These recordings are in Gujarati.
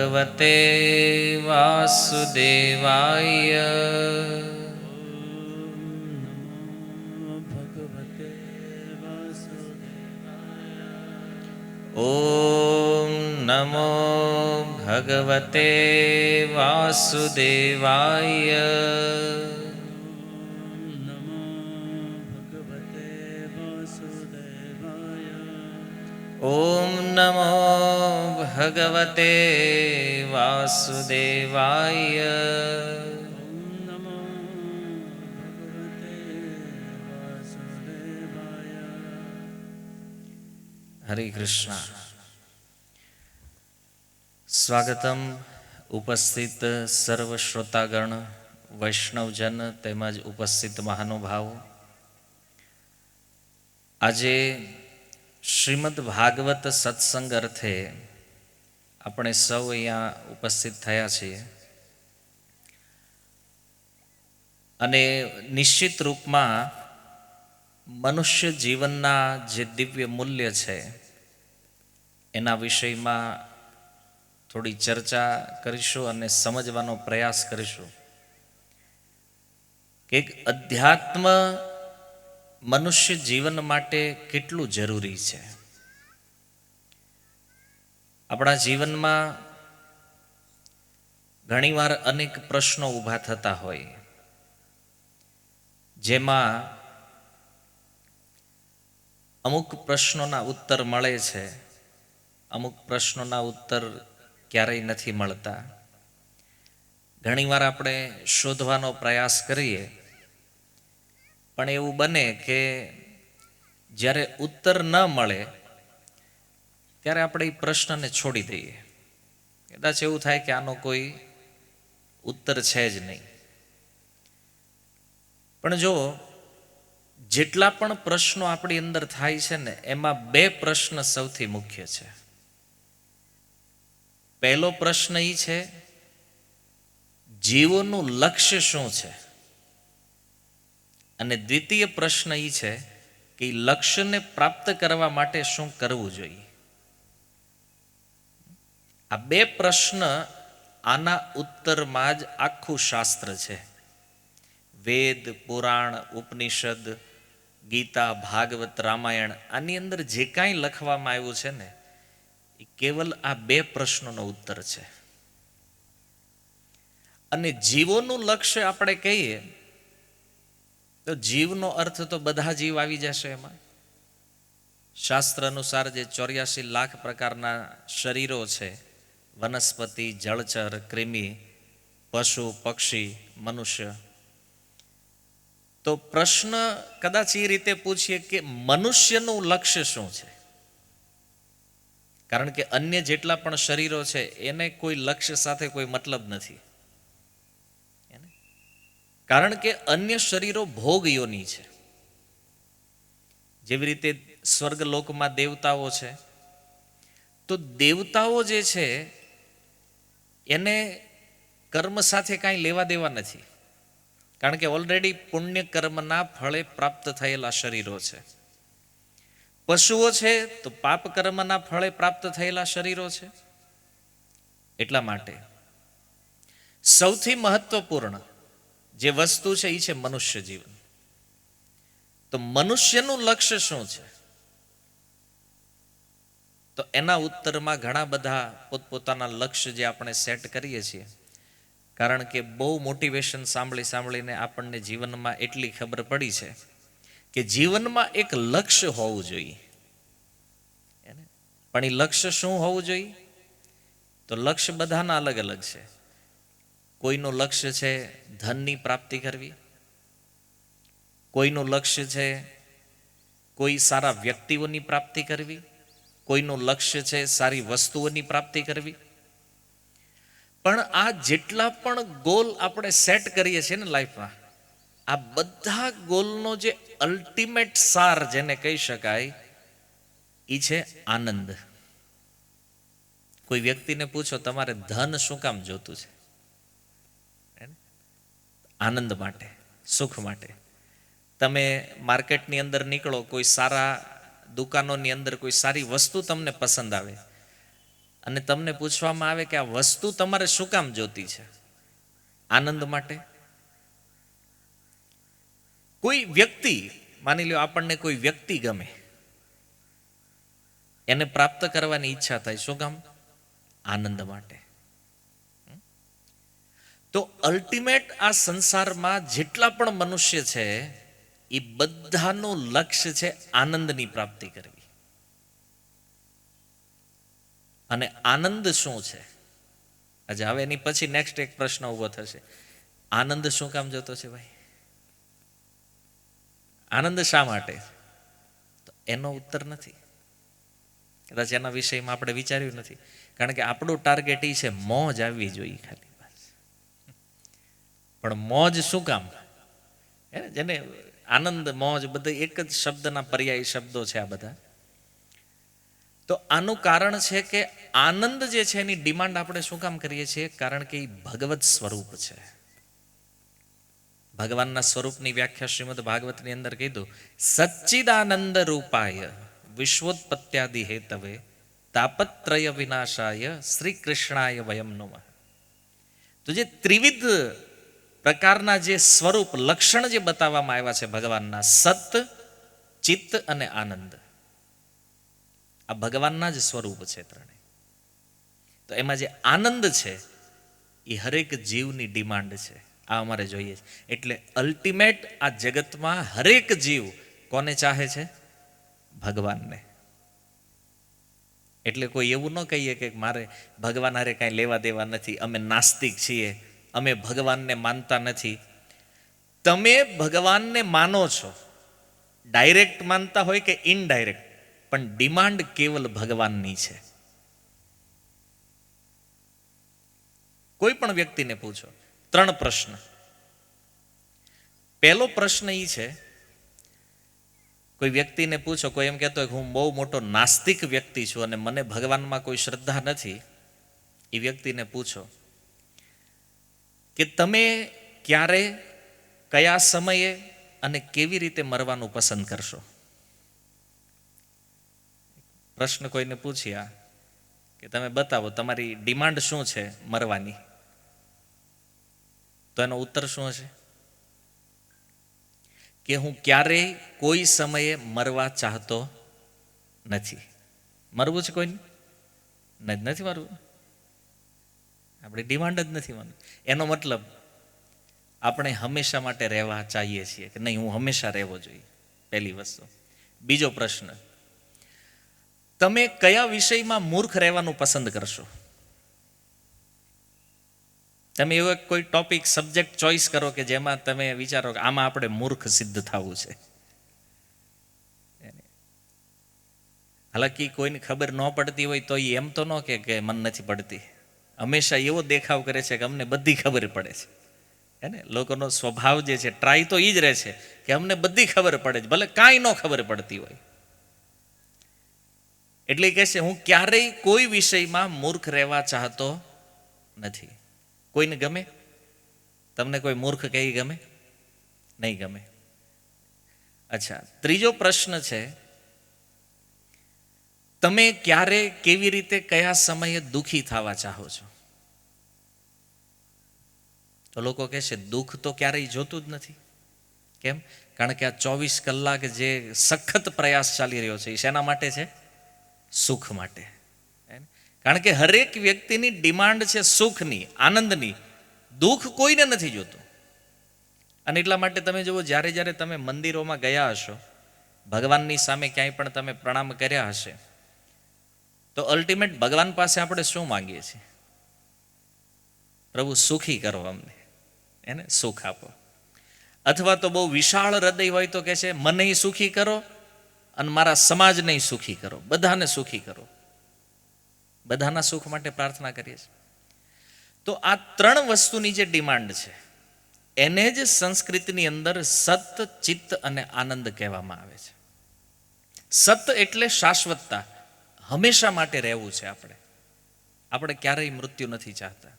ભગવતે વાસુદેવાય. ઓમ નમો ભગવતે વાસુદેવાય. ઓમ નમો ભગવતે વાસુદેવાય. હરે કૃષ્ણ. સ્વાગતમ ઉપસ્થિત સર્વ શ્રોતાગણ, વૈષ્ણવજન તેમજ ઉપસ્થિત મહાનુભાવો. આજે શ્રીમદ ભાગવત સત્સંગ અર્થે આપણે સૌ અહીંયા ઉપસ્થિત થયા છીએ અને નિશ્ચિત રૂપમાં મનુષ્ય જીવનના જે દિવ્ય મૂલ્ય છે એના વિષયમાં થોડી ચર્ચા કરીશું અને સમજવાનો પ્રયાસ કરીશું કે એક અધ્યાત્મ મનુષ્ય જીવન માટે કેટલું જરૂરી છે. આપણા જીવનમાં ઘણીવાર અનેક પ્રશ્નો ઊભા થતા હોય, જેમાં અમુક પ્રશ્નોના ઉત્તર મળે છે, અમુક પ્રશ્નોના ઉત્તર ક્યારેય નથી મળતા. ઘણીવાર આપણે શોધવાનો પ્રયાસ કરીએ, પણ એવું બને કે જ્યારે ઉત્તર ન મળે ત્યારે આપણે એ પ્રશ્નને છોડી દઈએ. કદાચ એવું થાય કે આનો કોઈ ઉત્તર છે જ નહીં. પણ જો જેટલા પણ પ્રશ્નો આપણી અંદર થાય છે ને, એમાં બે પ્રશ્ન સૌથી મુખ્ય છે. પહેલો પ્રશ્ન એ છે, જીવોનું લક્ષ્ય શું છે? અને દ્વિતીય પ્રશ્ન એ છે કે લક્ષ્યને પ્રાપ્ત કરવા માટે શું કરવું જોઈએ. આ બે પ્રશ્ન, આના ઉત્તરમાં જ આખું શાસ્ત્ર છે. વેદ, પુરાણ, ઉપનિષદ, ગીતા, ભાગવત, રામાયણ, આની અંદર જે કાંઈ લખવામાં આવ્યું છે ને, એ કેવલ આ બે પ્રશ્નોનો ઉત્તર છે. અને જીવોનું લક્ષ્ય આપણે કહીએ તો જીવનો અર્થ તો બધા જીવ આવી જશે એમાં. શાસ્ત્ર અનુસાર જે 84 લાખ પ્રકારના શરીરો છે, વનસ્પતિ, જળચર, કૃમિ, પશુ, પક્ષી, મનુષ્ય, તો પ્રશ્ન કદાચ એ રીતે પૂછીએ કે મનુષ્યનું લક્ષ્ય શું છે? કારણ કે અન્ય જેટલા પણ શરીરો છે એને કોઈ લક્ષ્ય સાથે કોઈ મતલબ નથી. કારણ કે અન્ય શરીરો ભોગ યોની છે. જેવી રીતે સ્વર્ગલોકમાં દેવતાઓ છે, તો દેવતાઓ જે છે એને કર્મ સાથે કાંઈ લેવા દેવા નથી, કારણ કે ઓલરેડી પુણ્ય કર્મના ફળે પ્રાપ્ત થયેલા શરીરો છે. પશુઓ છે તો પાપ કર્મના ફળે પ્રાપ્ત થયેલા શરીરો છે. એટલા માટે સૌથી મહત્વપૂર્ણ જે વસ્તુ છે એ છે મનુષ્ય જીવન. તો મનુષ્યનું લક્ષ્ય શું છે? તો એના ઉત્તરમાં ઘણા બધા પોતપોતાના લક્ષ્ય જે આપણે સેટ કરીએ છીએ, કારણ કે બહુ મોટિવેશન સાંભળીને આપણને જીવનમાં એટલી ખબર પડી છે કે જીવનમાં એક લક્ષ્ય હોવું જોઈએ. પણ એ લક્ષ્ય શું હોવું જોઈએ? તો લક્ષ્ય બધાના અલગ અલગ છે. કોઈનું લક્ષ્ય છે ધનની પ્રાપ્તિ કરવી, કોઈનું લક્ષ્ય છે કોઈ સારા વ્યક્તિઓની પ્રાપ્તિ કરવી, કોઈનું લક્ષ્ય છે સારી વસ્તુઓની પ્રાપ્તિ કરવી. પણ આ જેટલા પણ ગોલ આપણે સેટ કરીએ છીએ ને લાઈફમાં, આ બધા ગોલનો જે અલ્ટિમેટ સાર જેને કહી શકાય એ છે આનંદ. કોઈ વ્યક્તિને પૂછો તમારે ધન શું કામ જોતું છે? આનંદ માટે, સુખ માટે. તમે માર્કેટની અંદર નીકળો, કોઈ સારા દુકાનોની અંદર કોઈ સારી વસ્તુ તમને પસંદ આવે, અને તમને પૂછવામાં આવે કે આ વસ્તુ તમારે શું કામ જોતી છે? આનંદ માટે? કોઈ વ્યક્તિ, માની લો આપણને કોઈ વ્યક્તિ ગમે, એને પ્રાપ્ત કરવાની ઈચ્છા થાય, શું કામ? આનંદ માટે. તો અલ્ટિમેટ આ સંસારમાં જેટલા પણ મનુષ્ય છે એ બધાનું લક્ષ્ય છે આનંદની પ્રાપ્તિ કરવી. અને આનંદ શું છે? આજે હવે એની પછી નેક્સ્ટ એક પ્રશ્ન ઉભો થશે, આનંદ શું કામ જોતો છે ભાઈ? આનંદ શા માટે? તો એનો ઉત્તર નથી, કદાચ એના વિષયમાં આપણે વિચાર્યું નથી. કારણ કે આપણું ટાર્ગેટ એ છે મોજ આવવી જોઈએ ખાલી. પણ મોજ શું કામ? જેને આનંદ, મોજ બધા એક જ શબ્દના પર્યાયી શબ્દો છે આ બધા. તો આનું કારણ છે કે આનંદ જે છે એની ડિમાન્ડ આપણે શું કામ કરીએ છીએ? કારણ કે એ ભગવત સ્વરૂપ છે. ભગવાનના સ્વરૂપની વ્યાખ્યા શ્રીમદ ભાગવતની અંદર કીધું, સચ્ચિદાનંદ રૂપાય વિશ્વોત્પત્યાદિ હેતવે તાપત્રય વિનાશાય શ્રી કૃષ્ણાય વયમ નમઃ. તો જે ત્રિવિધ પ્રકારના જે સ્વરૂપ, લક્ષણ જે બતાવવામાં આવ્યા છે ભગવાનના, સત, ચિત્ત અને આનંદ, આ ભગવાનના જ સ્વરૂપ છે ત્રણે. તો એમાં જે આનંદ છે એ હરેક જીવની ડિમાન્ડ છે, આ અમારે જોઈએ છે. એટલે અલ્ટિમેટ આ જગતમાં હરેક જીવ કોને ચાહે છે? ભગવાનને. એટલે કોઈ એવું ન કહીએ કે મારે ભગવાન હારે કાંઈ લેવા દેવા નથી, અમે નાસ્તિક છીએ, અમે ભગવાનને માનતા નથી. તમે ભગવાનને માનો છો, ડાયરેક્ટ માનતા હોય કે ઇનડાયરેક્ટ, પણ ડિમાન્ડ કેવલ ભગવાનની છે. કોઈ પણ વ્યક્તિને પૂછો, 3 પ્રશ્ન. પહેલો પ્રશ્ન એ છે, કોઈ વ્યક્તિને પૂછો, કોઈ એમ કહેતો હોય કે હું બહુ મોટો નાસ્તિક વ્યક્તિ છું અને મને ભગવાનમાં કોઈ શ્રદ્ધા નથી, એ વ્યક્તિને પૂછો કે તમે ક્યારે, કયા સમયે અને કેવી રીતે મરવાનું પસંદ કરશો? પ્રશ્ન કોઈને પૂછ્યા કે તમે બતાવો તમારી ડિમાન્ડ શું છે મરવાની, તો એનો ઉત્તર શું હશે? કે હું ક્યારેય કોઈ સમયે મરવા ચાહતો નથી. મરવું છે કોઈને? નથી મરવું. આપણી ડિમાન્ડ જ નથી મરવું. એનો મતલબ આપણે હંમેશા માટે રહેવા ચાહીએ છીએ કે નહીં, હું હંમેશા રહેવો જોઈએ, પહેલી વસ્તુ. બીજો પ્રશ્ન, તમે કયા વિષયમાં મૂર્ખ રહેવાનું પસંદ કરશો? તમે એવો કોઈ ટોપિક, સબ્જેક્ટ ચોઈસ કરો કે જેમાં તમે વિચારો કે આમાં આપણે મૂર્ખ સિદ્ધ થવું છે. હાલાકી કોઈને ખબર ન પડતી હોય તો એમ તો ન કે મને નથી પડતી. હંમેશા એવો દેખાવ કરે છે કે અમને બધી ખબર પડે છે. હે ને, લોકોનો સ્વભાવ જે છે, ટ્રાય તો એ જ રહે છે કે અમને બધી ખબર પડે છે, ભલે કાંઈ ન ખબર પડતી હોય. એટલે કહે છે હું ક્યારેય કોઈ વિષયમાં મૂર્ખ રહેવા ચાહતો નથી. કોઈને ગમે? તમને કોઈ મૂર્ખ કહી ગમે? નહીં ગમે. અચ્છા, ત્રીજો પ્રશ્ન છે, તમે ક્યારે, કેવી રીતે, કયા સમયે દુઃખી થવા ચાહો છો? તો લોકો કહે છે દુઃખ તો ક્યારેય જોતું જ નથી. કેમ? કારણ કે આ 24 કલાક જે સખત પ્રયાસ ચાલી રહ્યો છે એ શેના માટે છે? સુખ માટે. કારણ કે હરેક વ્યક્તિની ડિમાન્ડ છે સુખની, આનંદની. દુઃખ કોઈને નથી જોતું. અને એટલા માટે તમે જુઓ, જ્યારે જ્યારે તમે મંદિરોમાં ગયા હશો, ભગવાનની સામે ક્યાંય પણ તમે પ્રણામ કર્યા હશે, તો અલ્ટિમેટ ભગવાન પાસે આપણે શું માંગીએ છીએ? પ્રભુ સુખી કરો અમને, એને સુખ આપો. અથવા તો બહુ વિશાળ હૃદય હોય તો કહે છે મને સુખી કરો અને મારા સમાજને સુખી કરો, બધાને સુખી કરો. બધાના સુખ માટે પ્રાર્થના કરીએ છીએ. તો આ 3 વસ્તુની જે ડિમાન્ડ છે એને જ સંસ્કૃતિની અંદર સત, ચિત્ત અને આનંદ કહેવામાં આવે છે. સત એટલે શાશ્વતતા, હંમેશા માટે રહેવું છે. આપણે ક્યારેય મૃત્યુ નથી ચાહતા.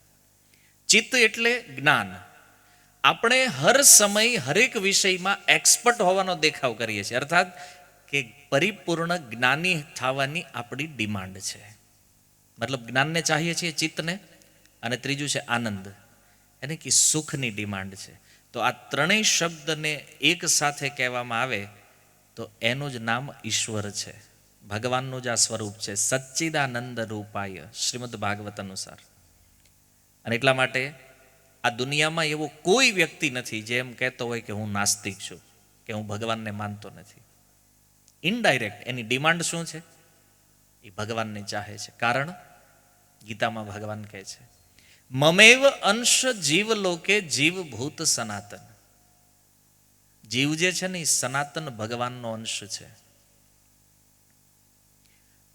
ચિત્ત એટલે જ્ઞાન, આપણે હર સમય હરેક વિષયમાં એક્સપર્ટ હોવાનો દેખાવ કરીએ છીએ, અર્થાત કે પરિપૂર્ણ જ્ઞાની થવાની આપણી ડિમાન્ડ છે. મતલબ જ્ઞાનને ચાહીએ છીએ, ચિત્તને, અને ત્રીજું છે આનંદ, એને કે સુખની ડિમાન્ડ છે. તો આ ત્રણેય શબ્દને એક સાથે કહેવામાં આવે તો એનું જ નામ ઈશ્વર છે, ભગવાનનું જ આ સ્વરૂપ છે, સચ્ચિદાનંદ રૂપાય, શ્રીમદ ભાગવત અનુસાર. અને એટલા માટે આ દુનિયામાં એવો કોઈ વ્યક્તિ નથી જે એમ કહેતો હોય કે હું નાસ્તિક છું, કે હું ભગવાનને માનતો નથી. ઇનડાયરેક્ટ એની ડિમાન્ડ શું છે? એ ભગવાનને ચાહે છે. કારણ ગીતામાં ભગવાન કહે છે, મમેવ અંશ જીવ લોકે જીવભૂત સનાતન. જીવ જે છે ને એ સનાતન ભગવાનનો અંશ છે.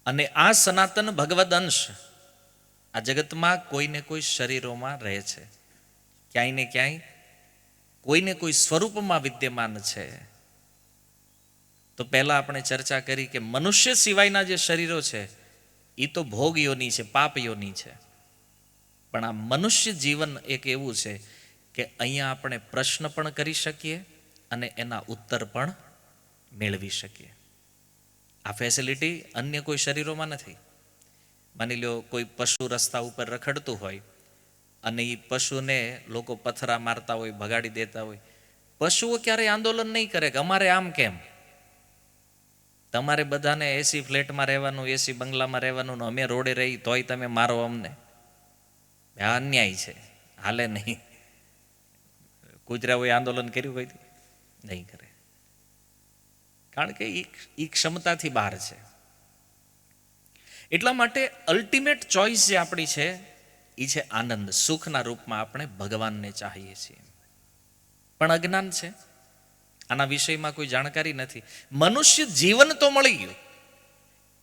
અને આ સનાતન ભગવદ અંશ આ જગતમાં કોઈને કોઈ શરીરોમાં રહે છે, ક્યાંય ને ક્યાંય કોઈને કોઈ સ્વરૂપમાં વિદ્યમાન છે. તો પહેલા આપણે ચર્ચા કરી કે મનુષ્ય સિવાયના જે શરીરો છે એ તો ભોગ યોની છે, પાપ યોની છે. પણ આ મનુષ્ય જીવન એક એવું છે કે અહીંયા આપણે પ્રશ્ન પણ કરી શકીએ અને એના ઉત્તર પણ મેળવી શકીએ. આ ફેસિલિટી અન્ય કોઈ શરીરોમાં નથી. માની લો કોઈ પશુ રસ્તા ઉપર રખડતું હોય અને એ પશુને લોકો પથરા મારતા હોય, ભગાડી દેતા હોય, પશુઓ ક્યારેય આંદોલન નહીં કરે કે અમારે આમ કેમ, તમારે બધાને એસી ફ્લેટમાં રહેવાનું, એસી બંગલામાં રહેવાનું, અમે રોડે રહી તોય તમે મારો અમને. આ અન્યાય છે, હાલે નહીં. કૂતરાઓએ આંદોલન કર્યું હોય નહીં કરે, કારણ કે એ ક્ષમતાથી બહાર છે. એટલા માટે અલ્ટિમેટ ચોઇસ જે આપણી છે એ છે આનંદ, સુખના રૂપમાં આપણે ભગવાનને ચાહીએ છીએ. પણ અજ્ઞાન છે, આના વિષયમાં કોઈ જાણકારી નથી. મનુષ્ય જીવન તો મળી ગયું,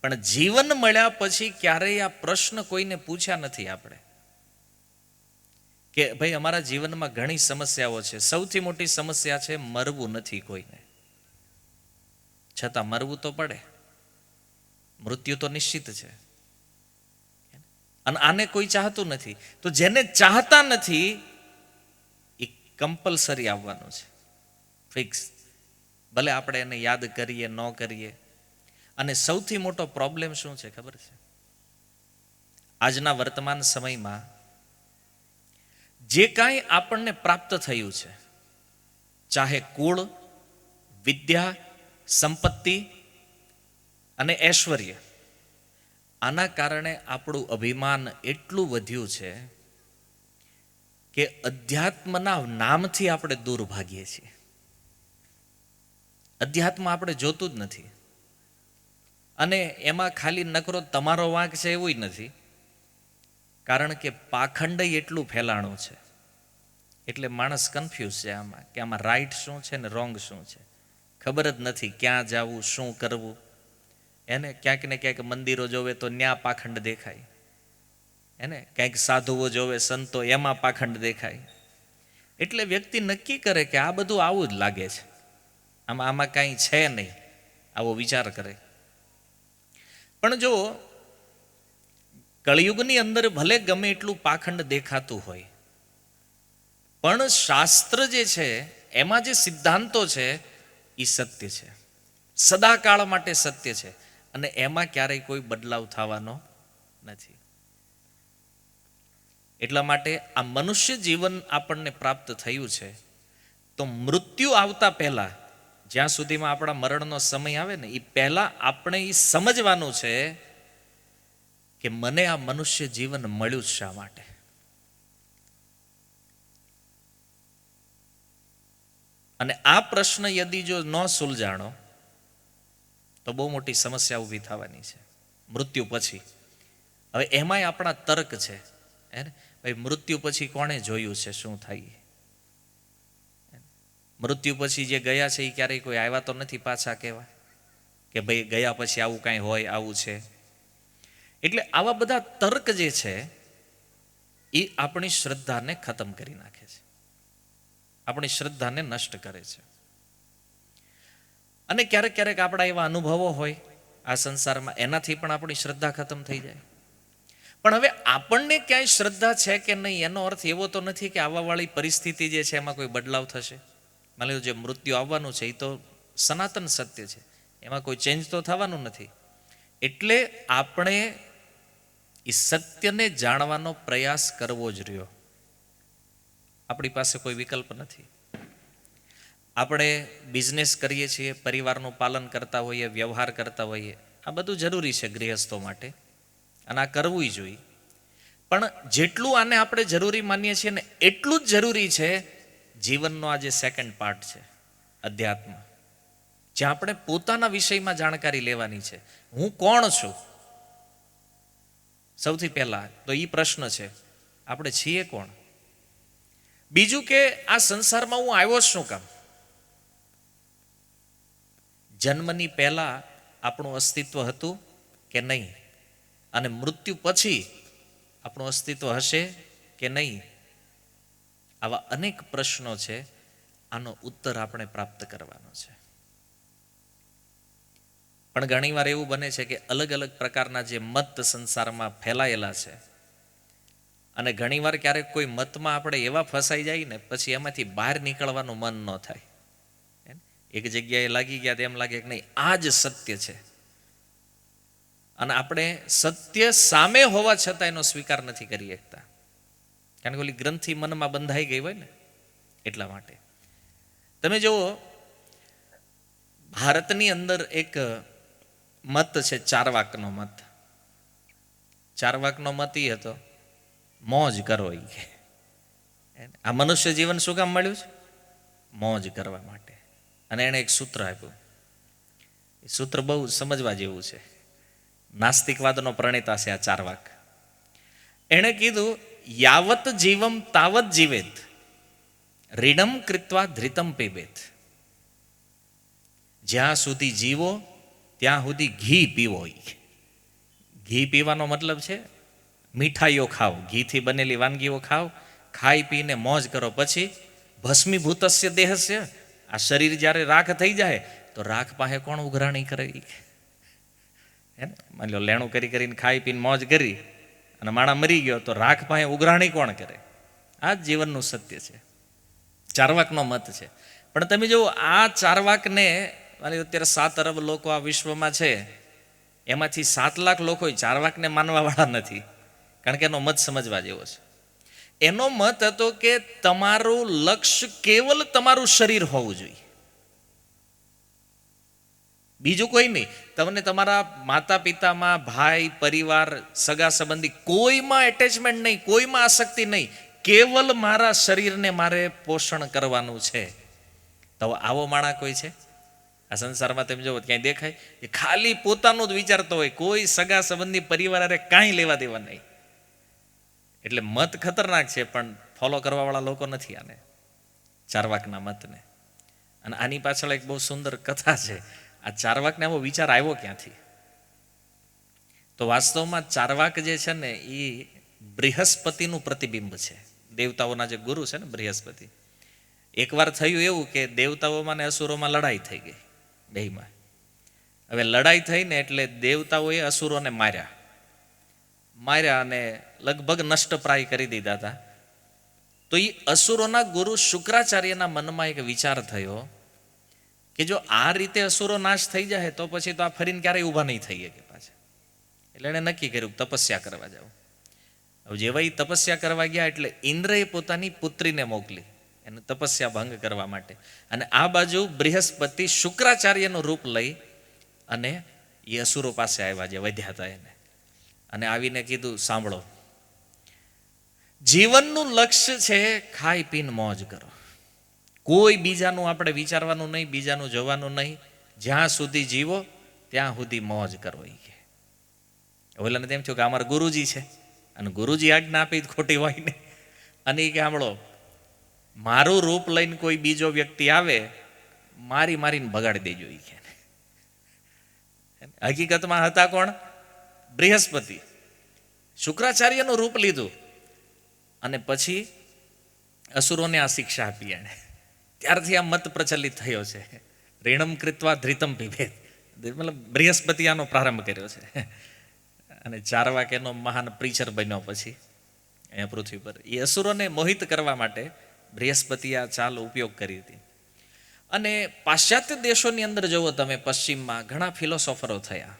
પણ જીવન મળ્યા પછી ક્યારેય આ પ્રશ્ન કોઈને પૂછ્યા નથી આપણે કે ભાઈ અમારા જીવનમાં ઘણી સમસ્યાઓ છે, સૌથી મોટી સમસ્યા છે મરવું નથી કોઈને. છતાં મરવું તો પડે, મૃત્યુ તો નિશ્ચિત છે. અને આને કોઈ ચાહતું નથી. તો જેને ચાહતા નથી એ કમ્પલસરી આવવાનું છે, ફિક્સ. ભલે આપણે એને યાદ કરીએ ન કરીએ. અને સૌથી મોટો પ્રોબ્લેમ શું છે ખબર છે? આજના વર્તમાન સમયમાં જે કાંઈ આપણને પ્રાપ્ત થયું છે, ચાહે કુળ, વિદ્યા, સંપત્તિ અને ઐશ્વર્ય, આના કારણે આપણું અભિમાન એટલું વધ્યું છે કે અધ્યાત્મના નામથી આપણે દૂર ભાગીએ છીએ. અધ્યાત્મ આપણે જોતું જ નથી. અને એમાં ખાલી નકરો તમારો વાંક છે એવું નથી, કારણ કે પાખંડ એટલું ફેલાણું છે એટલે માણસ કન્ફ્યુઝ છે આમાં કે આમાં રાઈટ શું છે ને રોંગ શું છે. ખબર જ નથી ક્યાં જવું, શું કરવું. એને ક્યાંક ને ક્યાંક મંદિરો જોવે તો ન્યા પાખંડ દેખાય, એને ક્યાંક સાધુઓ જોવે, સંતો, એમાં પાખંડ દેખાય. એટલે વ્યક્તિ નક્કી કરે કે આ બધું આવું જ લાગે છે, આમાં કાંઈ છે નહીં, આવો વિચાર કરે. પણ જો કળિયુગની અંદર ભલે ગમે એટલું પાખંડ દેખાતું હોય, પણ શાસ્ત્ર જે છે એમાં જે સિદ્ધાંતો છે એ સત્ય છે, સદાકાળ માટે સત્ય છે, અને એમાં ક્યારેય કોઈ બદલાવ થવાનો નથી. એટલા માટે આ મનુષ્ય જીવન આપણને પ્રાપ્ત થયું છે, તો મૃત્યુ આવતા પહેલા, જ્યાં સુધીમાં આપણા મરણનો સમય આવે ને એ પહેલા આપણે એ સમજવાનું છે કે મને આ મનુષ્ય જીવન મળ્યું શા માટે. અને આ પ્રશ્ન યદિ જો ન સુલઝાણો તો બહુ મોટી સમસ્યા ઊભી થવાની છે મૃત્યુ પછી. હવે એમાંય આપણા તર્ક છે, હે ને ભાઈ, મૃત્યુ પછી કોણે જોયું છે શું થાય? મૃત્યુ પછી જે ગયા છે એ ક્યારેય કોઈ આવ્યા તો નથી પાછા કહેવા કે ભાઈ ગયા પછી આવું કાંઈ હોય, આવું છે. એટલે આવા બધા તર્ક જે છે એ આપણી શ્રદ્ધાને ખતમ કરી નાખે છે, આપણી શ્રદ્ધાને નષ્ટ કરે છે. અને ક્યારેક ક્યારેક આપણા એવા અનુભવો હોય આ સંસારમાં, એનાથી પણ આપણી શ્રદ્ધા ખતમ થઈ જાય. પણ હવે આપણને ક્યાંય શ્રદ્ધા છે કે નહીં એનો અર્થ એવો તો નથી કે આવવાવાળી પરિસ્થિતિ જે છે એમાં કોઈ બદલાવ થશે. માની લો જે મૃત્યુ આવવાનું છે એ તો સનાતન સત્ય છે, એમાં કોઈ ચેન્જ તો થવાનું નથી. એટલે આપણે એ સત્યને જાણવાનો પ્રયાસ કરવો જ રહ્યો. આપણી પાસે કોઈ વિકલ્પ નથી. આપણે બિઝનેસ કરીએ છીએ, પરિવારનું પાલન કરતા હોઈએ, વ્યવહાર કરતા હોઈએ, આ બધું જરૂરી છે ગૃહસ્થો માટે અને આ કરવું જોઈએ. પણ જેટલું આને આપણે જરૂરી માનીએ છીએ ને એટલું જ જરૂરી છે જીવનનો આ જે સેકન્ડ પાર્ટ છે અધ્યાત્મ, જ્યાં આપણે પોતાના વિષયમાં જાણકારી લેવાની છે. હું કોણ છું? સૌથી પહેલા તો એ પ્રશ્ન છે, આપણે છીએ કોણ? બીજું કે આ સંસારમાં હું આવ્યો શું કામ? જન્મની પહેલા આપણું અસ્તિત્વ હતું કે નહીં? અને મૃત્યુ પછી આપણું અસ્તિત્વ હશે કે નહીં? આવા અનેક પ્રશ્નો છે. આનો ઉત્તર આપણે પ્રાપ્ત કરવાનો છે. પણ ઘણીવાર એવું બને છે કે અલગ અલગ પ્રકારના જે મત સંસારમાં ફેલાયેલા છે, અને ઘણીવાર ક્યારેક કોઈ મતમાં આપણે એવા ફસાઈ જાય ને પછી એમાંથી બહાર નીકળવાનું મન ન થાય. એક જગ્યાએ લાગી ગયા તો એમ લાગે કે નહીં, આ જ સત્ય છે. અને આપણે સત્ય સામે હોવા છતાં એનો સ્વીકાર નથી કરી શકતા, કારણ કે ઓલી ગ્રંથિ મનમાં બંધાઈ ગઈ હોય ને એટલા માટે. તમે જુઓ, ભારતની અંદર એક મત છે ચારવાકનો મત. ચારવાકનો મત એ હતો, મોજ કરો. આ મનુષ્ય જીવન શું કામ મળ્યું છે? મોજ કરવા માટે. અને એણે એક સૂત્ર આપ્યું. એ સૂત્ર બહુ સમજવા જેવું છે. નાસ્તિકવાદનો પ્રણેતા છે આ ચારવાક. એણે કીધું, યાવત જીવમ તાવત જીવેત, રીડમ કૃત્વા ધૃતમ પીબેત. જ્યાં સુધી જીવો ત્યાં સુધી ઘી પીવો. ઘી પીવાનો મતલબ છે મીઠાઈઓ ખાઓ, ઘીથી બનેલી વાનગીઓ ખાઓ, ખાઈ પીને મોજ કરો. પછી ભસ્મીભૂતસ્ય દેહસ્ય, આ શરીર જ્યારે રાખ થઈ જાય તો રાખ પાસે કોણ ઉઘરાણી કરે? હે ને, માની લો લેણું કરીને ખાઈ પીને મોજ કરી અને માણા મરી ગયો તો રાખ પાસે ઉઘરાણી કોણ કરે? આ જ જીવનનું સત્ય છે. ચારવાકનો મત છે. પણ તમે જુઓ, આ ચારવાકને અત્યારે 7 અરબ લોકો આ વિશ્વમાં છે, એમાંથી 7 લાખ લોકો ચારવાકને માનવાવાળા નથી, કારણ કે એનો મત સમજવા જેવો છે. એનો મત હતો કે તમારું લક્ષ્ય કેવલ તમારું શરીર હોવું જોઈએ, બીજું કોઈ નહીં. તમને તમારા માતા પિતામાં, ભાઈ, પરિવાર, સગા સંબંધી કોઈમાં એટેચમેન્ટ નહીં, કોઈમાં આસક્તિ નહીં, કેવલ મારા શરીરને મારે પોષણ કરવાનું છે. તો આવો માણસ કોઈ છે આ સંસારમાં? તમે જુઓ ક્યાંય દેખાય? એ ખાલી પોતાનું જ વિચારતો હોય, કોઈ સગા સંબંધી, પરિવાર અરે કાંઈ લેવા દેવા નહીં. એટલે મત ખતરનાક છે, પણ ફોલો કરવાવાળા લોકો નથી આને, ચારવાકના મતને. અને આની પાછળ એક બહુ સુંદર કથા છે. આ ચારવાકને આવો વિચાર આવ્યો ક્યાંથી? તો વાસ્તવમાં ચારવાક જે છે ને એ બૃહસ્પતિનું પ્રતિબિંબ છે. દેવતાઓના જે ગુરુ છે ને બૃહસ્પતિ. એકવાર થયું એવું કે દેવતાઓમાં ને અસુરોમાં લડાઈ થઈ ગઈ બેયમાં. હવે લડાઈ થઈ ને એટલે દેવતાઓએ અસુરોને માર્યા અને લગભગ નષ્ટપ્રાય કરી દીધા હતા. તો એ અસુરોના ગુરુ શુક્રાચાર્યના મનમાં એક વિચાર થયો કે જો આ રીતે અસુરો નાશ થઈ જાય તો પછી તો આ ફરીને ક્યારેય ઊભા નહીં થઈ શકે પાછા. એટલે એણે નક્કી કર્યું તપસ્યા કરવા જાવ. હવે જેવા એ તપસ્યા કરવા ગયા એટલે ઇન્દ્રએ પોતાની પુત્રીને મોકલી એને તપસ્યા ભંગ કરવા માટે. અને આ બાજુ બૃહસ્પતિ શુક્રાચાર્યનું રૂપ લઈ અને એ અસુરો પાસે આવ્યા, જે વધ્યા હતા એને. અને આવીને કીધું, સાંભળો, જીવનનું લક્ષ્ય છે ખાઈ પીને મોજ કરો. કોઈ બીજાનું આપણે વિચારવાનું નહીં, બીજાનું જોવાનું નહીં. જ્યાં સુધી જીવો ત્યાં સુધી મોજ કરો. ઓલાને તેમ થયું કે અમારા ગુરુજી છે અને ગુરુજી આજ્ઞા આપી ખોટી હોય ને. અને એ કે સાંભળો, મારું રૂપ લઈને કોઈ બીજો વ્યક્તિ આવે, મારીને ભગાડી દેજો. એ કે હકીકતમાં હતા કોણ? બૃહસ્પતિ. શુક્રાચાર્યનું રૂપ લીધું અને પછી અસુરોને આ શિક્ષા આપી એને. ત્યારથી આ મત પ્રચલિત થયો છે, ઋણમ કૃત્વા ધૃતમ પીબેત. મતલબ બૃહસ્પતિ આનો પ્રારંભ કર્યો છે. અને ચારવાક એનો મહાન પ્રીચર બન્યો પછી અહીંયા પૃથ્વી પર. એ અસુરોને મોહિત કરવા માટે બૃહસ્પતિ આ ચાલ ઉપયોગ કરી હતી. અને પાશ્ચાત્ય દેશોની અંદર જુઓ તમે, પશ્ચિમમાં ઘણા ફિલોસોફરો થયા,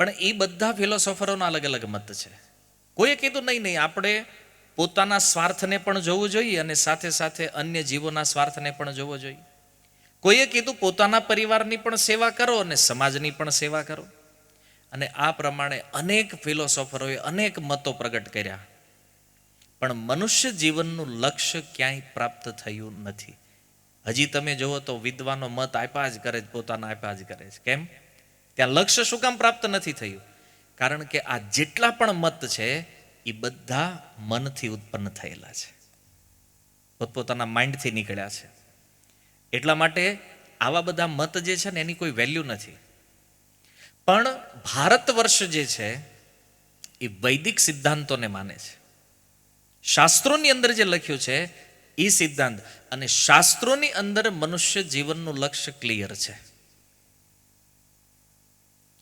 પણ એ બધા ફિલોસોફરોના અલગ અલગ મત છે. કોઈએ કીધું નહીં નહીં, આપણે પોતાના સ્વાર્થને પણ જોવું જોઈએ અને સાથે સાથે અન્ય જીવોના સ્વાર્થને પણ જોવો જોઈએ. કોઈએ કીધું પોતાના પરિવારની પણ સેવા કરો અને સમાજની પણ સેવા કરો. અને આ પ્રમાણે અનેક ફિલોસોફરોએ અનેક મતો પ્રગટ કર્યા, પણ મનુષ્ય જીવનનું લક્ષ્ય ક્યાંય પ્રાપ્ત થયું નથી. હજી તમે જુઓ તો વિદ્વાનો મત આપ્યા જ કરે, પોતાના આપ્યા જ કરે છે. કેમ? ત્યાં લક્ષ્ય શું કામ પ્રાપ્ત નથી થયું? કારણ કે આ જેટલા પણ મત છે એ બધા મનથી ઉત્પન્ન થયેલા છે, પોતપોતાના માઇન્ડથી નીકળ્યા છે. એટલા માટે આવા બધા મત જે છે ને એની કોઈ વેલ્યુ નથી. પણ ભારત વર્ષ જે છે એ વૈદિક સિદ્ધાંતોને માને છે. શાસ્ત્રોની અંદર જે લખ્યું છે એ સિદ્ધાંત, અને શાસ્ત્રોની અંદર મનુષ્ય જીવનનું લક્ષ્ય ક્લિયર છે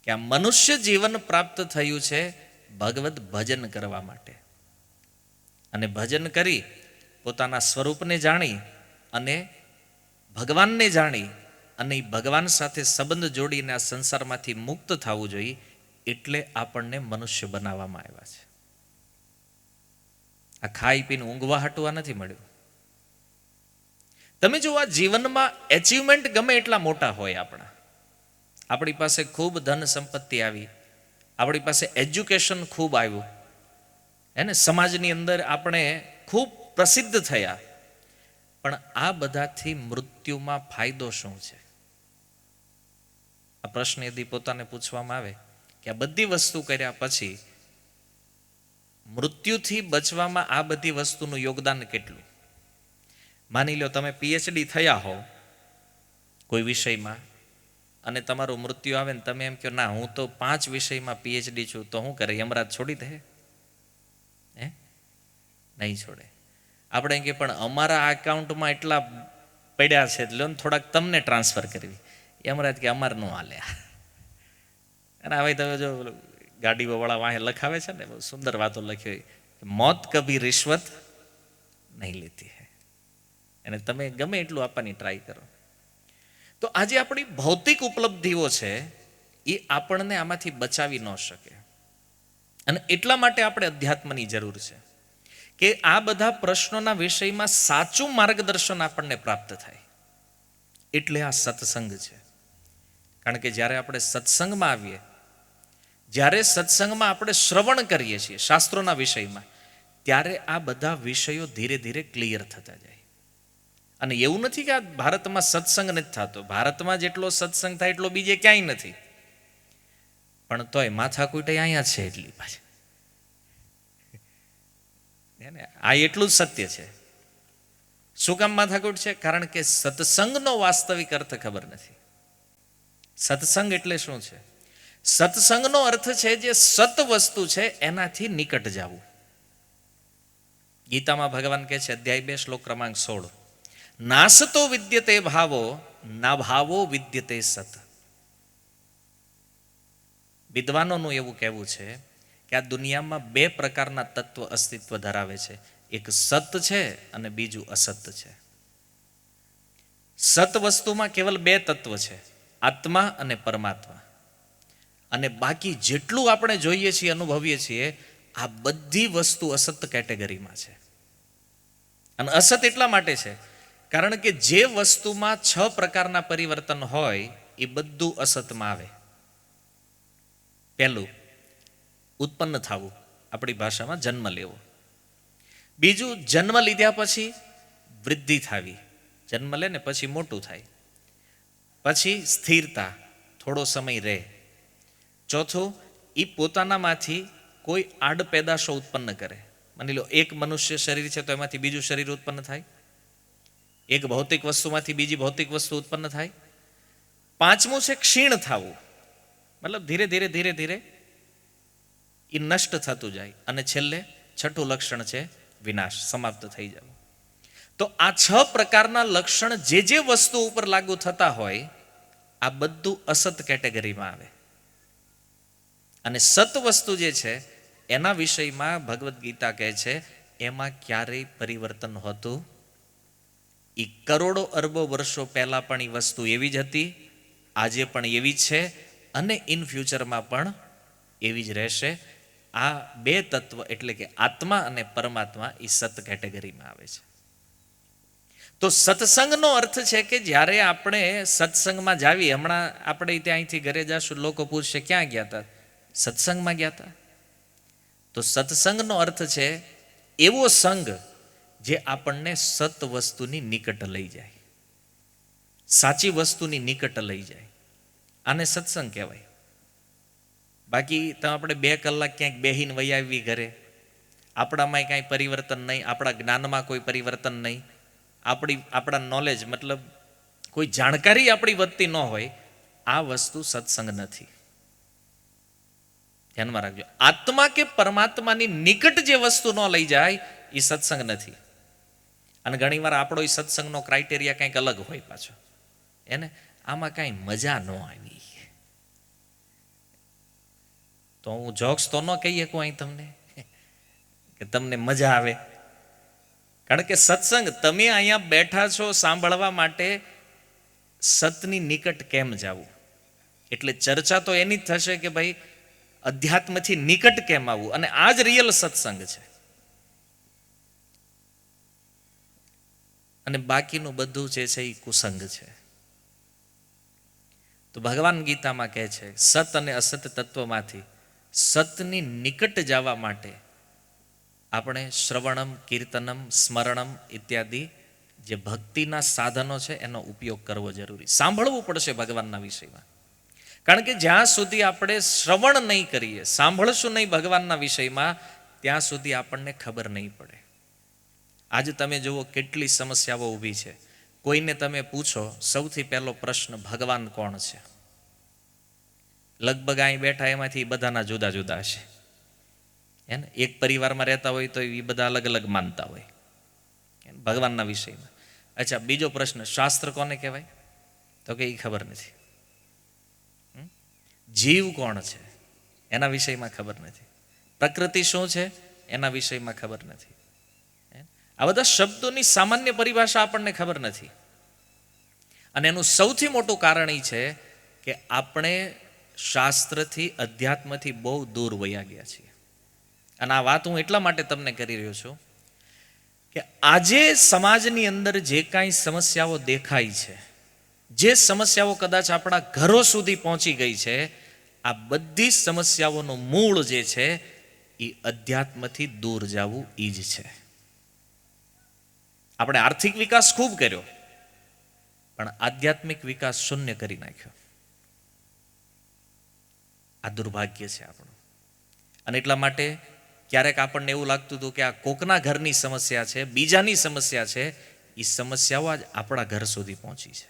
કે આ મનુષ્ય જીવન પ્રાપ્ત થયું છે ભગવત ભજન કરવા માટે, અને ભજન કરી પોતાના સ્વરૂપને જાણી અને ભગવાનને જાણી અને ભગવાન સાથે સંબંધ જોડીને આ સંસારમાંથી મુક્ત થવું જોઈએ. એટલે આપણને મનુષ્ય બનાવવામાં આવ્યા છે. આ ખાઈ પીને ઊંઘવા હાટવા નથી મળ્યું. તમે જો આ જીવનમાં એચિવમેન્ટ ગમે એટલા મોટા હોય આપણી પાસે ખૂબ ધન સંપત્તિ આવી, આપણી પાસે એજ્યુકેશન ખૂબ આવ્યું, એને સમાજની અંદર આપણે ખૂબ પ્રસિદ્ધ થયા, પણ આ બધાથી મૃત્યુમાં ફાયદો શું છે? આ પ્રશ્ન યદિ પોતાને પૂછવામાં આવે કે આ બધી વસ્તુ કર્યા પછી મૃત્યુથી બચવામાં આ બધી વસ્તુનું યોગદાન કેટલું? માની લો તમે પીએચડી થયા હો કોઈ વિષયમાં અને તમારું મૃત્યુ આવે ને તમે એમ કહો ના હું તો 5 વિષયમાં પીએચડી છું, તો શું કરે? યમરાજ છોડી દે? નહીં છોડે. આપણે એમ કે પણ અમારા એકાઉન્ટમાં એટલા પડ્યા છે એટલે થોડાક તમને ટ્રાન્સફર કરવી. યમરાજ કે અમાર નો હાલે. અને હવે તમે જો ગાડીઓવાળા વાહે લખાવે છે ને, બહુ સુંદર વાતો લખી હોય, મોત કભી રિશ્વત નહીં લેતી હૈ. અને તમે ગમે એટલું આપવાની ટ્રાય કરો. તો આજે આપણી ભૌતિક ઉપલબ્ધિઓ છે એ આપણને આમાંથી બચાવી ન શકે. અને એટલા માટે આપણે અધ્યાત્મની જરૂર છે કે આ બધા પ્રશ્નોના વિષયમાં સાચું માર્ગદર્શન આપણને પ્રાપ્ત થાય. એટલે આ સત્સંગ છે. કારણ કે જ્યારે આપણે સત્સંગમાં આવીએ, જ્યારે સત્સંગમાં આપણે શ્રવણ કરીએ છીએ શાસ્ત્રોના વિષયમાં, ત્યારે આ બધા વિષયો ધીરે ધીરે ક્લિયર થતા જાય. અને એવું નથી કે આ ભારતમાં સત્સંગ નથી થતો. ભારતમાં જેટલો સત્સંગ થાય એટલો બીજે ક્યાંય નથી, પણ તોય માથાકૂટ અહીંયા છે એટલી પાછી. આ એટલું જ સત્ય છે. શું કામ માથાકૂટ છે? કારણ કે સત્સંગનો વાસ્તવિક અર્થ ખબર નથી. સત્સંગ એટલે શું છે? સત્સંગનો અર્થ છે જે સત વસ્તુ છે એનાથી નિકટ જવું. ગીતામાં ભગવાન કહે છે, અધ્યાય 2 શ્લોક ક્રમાંક 16, નાસતો વિદ્યતે ભાવો ના ભાવો વિદ્યતે સત. વિદ્વાનોનું એવું કહેવું છે કે આ દુનિયામાં 2 પ્રકારના તત્વ અસ્તિત્વ ધરાવે છે. એક સત છે અને બીજું અસત છે. સત વસ્તુમાં કેવલ 2 તત્વ છે, આત્મા અને પરમાત્મા. અને બાકી જેટલું આપણે જોઈએ છીએ, અનુભવીએ છીએ, આ બધી વસ્તુ અસત કેટેગરીમાં છે. અને અસત એટલા માટે છે કારણ કે જે વસ્તુમાં 6 પ્રકારના પરિવર્તન હોય એ બધું અસતમાં આવે. પહેલું, ઉત્પન્ન થવું, આપણી ભાષામાં જન્મ લેવો. બીજું, જન્મ લીધા પછી વૃદ્ધિ થવી, જન્મ લે ને પછી મોટું થાય. પછી સ્થિરતા, થોડો સમય રહે. ચોથું, એ પોતાનામાંથી કોઈ આડ પેદાશો ઉત્પન્ન કરે. માની લો એક મનુષ્ય શરીર છે તો એમાંથી બીજું શરીર ઉત્પન્ન થાય. એક ભૌતિક વસ્તુમાંથી બીજી ભૌતિક વસ્તુ ઉત્પન્ન થાય. પાંચમું છે ક્ષીણ થવું, મતલબ ધીરે ધીરે ધીરે ધીરે એ નષ્ટ થતું જાય. અને છેલ્લે છઠ્ઠું લક્ષણ છે વિનાશ, સમાપ્ત થઈ જવું. તો આ 6 પ્રકારના લક્ષણ જે વસ્તુ ઉપર લાગુ થતા હોય આ બધું અસત કેટેગરીમાં આવે. અને સત વસ્તુ જે છે એના વિષયમાં ભગવદ્ ગીતા કહે છે એમાં ક્યારેય પરિવર્તન હોતું. એ કરોડો અરબો વર્ષો પહેલા પણ એ વસ્તુ એવી જ હતી, આજે પણ એવી જ છે અને ઇન ફ્યુચરમાં પણ એવી જ રહેશે. આ બે તત્વ એટલે કે આત્મા અને પરમાત્મા એ સત કેટેગરીમાં આવે છે. તો સત્સંગનો અર્થ છે કે જ્યારે આપણે સત્સંગમાં જાવી, હમણાં આપણે ત્યાંથી ઘરે જશું, લોકો પૂછશે ક્યાં ગયા હતા? સત્સંગમાં ગયા હતા. તો સત્સંગનો અર્થ છે એવો સંગ જે આપણને સત વસ્તુની નિકટ લઈ જાય, સાચી વસ્તુની નિકટ લઈ જાય. આને સત્સંગ કહેવાય. બાકી તો આપણે 2 કલાક ક્યાંક બેહીને વહી આવી ઘરે, આપણામાં કાંઈ પરિવર્તન નહીં, આપણા જ્ઞાનમાં કોઈ પરિવર્તન નહીં, આપણા નોલેજ મતલબ કોઈ જાણકારી આપણી વધતી ન હોય, આ વસ્તુ સત્સંગ નથી. ધ્યાનમાં રાખજો. આત્મા કે પરમાત્માની નિકટ જે વસ્તુ ન લઈ જાય એ સત્સંગ નથી. અને ઘણીવાર આપણો એ સત્સંગનો ક્રાઇટેરિયા કંઈક અલગ હોય પાછો. એને આમાં કાંઈ મજા ન આવી, તો હું જોક્સ તો ન કહી શકું અહીં તમને કે તમને મજા આવે. કારણ કે સત્સંગ તમે અહીંયા બેઠા છો સાંભળવા માટે, સતની નિકટ કેમ જાવું? એટલે ચર્ચા તો એની જ થશે કે ભાઈ અધ્યાત્મથી નિકટ કેમ આવવું, અને આ જ રિયલ સત્સંગ છે. અને બાકીનું બધું જે છે એ કુસંગ છે. તો ભગવાન ગીતામાં કહે છે સત અને અસત તત્વમાંથી સતની નિકટ જવા માટે આપણે શ્રવણમ, કીર્તનમ, સ્મરણમ ઇત્યાદિ જે ભક્તિના સાધનો છે એનો ઉપયોગ કરવો જરૂરી. સાંભળવું પડશે ભગવાનના વિષયમાં. કારણ કે જ્યાં સુધી આપણે શ્રવણ નહીં કરીએ, સાંભળશું નહીં ભગવાનના વિષયમાં, ત્યાં સુધી આપણને ખબર નહીં પડે. આજે તમે જુઓ કેટલી સમસ્યાઓ ઊભી છે. કોઈને તમે પૂછો, સૌથી પહેલો પ્રશ્ન ભગવાન કોણ છે? લગભગ અહીં બેઠા એમાંથી બધાના જુદા જુદા છે. એને એક પરિવારમાં રહેતા હોય તો એ બધા અલગ અલગ માનતા હોય ભગવાનના વિષયમાં. અચ્છા, બીજો પ્રશ્ન, શાસ્ત્ર કોને કહેવાય? તો કે એ ખબર નથી. જીવ કોણ છે? એના વિષયમાં ખબર નથી. પ્રકૃતિ શું છે? એના વિષયમાં ખબર નથી. આ બધા શબ્દોની સામાન્ય પરિભાષા આપણને ખબર નથી. અને એનું સૌથી મોટું કારણ એ છે કે આપણે શાસ્ત્રથી, અધ્યાત્મથી બહુ દૂર વયા ગયા છીએ. અને આ વાત હું એટલા માટે તમને કરી રહ્યો છું કે આજે સમાજની અંદર જે કાંઈ સમસ્યાઓ દેખાય છે, જે સમસ્યાઓ કદાચ આપણા ઘરો સુધી પહોંચી ગઈ છે, આ બધી સમસ્યાઓનું મૂળ જે છે એ અધ્યાત્મથી દૂર જવું એ જ છે. આપણે આર્થિક વિકાસ ખૂબ કર્યો, પણ આધ્યાત્મિક વિકાસ શૂન્ય કરી નાખ્યો. આ દુર્ભાગ્ય છે આપણું. અને એટલા માટે ક્યારેક આપણને એવું લાગતું હતું કે આ કોકના ઘરની સમસ્યા છે, બીજાની સમસ્યા છે, એ સમસ્યાઓ આજ આપણા ઘર સુધી પહોંચી છે.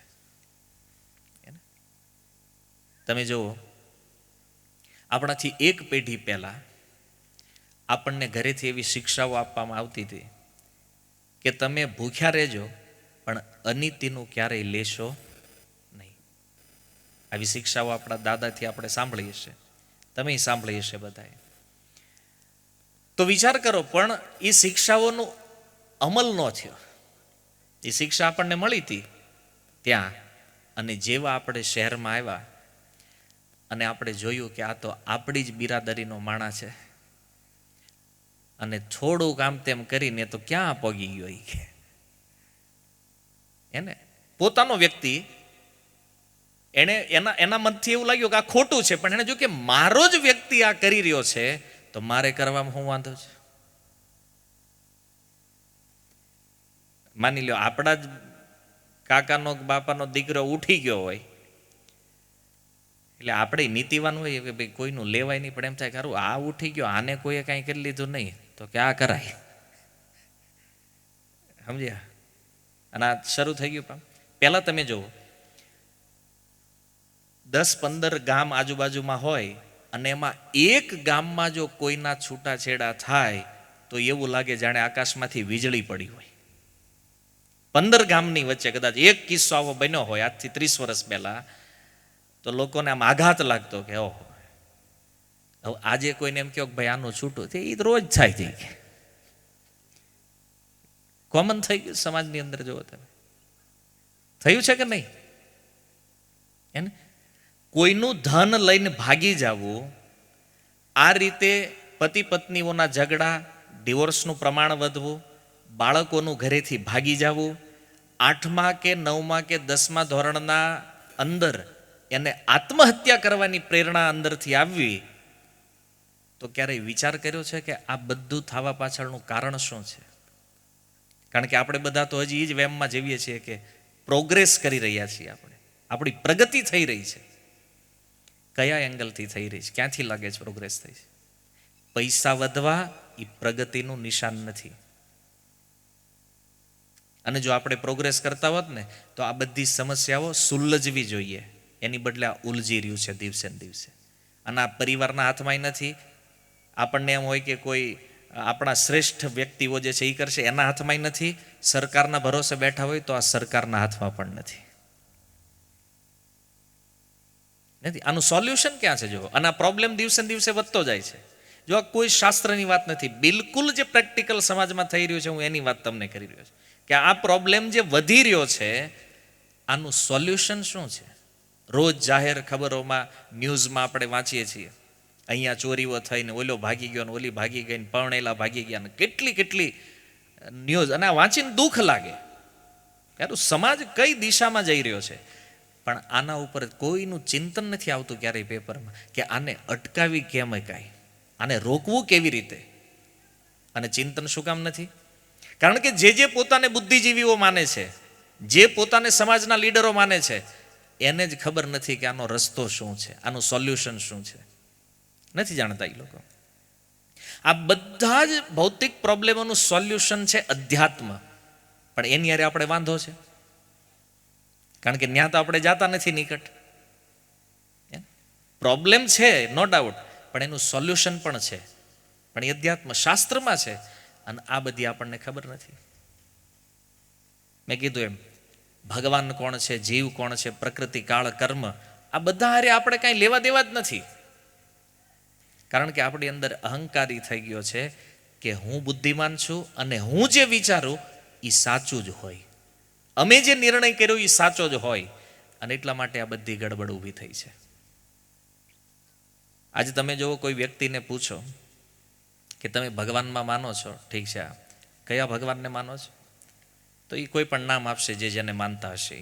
તમે જુઓ, આપણાથી એક પેઢી પહેલાં આપણને ઘરેથી એવી શિક્ષાઓ આપવામાં આવતી હતી કે તમે ભૂખ્યા રહેજો પણ અનિતિનું ક્યારેય લેશો નહીં. આવી શિક્ષાઓ આપણા દાદાથી આપણે સાંભળી હશે, તમે સાંભળી હશે બધાએ. તો વિચાર કરો, પણ એ શિક્ષાઓનો અમલ ન થયો. એ શિક્ષા આપણને મળી હતી ત્યાં, અને જેવા આપણે શહેરમાં આવ્યા અને આપણે જોયું કે આ તો આપણી જ બિરાદરીનો માણસ છે, અને થોડુંક આમ તેમ કરીને તો ક્યાં પગી ગયો એને પોતાનો વ્યક્તિ, એને એના મનથી એવું લાગ્યું કે આ ખોટું છે, પણ એને જો કે મારો જ વ્યક્તિ આ કરી રહ્યો છે તો મારે કરવામાં શું વાંધો છે? માની લો આપણા જ કાકાનો બાપાનો દીકરો ઉઠી ગયો હોય, એટલે આપણે નીતિવાન હોય કે ભાઈ કોઈનું લેવાય નહીં, પણ એમ થાય ખરું આ ઉઠી ગયો, આને કોઈએ કાંઈ કરી લીધું નહીં તો કે આ કરાય. સમજ્યા? અને આ શરૂ થઈ ગયું. પહેલાં તમે જુઓ, 10-15 ગામ આજુબાજુમાં હોય અને એમાં એક ગામમાં જો કોઈના છૂટાછેડા થાય તો એવું લાગે જાણે આકાશમાંથી વીજળી પડી હોય. 15 ગામની વચ્ચે કદાચ એક કિસ્સો આવો બન્યો હોય આજથી 30 વર્ષ પહેલા, તો લોકોને આમ આઘાત લાગતો કે ઓહો, હવે આજે કોઈને એમ કહો કે ભાઈ આનું છૂટું તે એ રોજ થાય છે. કોમન થઈ ગયું સમાજની અંદર. જુઓ તમે, થયું છે કે નહીં? એને કોઈનું ધન લઈને ભાગી જવું આ રીતે પતિ પત્નીઓના ઝઘડા, ડિવોર્સનું પ્રમાણ વધવું, બાળકોનું ઘરેથી ભાગી જવું, 8મા કે 9મા કે 10મા ધોરણના અંદર એને આત્મહત્યા કરવાની પ્રેરણા અંદરથી આવવી, તો ક્યારેય વિચાર કર્યો છે કે આ બધું થવા પાછળનું કારણ શું છે? કારણ કે આપણે બધા તો હજી એ જ વેમમાં જીવીએ છીએ કે પ્રોગ્રેસ કરી રહ્યા છીએ, આપણી પ્રગતિ થઈ રહી છે. કયા એંગલથી થઈ રહી છે? ક્યાંથી લાગે છે પ્રોગ્રેસ થઈ છે? પૈસા વધવા એ પ્રગતિનું નિશાન નથી. અને જો આપણે પ્રોગ્રેસ કરતા હોત ને તો આ બધી સમસ્યાઓ સુલઝવી જોઈએ, એની બદલે આ ઉલઝી રહ્યું છે દિવસે ને દિવસે. અને આ પરિવારના હાથમાં નથી. આપણને એમ હોય કે કોઈ આપણા શ્રેષ્ઠ વ્યક્તિઓ જે છે એ કરશે, એના હાથમાં નથી. સરકારના ભરોસે બેઠા હોય તો આ સરકારના હાથમાં પણ નથી. આનું સોલ્યુશન ક્યાં છે? જો, અને આ પ્રોબ્લેમ દિવસે ને દિવસે વધતો જાય છે. જો આ કોઈ શાસ્ત્રની વાત નથી, બિલકુલ જે પ્રેક્ટિકલ સમાજમાં થઈ રહ્યું છે, હું એની વાત તમને કરી રહ્યો છું કે આ પ્રોબ્લેમ જે વધી રહ્યો છે, આનું સોલ્યુશન શું છે? રોજ જાહેર ખબરોમાં, ન્યૂઝમાં આપણે વાંચીએ છીએ, અહીંયા ચોરીઓ થઈને ઓલો ભાગી ગયો ને ઓલી ભાગી ગઈ ને પરણેલા ભાગી ગયા ને કેટલી કેટલી ન્યૂઝ. અને આ વાંચીને દુઃખ લાગે કે સમાજ કઈ દિશામાં જઈ રહ્યો છે. પણ આના ઉપર કોઈનું ચિંતન નથી આવતું ક્યારેય પેપરમાં કે આને અટકાવી કેમ કાંઈ, આને રોકવું કેવી રીતે. અને ચિંતન શું કામ નથી? કારણ કે જે પોતાને બુદ્ધિજીવીઓ માને છે, જે પોતાને સમાજના લીડરો માને છે, એને જ ખબર નથી કે આનો રસ્તો શું છે, આનું સોલ્યુશન શું છે. નથી જાણતા એ લોકો. આ બધા જ ભૌતિક પ્રોબ્લેમોનું સોલ્યુશન છે અધ્યાત્મ. પણ એની હારે આપણે વાંધો છે, કારણ કે ત્યાં તો આપણે જાતા નથી નિકટ. પ્રોબ્લેમ છે નો ડાઉટ, પણ એનું સોલ્યુશન પણ છે, પણ એ અધ્યાત્મ શાસ્ત્રમાં છે. અને આ બધી આપણને ખબર નથી. મેં કીધું એમ, ભગવાન કોણ છે, જીવ કોણ છે, પ્રકૃતિ, કાળ, કર્મ, આ બધા હારે આપણે કાંઈ લેવા દેવા જ નથી. કારણ કે આપણી અંદર અહંકારી થઈ ગયો છે કે હું બુદ્ધિમાન છું અને હું જે વિચારું એ સાચું જ હોય, અમે જે નિર્ણય કર્યો એ સાચો જ હોય. અને એટલા માટે આ બધી ગડબડ ઊભી થઈ છે. આજે તમે જુઓ, કોઈ વ્યક્તિને પૂછો કે તમે ભગવાનમાં માનો છો, ઠીક છે, કયા ભગવાનને માનો છો? તો એ કોઈ પણ નામ આપશે જે જેને માનતા હશે.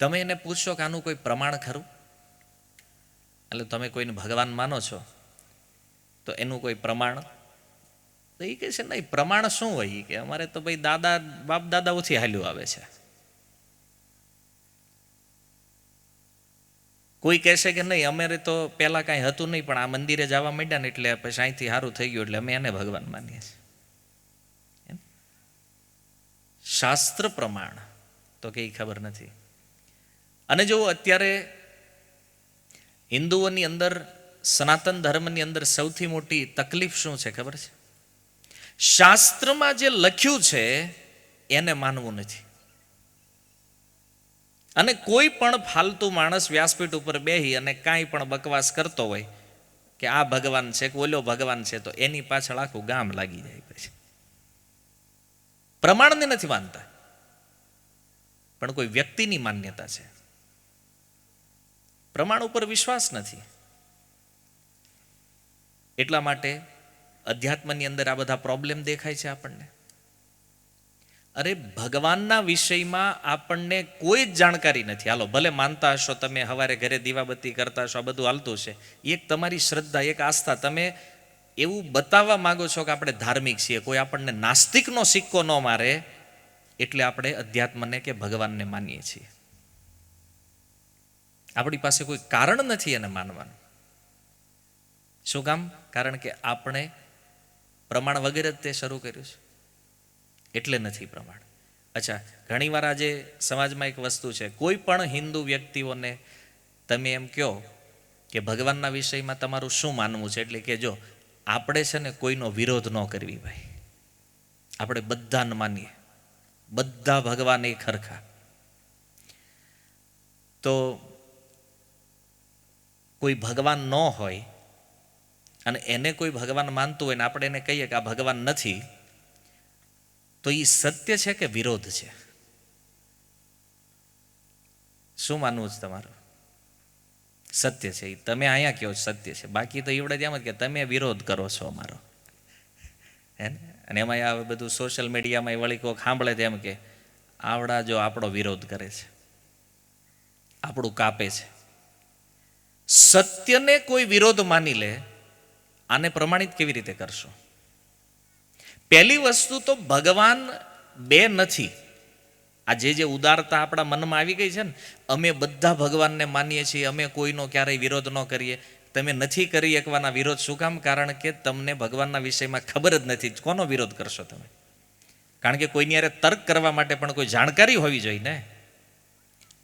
તમે એને પૂછશો કે આનું કોઈ પ્રમાણ ખરું? એટલે તમે કોઈને ભગવાન માનો છો તો એનું કોઈ પ્રમાણ? તો એ કહે છે નહીં, પ્રમાણ શું હોય કે અમારે તો ભાઈ દાદા બાપ દાદાઓથી હાલ્યું આવે છે. કોઈ કહેશે કે નહીં, અમારે તો પહેલાં કાંઈ હતું નહીં, પણ આ મંદિરે જવા માંડ્યા ને એટલે પછી અહીંથી સારું થઈ ગયું એટલે અમે એને ભગવાન માનીએ છીએ. શાસ્ત્ર પ્રમાણ તો કંઈ ખબર નથી. અને જો અત્યારે હિન્દુઓની અંદર, સનાતન ધર્મની અંદર સૌથી મોટી તકલીફ શું છે ખબર છે? શાસ્ત્રમાં જે લખ્યું છે એને માનવું નથી. અને કોઈ પણ ફાલતુ માણસ વ્યાસપીઠ ઉપર બેહી અને કાંઈ પણ બકવાસ કરતો હોય કે આ ભગવાન છે કે ઓલો ભગવાન છે, તો એની પાછળ આખું ગામ લાગી જાય. પછી પ્રમાણને નથી માનતા, પણ કોઈ વ્યક્તિની માન્યતા છે. પ્રમાણ ઉપર વિશ્વાસ નથી. એટલા માટે અધ્યાત્મની અંદર આ બધા પ્રોબ્લેમ દેખાય છે આપણને. અરે ભગવાનના વિષયમાં આપણને કોઈ જ જાણકારી નથી. હાલો, ભલે માનતા હશો તમે, સવારે ઘરે દીવાબત્તી કરતા હશો, આ બધું હાલતું છે, એક તમારી શ્રદ્ધા, એક આસ્થા. તમે એવું બતાવવા માંગો છો કે આપણે ધાર્મિક છીએ. કોઈ આપણને નાસ્તિકનો સિક્કો ન મારે એટલે આપણે અધ્યાત્મને કે ભગવાનને માનીએ છીએ. આપણી પાસે કોઈ કારણ નથી એને માનવાનું. શું કામ? કારણ કે આપણે પ્રમાણ વગેરે જ તે શરૂ કર્યું છે એટલે નથી પ્રમાણ. અચ્છા, ઘણીવાર આજે સમાજમાં એક વસ્તુ છે, કોઈ પણ હિન્દુ વ્યક્તિઓને તમે એમ કહો કે ભગવાનના વિષયમાં તમારું શું માનવું છે, એટલે કે જો આપણે છે ને કોઈનો વિરોધ ન કરવી ભાઈ, આપણે બધાને માનીએ, બધા ભગવાન એક હરખા. તો કોઈ ભગવાન ન હોય અને એને કોઈ ભગવાન માનતું હોય ને આપણે એને કહીએ કે આ ભગવાન નથી, તો એ સત્ય છે કે વિરોધ છે? શું માનવું છે તમારું? સત્ય છે એ તમે અહીંયા કહો સત્ય છે, બાકી તો એવડે જ એમ જ કે તમે વિરોધ કરો છો અમારો, હે ને. અને એમાં આ બધું સોશિયલ મીડિયામાં વળી કોઈક સાંભળે તેમ કે આવડા જો આપણો વિરોધ કરે છે, આપણું કાપે છે. સત્યને કોઈ વિરોધ માની લે, આને પ્રમાણિત કેવી રીતે કરશો? પહેલી વસ્તુ તો ભગવાન બે નથી. આ જે ઉદારતા આપણા મનમાં આવી ગઈ છે ને, અમે બધા ભગવાનને માનીએ છીએ, અમે કોઈનો ક્યારેય વિરોધ ન કરીએ. તમે નથી કરી શકવાના વિરોધ. શું કામ? કારણ કે તમને ભગવાનના વિષયમાં ખબર જ નથી. કોનો વિરોધ કરશો તમે? કારણ કે કોઈની યારે તર્ક કરવા માટે પણ કોઈ જાણકારી હોવી જોઈએ ને.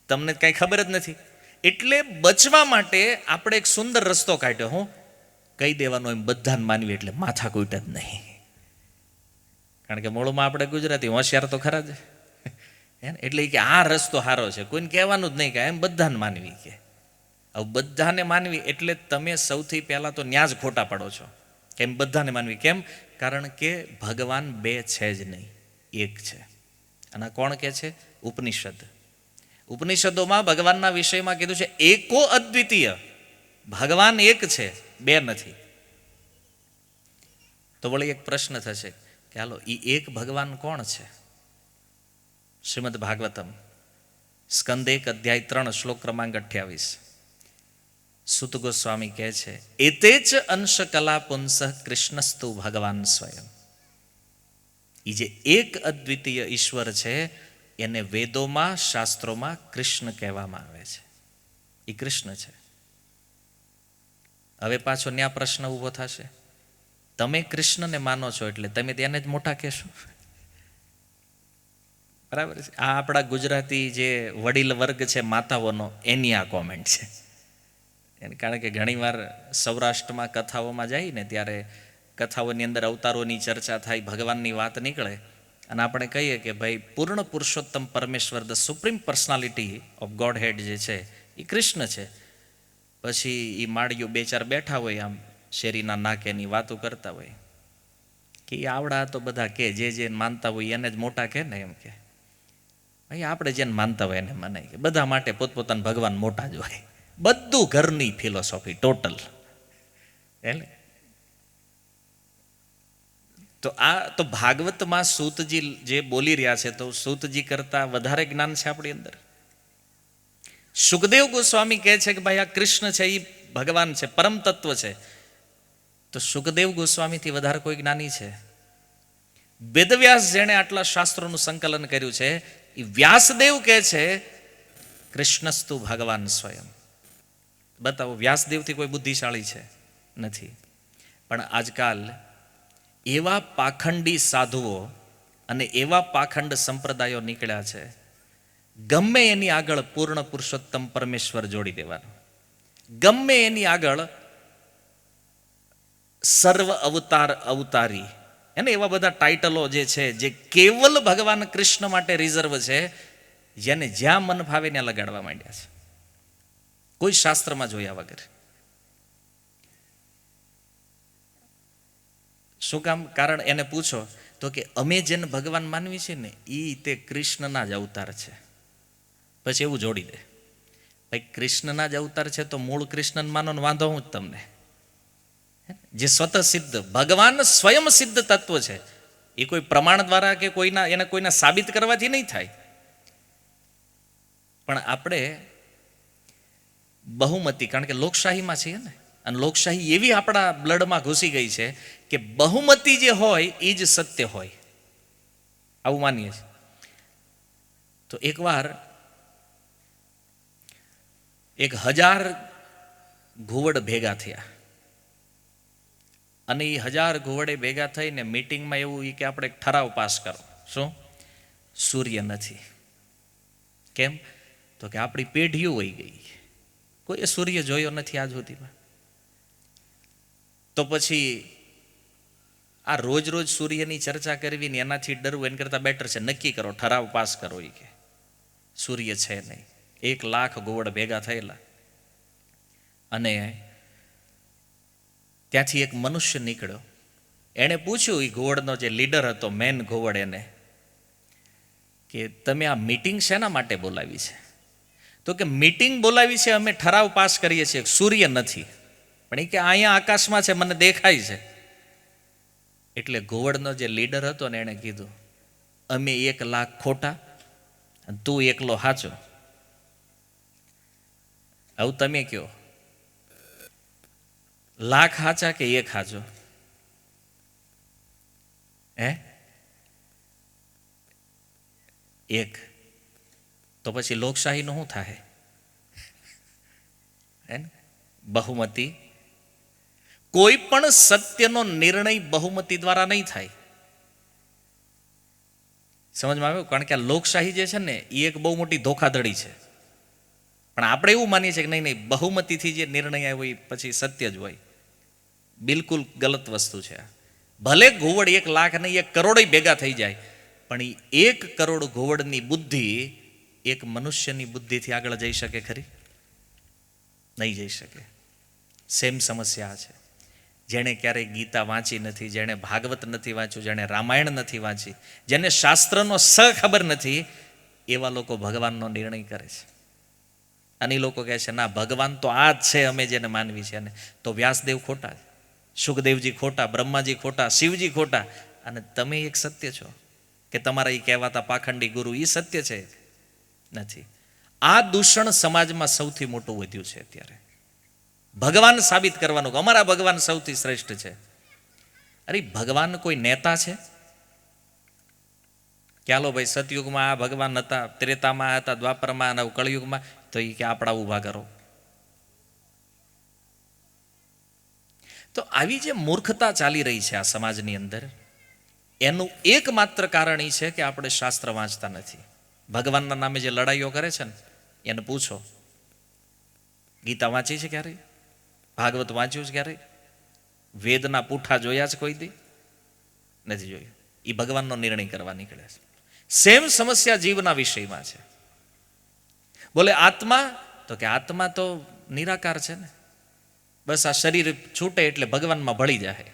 તમને કાંઈ ખબર જ નથી. એટલે બચવા માટે આપણે એક સુંદર રસ્તો કાઢ્યો. હું કહી દેવાનો એમ બધાને માનવી એટલે માથાકૂટ જ નહીં. કારણ કે મૂળમાં આપણે ગુજરાતી હોશિયાર તો ખરા જ, એટલે કે આ રસ્તો સારો છે, કોઈને કહેવાનું જ નહીં કે એમ બધાને માનવી. કે હવે બધાને માનવી એટલે તમે સૌથી પહેલાં તો ન્યા જ ખોટા પડો છો. કેમ બધાને માનવી? કેમ? કારણ કે ભગવાન બે છે જ નહીં, એક છે. અને કોણ કે છે? ઉપનિષદ. ઉપનિષદોમાં ભગવાનના વિષયમાં કીધું છે એકો અદ્વિતીય, ભગવાન એક છે, બે નથી. તો વળી એક પ્રશ્ન થશે કે હાલો એ એક ભગવાન કોણ છે? શ્રીમદ ભાગવતમ સ્કંદ 1 અધ્યાય 3 શ્લોક ક્રમાંક 28 સુત ગોસ્વામી કહે છે એતે જ અંશ કલા પુંસઃ કૃષ્ણસ્તુ ભગવાન સ્વયં. એ જે એક અદ્વિતીય ઈશ્વર છે એને વેદોમાં શાસ્ત્રોમાં કૃષ્ણ કહેવામાં આવે છે. એ કૃષ્ણ છે. હવે પાછો ન્યા પ્રશ્ન ઊભો થશે, તમે કૃષ્ણને માનો છો એટલે તમે તેને જ મોટા કહેશો? બરાબર છે. આ આપણા ગુજરાતી જે વડીલ વર્ગ છે માતાઓનો, એની આ કોમેન્ટ છે. કારણ કે ઘણીવાર સૌરાષ્ટ્રમાં કથાઓમાં જાય ને ત્યારે કથાઓની અંદર અવતારોની ચર્ચા થાય, ભગવાનની વાત નીકળે અને આપણે કહીએ કે ભાઈ પૂર્ણ પુરુષોત્તમ પરમેશ્વર, the supreme personality of godhead જે છે એ કૃષ્ણ છે. પછી એ માળીઓ બે ચાર બેઠા હોય આમ શેરીના નાકેની વાતો કરતા હોય કે આવડા તો બધા કે જે માનતા હોય એને જ મોટા કે ને, એમ કે ભાઈ આપણે જેને માનતા હોય એને મનાય. કે બધા માટે પોતપોતાના ભગવાન મોટા જ હોય. બધું ઘરની ફિલોસોફી ટોટલ. એટલે તો આ તો ભાગવતમાં સૂતજી જે બોલી રહ્યા છે તો સૂતજી કરતા વધારે જ્ઞાન છે આપણી અંદર. સુખદેવ ગોસ્વામી કહે છે કે ભાઈ આ કૃષ્ણ છે એ ભગવાન છે, પરમ તત્વ છે. તો સુખદેવ ગોસ્વામીથી વધારે કોઈ જ્ઞાની છે? વેદવ્યાસ જેણે આટલા શાસ્ત્રોનું સંકલન કર્યું છે એ વ્યાસદેવ કહે છે કૃષ્ણસ્તુ ભગવાન સ્વયં. બતાવો, વ્યાસદેવથી કોઈ બુદ્ધિશાળી છે? નથી. પણ આજકાલ એવા પાખંડી સાધુઓ અને એવા પાખંડ સંપ્રદાયો નીકળ્યા છે, ગમે એની આગળ પૂર્ણ પુરુષોત્તમ પરમેશ્વર જોડી દેવાનું, ગમે એની આગળ સર્વ અવતાર અવતારી, એને એવા બધા ટાઇટલો જે છે જે કેવલ ભગવાન કૃષ્ણ માટે રિઝર્વ છે, જેને જ્યાં મન ફાવે ત્યાં લગાડવા માંડ્યા છે, કોઈ શાસ્ત્રમાં જોયા વગર. શું કામ? કારણ એને પૂછો તો કે અમે જેને ભગવાન માનવી છે ને એ તે કૃષ્ણના જ અવતાર છે. પછી એવું જોડી દે, ભાઈ કૃષ્ણના જ અવતાર છે તો મૂળ કૃષ્ણને માનો ને વાંધો હું જ તમને. જે સ્વતઃ સિદ્ધ ભગવાન સ્વયં સિદ્ધ તત્વ છે, એ કોઈ પ્રમાણ દ્વારા કે કોઈના સાબિત કરવાથી નહીં થાય. પણ આપણે બહુમતી, કારણ કે લોકશાહીમાં છીએ ને, અને લોકશાહી એવી આપણા બ્લડમાં ઘૂસી ગઈ છે કે બહુમતી જે હોય એ જ સત્ય હોય, આવું માનીએ છીએ. તો એકવાર 1000 ઘુવડ ભેગા થયા અને એ 1000 ઘુવડે ભેગા થઈને મીટિંગમાં એવું કે આપણે એક ઠરાવ પાસ કરો. શું? સૂર્ય નથી. કેમ? તો કે આપણી પેઢીઓ વહી ગઈ, કોઈએ સૂર્ય જોયો નથી આજ સુધીમાં. તો પછી આ રોજ રોજ સૂર્યની ચર્ચા કરવી ને એનાથી ડરવું એના કરતાં બેટર છે નક્કી કરો, ઠરાવ પાસ કરો એ કે સૂર્ય છે નહીં. 1,00,000 ઘુવડ ભેગા થયેલા અને ત્યાંથી એક મનુષ્ય નીકળ્યો. એણે પૂછ્યું એ ઘુવડનો જે લીડર હતો, મેન ઘુવડ, એને કે તમે આ મીટિંગ શેના માટે બોલાવી છે? તો તો કે મીટિંગ બોલાવી છે, અમે ઠરાવ પાસ કરીએ છીએ, સૂર્ય નથી, પણ એ કે અહીંયા આકાશમાં છે, મને દેખાય છે. એટલે ઘુવડનો જે લીડર હતો ને એણે કીધું, અમે 1 લાખ ખોટા અને તું એકલો સાચો. આવું તમે કહો, લાખ સાચા કે 1 સાચો? હે? 1. તો પછી લોકશાહીનું શું થાય? હે ને? બહુમતી. કોઈ પણ સત્યનો નિર્ણય બહુમતી દ્વારા નહીં થાય. સમજમાં આવ્યું? કારણ કે આ લોકશાહી જે છે ને એ એક બહુ મોટી ધોખાધડી છે. પણ આપણે એવું માનીએ છીએ કે નહીં, બહુમતીથી જે નિર્ણય આવ્યો એ પછી સત્ય જ હોય. બિલકુલ ગલત વસ્તુ છે. ભલે ઘુવડ 1 લાખ નહીં 1 કરોડ ભેગા થઈ જાય, પણ એ 1 કરોડ ઘુવડની બુદ્ધિ એક મનુષ્યની બુદ્ધિથી આગળ જઈ શકે ખરી? નહીં જઈ શકે. સેમ સમસ્યા છે. જેણે ક્યારેય ગીતા વાંચી નથી, જેણે ભાગવત નથી વાંચ્યું, જેણે રામાયણ નથી વાંચી, જેને શાસ્ત્રનો ખબર નથી, એવા લોકો ભગવાનનો નિર્ણય કરે છે. અને એ લોકો કહે છે ના, ભગવાન તો આ જ છે, અમે જેને માનવી છે. અને તો વ્યાસદેવ ખોટા, સુખદેવજી ખોટા, બ્રહ્માજી ખોટા, શિવજી ખોટા, અને તમે એક સત્ય છો કે તમારા એ કહેવાતા પાખંડી ગુરુ એ સત્ય છે? નથી. આ દૂષણ સમાજમાં સૌથી મોટું વધ્યું છે અત્યારે. ભગવાન સાબિત કરવાનું કે અમારા ભગવાન સૌથી શ્રેષ્ઠ છે. અરે ભગવાન કોઈ નેતા છે? ચાલો ભાઈ, સતયુગમાં આ ભગવાન હતા, ત્રેતામાં હતા, દ્વાપરમાં અને કળયુગમાં, તો એ કે આપણા ઊભા કરો. તો આવી જે મૂર્ખતા ચાલી રહી છે આ સમાજની અંદર, એનું એકમાત્ર કારણ એ છે કે આપણે શાસ્ત્ર વાંચતા નથી. ભગવાનના નામે જે લડાઈઓ કરે છે ને એને પૂછો, ગીતા વાંચી છે ક્યારે? ભાગવત વાંચ્યું છે ક્યારે? વેદના પૂઠા જોયા છે કોઈ દી? નથી જોયું. એ ભગવાનનો નિર્ણય કરવા નીકળે છે. સેમ સમસ્યા જીવના વિષયમાં છે. બોલે આત્મા, તો કે આત્મા તો નિરાકાર છે ને, બસ આ શરીર છૂટે એટલે ભગવાનમાં ભળી જાય.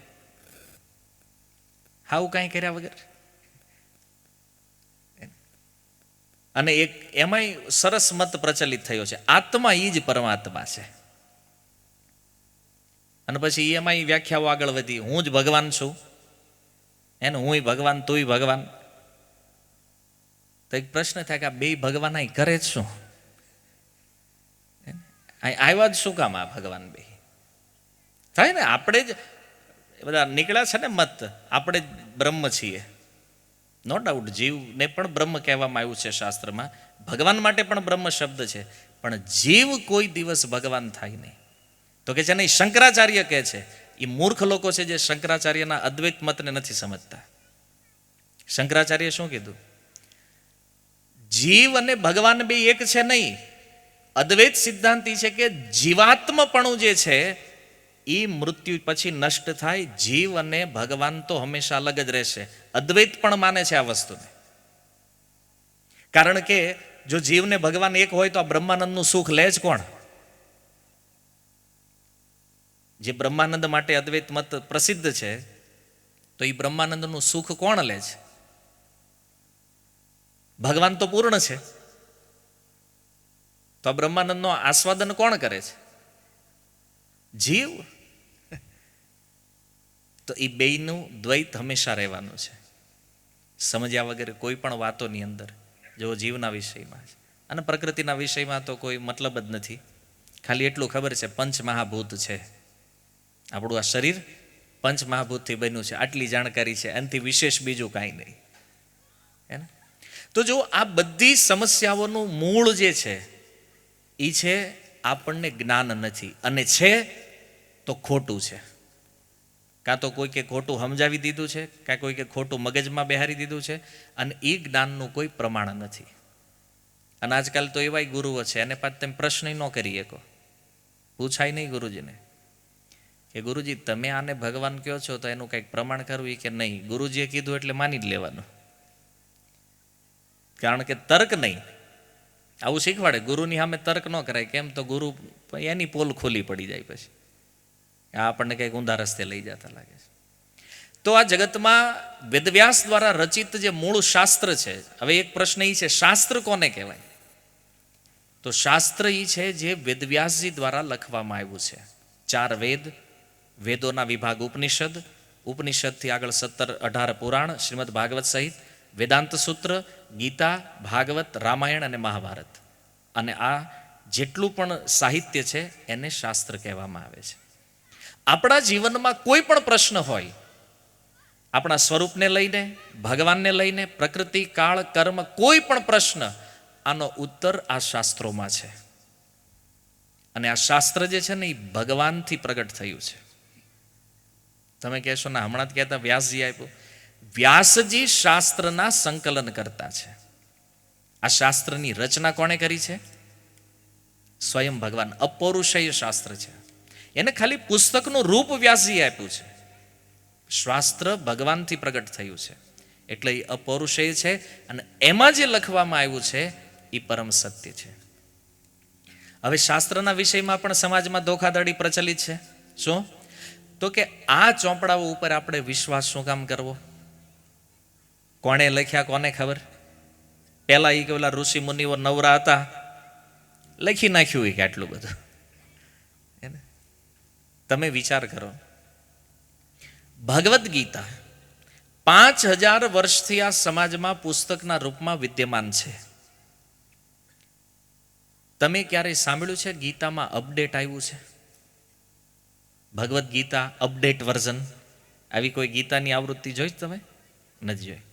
હાવું કાંઈ કર્યા વગર. અને એક એમાંય સરસ મત પ્રચલિત થયો છે, આત્મા એ જ પરમાત્મા છે. અને પછી એમાંય વ્યાખ્યાઓ આગળ વધી, હું જ ભગવાન છું, એને હું ભગવાન, તુંય ભગવાન. તો એક પ્રશ્ન થાય કે આ બે ભગવાન અહીં કરે જ શું? આવ્યા જ શું કામ આ ભગવાન બે? થાય ને, આપણે જ બધા નીકળ્યા છે ને મત, આપણે જ બ્રહ્મ છીએ. નો ડાઉટ, જીવને પણ બ્રહ્મ કહેવામાં આવ્યું છે શાસ્ત્રમાં, ભગવાન માટે પણ બ્રહ્મ શબ્દ છે. પણ જીવ કોઈ દિવસ ભગવાન થાય નહીં. તો કે છે ને, શંકરાચાર્ય કહે છે, એ મૂર્ખ લોકો છે જે શંકરાચાર્યના અદ્વૈત મતને નથી સમજતા. શંકરાચાર્ય શું કીધું? જીવ અને ભગવાન બે એક છે નહીં. અદ્વૈત સિદ્ધાંત છે કે જીવાત્મપણું જે છે એ મૃત્યુ પછી નષ્ટ થાય, જીવ અને ભગવાન તો હંમેશા અલગ જ રહેશે. અદ્વૈત પણ માને છે આ વસ્તુને. કારણ કે જો જીવને ભગવાન એક હોય તો આ બ્રહ્માનંદનું સુખ લે જ કોણ? જે બ્રહ્માનંદ માટે અદ્વૈત મત પ્રસિદ્ધ છે, તો એ બ્રહ્માનંદનું સુખ કોણ લે છે? ભગવાન તો પૂર્ણ છે, તો આ બ્રહ્માનંદનો આસ્વાદન કોણ કરે છે? જીવ. તો એ બેયનું દ્વૈત હંમેશા રહેવાનું છે. સમજ્યા વગર કોઈ પણ વાતોની અંદર, જો જીવના વિષયમાં અને પ્રકૃતિના વિષયમાં તો કોઈ મતલબ જ નથી. ખાલી એટલું ખબર છે, પંચમહાભૂત છે આપણું આ શરીર, પંચમહાભૂતથી બન્યું છે, આટલી જાણકારી છે. એનાથી વિશેષ બીજું કાંઈ નહીં. હે ને? તો જો આ બધી સમસ્યાઓનું મૂળ જે છે એ છે આપણને જ્ઞાન નથી, અને છે તો ખોટું છે. કાં તો કોઈ કે ખોટું સમજાવી દીધું છે, કાં કોઈ કે ખોટું મગજમાં બેહારી દીધું છે, અને એ જ્ઞાનનું કોઈ પ્રમાણ નથી. અને આજકાલ તો એવાય ગુરુઓ છે, એને પાછું તમે પ્રશ્ન ન કરી શકો, પૂછાય નહીં ગુરુજીને કે ગુરુજી તમે આને ભગવાન કહો છો તો એનું કંઈક પ્રમાણ કરવું કે નહીં. ગુરુજીએ કીધું એટલે માની જ લેવાનું. કારણ કે તર્ક નહીં, આવું શીખવાડે. ગુરુની સામે તર્ક ન કરાય. કેમ? તો ગુરુ એની પોલ ખોલી પડી જાય, પછી આપણને કંઈક ઊંધા રસ્તે લઈ જતા લાગે છે. તો આ જગતમાં વેદવ્યાસ દ્વારા રચિત જે મૂળ શાસ્ત્ર છે, હવે એક પ્રશ્ન એ છે, શાસ્ત્ર કોને કહેવાય? તો શાસ્ત્ર એ છે જે વેદવ્યાસજી દ્વારા લખવામાં આવ્યું છે. 4 વેદ, વેદોના વિભાગ ઉપનિષદ, ઉપનિષદથી આગળ 17-18 પુરાણ, શ્રીમદ ભાગવત સહિત, વેદાંત સૂત્ર, ગીતા, ભાગવત, રામાયણ અને મહાભારત. અને આ જેટલું પણ સાહિત્ય છે એને શાસ્ત્ર કહેવામાં આવે છે. આપણા જીવનમાં કોઈ પણ પ્રશ્ન હોય, આપણા સ્વરૂપને લઈને, ભગવાનને લઈને, પ્રકૃતિ, કાળ, કર્મ, કોઈ પણ પ્રશ્ન, આનો ઉત્તર આ શાસ્ત્રોમાં છે. અને આ શાસ્ત્ર જે છે ને એ ભગવાનથી પ્રગટ થયું છે. તમે કહેશો ને હમણાં જ કહેતા વ્યાસજી આપ્યું. વ્યાસજી શાસ્ત્રના સંકલન કરતા છે. આ શાસ્ત્રની રચના કોણે કરી છે? સ્વયં ભગવાન. અપૌરુષેય શાસ્ત્ર છે. એને ખાલી પુસ્તકનું રૂપ વ્યાસજી આપ્યું છે. શાસ્ત્ર ભગવાનથી પ્રગટ થયું છે એટલે એ અપૌરુષેય છે. અને એમાં જે લખવામાં આવ્યું છે એ પરમ સત્ય છે. હવે શાસ્ત્રના વિષયમાં પણ સમાજમાં ધોખાધડી પ્રચલિત છે. શું? તો કે આ ચોપડાઓ ઉપર આપણે વિશ્વાસ શું કામ કરવો? કોણે લખ્યા કોને ખબર? પહેલા એ કે ઓલા ઋષિ મુનિઓ નવરા હતા, લખી નાખ્યું કે આટલું બધું. તમે વિચાર કરો, ભગવદ્ ગીતા 5000 વર્ષથી આ સમાજમાં પુસ્તકના રૂપમાં વિદ્યમાન છે. તમે ક્યારેય સાંભળ્યું છે ગીતામાં અપડેટ આવ્યું છે? ભગવદ્ ગીતા અપડેટ વર્ઝન આવી કોઈ ગીતાની આવૃત્તિ જોઈ તમે? નથી જોઈ.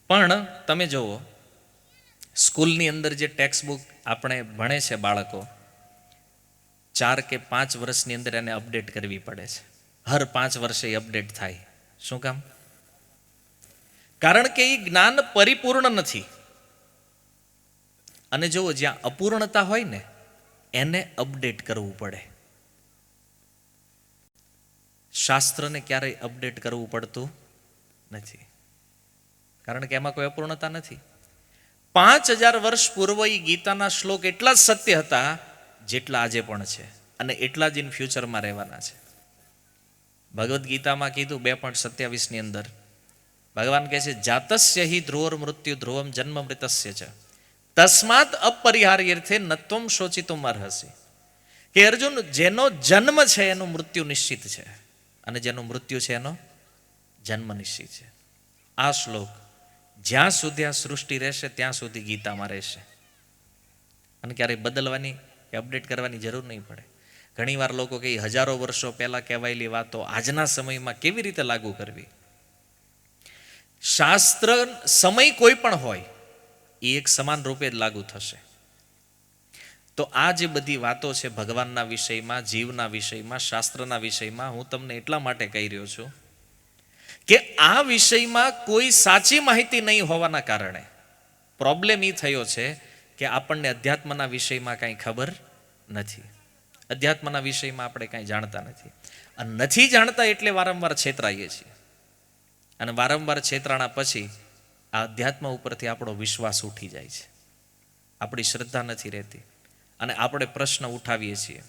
પણ તમે જુઓ, સ્કૂલની અંદર જે ટેક્સ્ટ બુક આપણે ભણે છે બાળકો, 4 કે 5 વર્ષની અંદર એને અપડેટ કરવી પડે છે. હર 5 વર્ષે અપડેટ થાય. શું કામ? કારણ કે એ જ્ઞાન પરિપૂર્ણ નથી. અને જુઓ, જ્યાં અપૂર્ણતા હોય ને એને અપડેટ કરવું પડે. શાસ્ત્રને ક્યારેય અપડેટ કરવું પડતું નથી, કારણ કે એમાં કોઈ અપૂર્ણતા નથી. 5000 વર્ષ પૂર્વ એ ગીતાના શ્લોક એટલા જ સત્ય હતા જેટલા આજે પણ છે, અને એટલા જ ઇન ફ્યુચરમાં રહેવાના છે. ભગવદ્ ગીતામાં કીધું 2.27 ની અંદર ભગવાન કહે છે, જાતસ્ય હિ ધ્રુવર મૃત્યુ ધ્રુવમ જન્મ મૃતસ્ય ચ તસ્માત અપરિહાર્યર્થે નત્વમ શોચિતુમ અર્હસી. કે અર્જુન, જેનો જન્મ છે એનું મૃત્યુ નિશ્ચિત છે, અને જેનું મૃત્યુ છે એનો જન્મ નિશ્ચિત છે. આ શ્લોક જ્યાં સુધી આ સૃષ્ટિ રહેશે ત્યાં સુધી ગીતામાં રહેશે, અને ક્યારેય બદલવાની કે અપડેટ કરવાની જરૂર નહીં પડે. ઘણીવાર લોકો કહે હજારો વર્ષો પહેલા કહેવાયેલી વાતો આજના સમયમાં કેવી રીતે લાગુ કરવી? શાસ્ત્ર સમય કોઈ પણ હોય એ એક સમાન રૂપે જ લાગુ થશે. તો આ જે બધી વાતો છે ભગવાનના વિષયમાં, જીવના વિષયમાં, શાસ્ત્રના વિષયમાં, હું તમને એટલા માટે કહી રહ્યો છું કે આ વિષયમાં કોઈ સાચી માહિતી નહીં હોવાના કારણે પ્રોબ્લેમ એ થયો છે કે આપણને અધ્યાત્મના વિષયમાં કાંઈ ખબર નથી. અધ્યાત્મના વિષયમાં આપણે કાંઈ જાણતા નથી, અને નથી જાણતા એટલે વારંવાર છેતરાઈએ છીએ. અને વારંવાર છેતરાણા પછી આ અધ્યાત્મ ઉપરથી આપણો વિશ્વાસ ઉઠી જાય છે, આપણી શ્રદ્ધા નથી રહેતી, અને આપણે પ્રશ્ન ઉઠાવીએ છીએ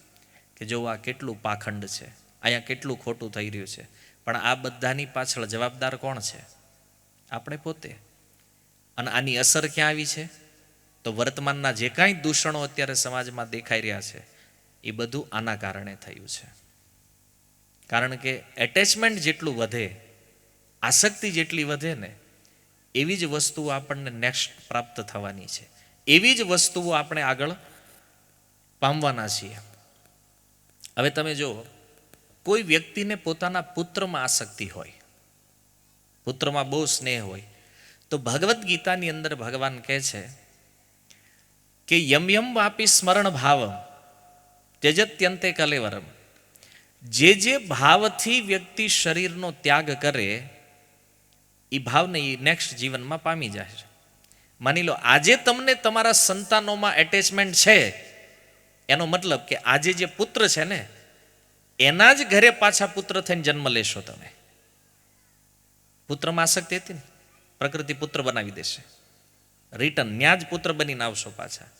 કે જો આ કેટલું પાખંડ છે, અહીંયા કેટલું ખોટું થઈ રહ્યું છે. પણ આ બધાની પાછળ જવાબદાર કોણ છે? આપણે પોતે. અને આની અસર ક્યાં આવી છે? તો વર્તમાનના જે કાંઈ દૂષણો અત્યારે સમાજમાં દેખાઈ રહ્યા છે એ બધું આના કારણે થયું છે. કારણ કે એટેચમેન્ટ જેટલું વધે, આસક્તિ જેટલી વધે ને, એવી જ વસ્તુઓ આપણને નેક્સ્ટ પ્રાપ્ત થવાની છે, એવી જ વસ્તુઓ આપણે આગળ પામવાના છીએ. હવે તમે જુઓ, કોઈ વ્યક્તિને પોતાના પુત્રમાં આસક્તિ હોય, પુત્રમાં બહુ સ્નેહ હોય, તો ભગવદ્ ગીતાની અંદર ભગવાન કહે છે કે યમ યમ વાપી સ્મરણ ભાવમ ત્યજત્યંતે કલેવરમ. જે ભાવથી વ્યક્તિ શરીરનો ત્યાગ કરે એ ભાવને એ નેક્સ્ટ જીવનમાં પામી જાય છે. માની લો આજે તમને તમારા સંતાનોમાં એટેચમેન્ટ છે, એનો મતલબ કે આજે જે પુત્ર છે ને એના જ ઘરે પાછા પુત્ર થઈને જન્મ લેશો તમે. પુત્રમાં આસક્તિ હતી ને, પ્રકૃતિ પુત્ર બનાવી દેશે, રિટર્ન ત્યાં જ પુત્ર બનીને આવશો પાછા.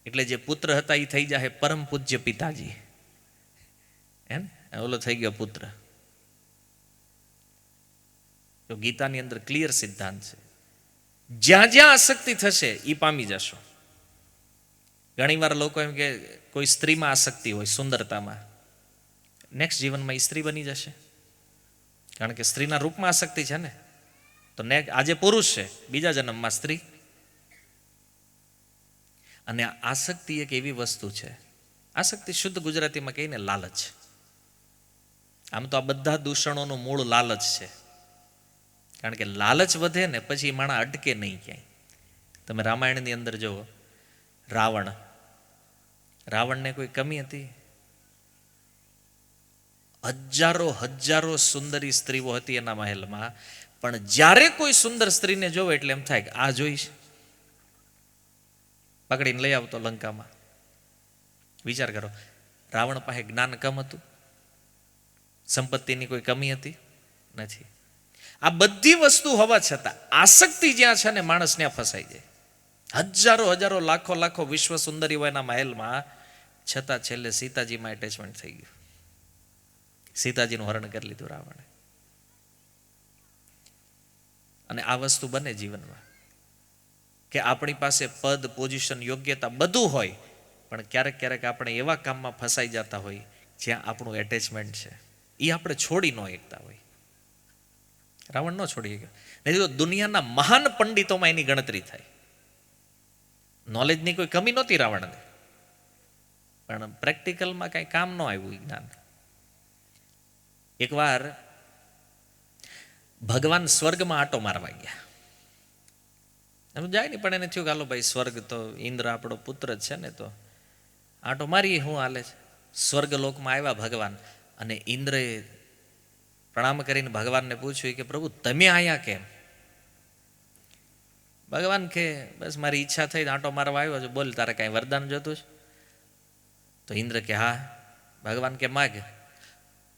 એટલે જે પુત્ર હતા એ થઈ જાય પરમ પૂજ્ય પિતાજી, હે ને, ઓલો થઈ ગયો પુત્ર. તો ગીતાની અંદર ક્લિયર સિદ્ધાંત છે, જ્યાં જ્યાં આસક્તિ થશે એ પામી જશો. ઘણીવાર લોકો એમ કે કોઈ સ્ત્રીમાં આસક્તિ હોય, સુંદરતામાં, નેક્સ્ટ જીવનમાં એ સ્ત્રી બની જશે, કારણ કે સ્ત્રીના રૂપમાં આસક્તિ છે ને. તો આજે પુરુષ છે, બીજા જન્મમાં સ્ત્રી. અને આસક્તિ એક એવી વસ્તુ છે, આસક્તિ શુદ્ધ ગુજરાતીમાં કહીને લાલચ. આમ તો આ બધા દૂષણોનું મૂળ લાલચ છે, કારણ કે લાલચ વધે ને પછી માણસ અટકે નહીં ક્યાંય. તમે રામાયણની અંદર જુઓ, રાવણને કોઈ કમી હતી? હજારો હજારો સુંદરી સ્ત્રીઓ હતી એના મહેલમાં, પણ જ્યારે કોઈ સુંદર સ્ત્રીને જોવે એટલે એમ થાય કે આ જોઈશ, પકડીને લઈ આવતો લંકામાં. વિચાર કરો, રાવણ પાસે જ્ઞાન કમ હતું? સંપત્તિની કોઈ કમી હતી? નથી. આ બધી વસ્તુ હોવા છતાં આસક્તિ જ્યાં છે ને માણસ ત્યાં ફસાઈ જાય. હજારો હજારો લાખો લાખો વિશ્વ સુંદરી હોય એના મહેલમાં, છતાં છેલ્લે સીતાજીમાં એટેચમેન્ટ થઈ ગયું. સીતાજીનું હરણ કરી લીધું રાવણે. અને આ વસ્તુ બને જીવનમાં કે આપણી પાસે પદ, પોઝિશન, યોગ્યતા બધું હોય, પણ ક્યારેક ક્યારેક આપણે એવા કામમાં ફસાઈ જતા હોય જ્યાં આપણું એટેચમેન્ટ છે એ આપણે છોડી ન શકતા હોય. રાવણ ન છોડી ગયો. નહીં તો દુનિયાના મહાન પંડિતોમાં એની ગણતરી થાય. નોલેજની કોઈ કમી નહોતી રાવણને, પણ પ્રેક્ટિકલમાં કાંઈ કામ ન આવ્યું જ્ઞાન. એકવાર ભગવાન સ્વર્ગમાં આંટો મારવા ગયા. એમ જાય ને, પણ એને થયું કે હાલો ભાઈ, સ્વર્ગ તો ઇન્દ્ર આપણો પુત્ર જ છે ને, તો આંટો મારીએ, શું હાલે છે. સ્વર્ગલોકમાં આવ્યા ભગવાન, અને ઇન્દ્રએ પ્રણામ કરીને ભગવાનને પૂછ્યું કે પ્રભુ તમે આયા કેમ? ભગવાન કે બસ મારી ઈચ્છા થઈ, આંટો મારવા આવ્યો છે, બોલ તારે કાંઈ વરદાન જોતું છે? તો ઇન્દ્ર કે હા. ભગવાન કે માગ.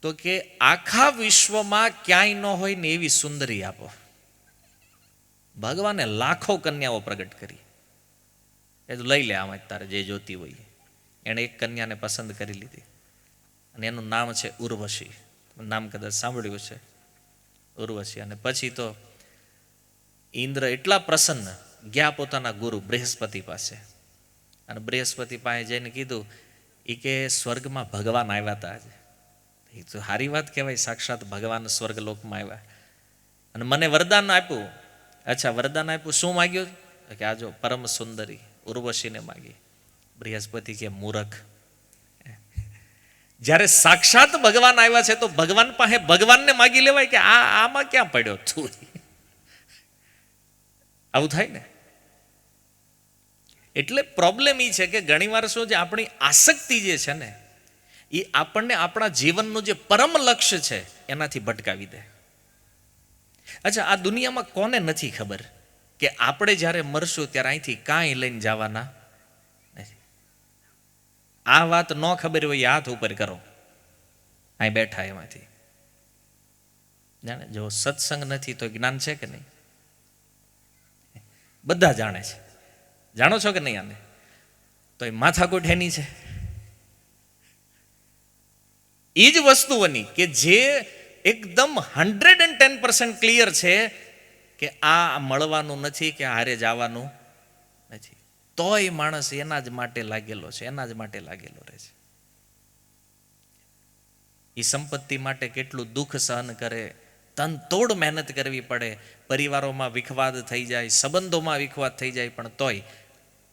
તો કે આખા વિશ્વમાં ક્યાંય ન હોય ને એવી સુંદરી આપો. ભગવાને લાખો કન્યાઓ પ્રગટ કરી, એ તો લઈ લે આમાં તારે જે જોતી હોય. એણે એક કન્યાને પસંદ કરી લીધી, અને એનું નામ છે ઉર્વશી. નામ કદાચ સાંભળ્યું છે, ઉર્વશી. અને પછી તો ઇન્દ્ર એટલા પ્રસન્ન, ગયા પોતાના ગુરુ બૃહસ્પતિ પાસે, અને બૃહસ્પતિ પાસે જઈને કીધું એ કે સ્વર્ગમાં ભગવાન આવ્યા હતા આજે. એ તો સારી વાત કહેવાય, સાક્ષાત ભગવાન સ્વર્ગલોકમાં આવ્યા અને મને વરદાન આપ્યું. અચ્છા, વરદાન આપ્યું, શું માગ્યું? કે આ જો પરમ સુંદરી ઉર્વશીને માગી. બૃહસ્પતિ કે મૂરખ, જ્યારે સાક્ષાત ભગવાન આવ્યા છે તો ભગવાન પાસે ભગવાનને માગી લેવાય કે આમાં ક્યાં પડ્યો તું? આવું થાય ને. એટલે પ્રોબ્લેમ એ છે કે ઘણીવાર શું છે, આપણી આસક્તિ જે છે ને એ આપણને આપણા જીવનનું જે પરમ લક્ષ્ય છે એનાથી ભટકાવી દે. અચ્છા, આ દુનિયામાં કોને નથી ખબર કે આપણે જ્યારે મરશું ત્યારે અહીંથી કાંઈ લઈને જવાના નથી? આ વાત ન ખબર હોય હાથ ઉપર કરો, અહીં બેઠા એમાંથી જાણે. જો સત્સંગ નથી તો જ્ઞાન છે કે નહીં? બધા જાણે છે. જાણો છો કે નહીં આને? તો એ માથાકૂટ એની છે. એ જ વસ્તુઓની કે જે એકદમ 110% ક્લિયર છે કે આ મળવાનું નથી, કે હારે જવાનું નથી, તોય માણસ એના જ માટે લાગેલો છે, એના જ માટે લાગેલો રહે છે. એ સંપત્તિ માટે કેટલું દુઃખ સહન કરે, તનતોડ મહેનત કરવી પડે, પરિવારોમાં વિખવાદ થઈ જાય, સંબંધોમાં વિખવાદ થઈ જાય, પણ તોય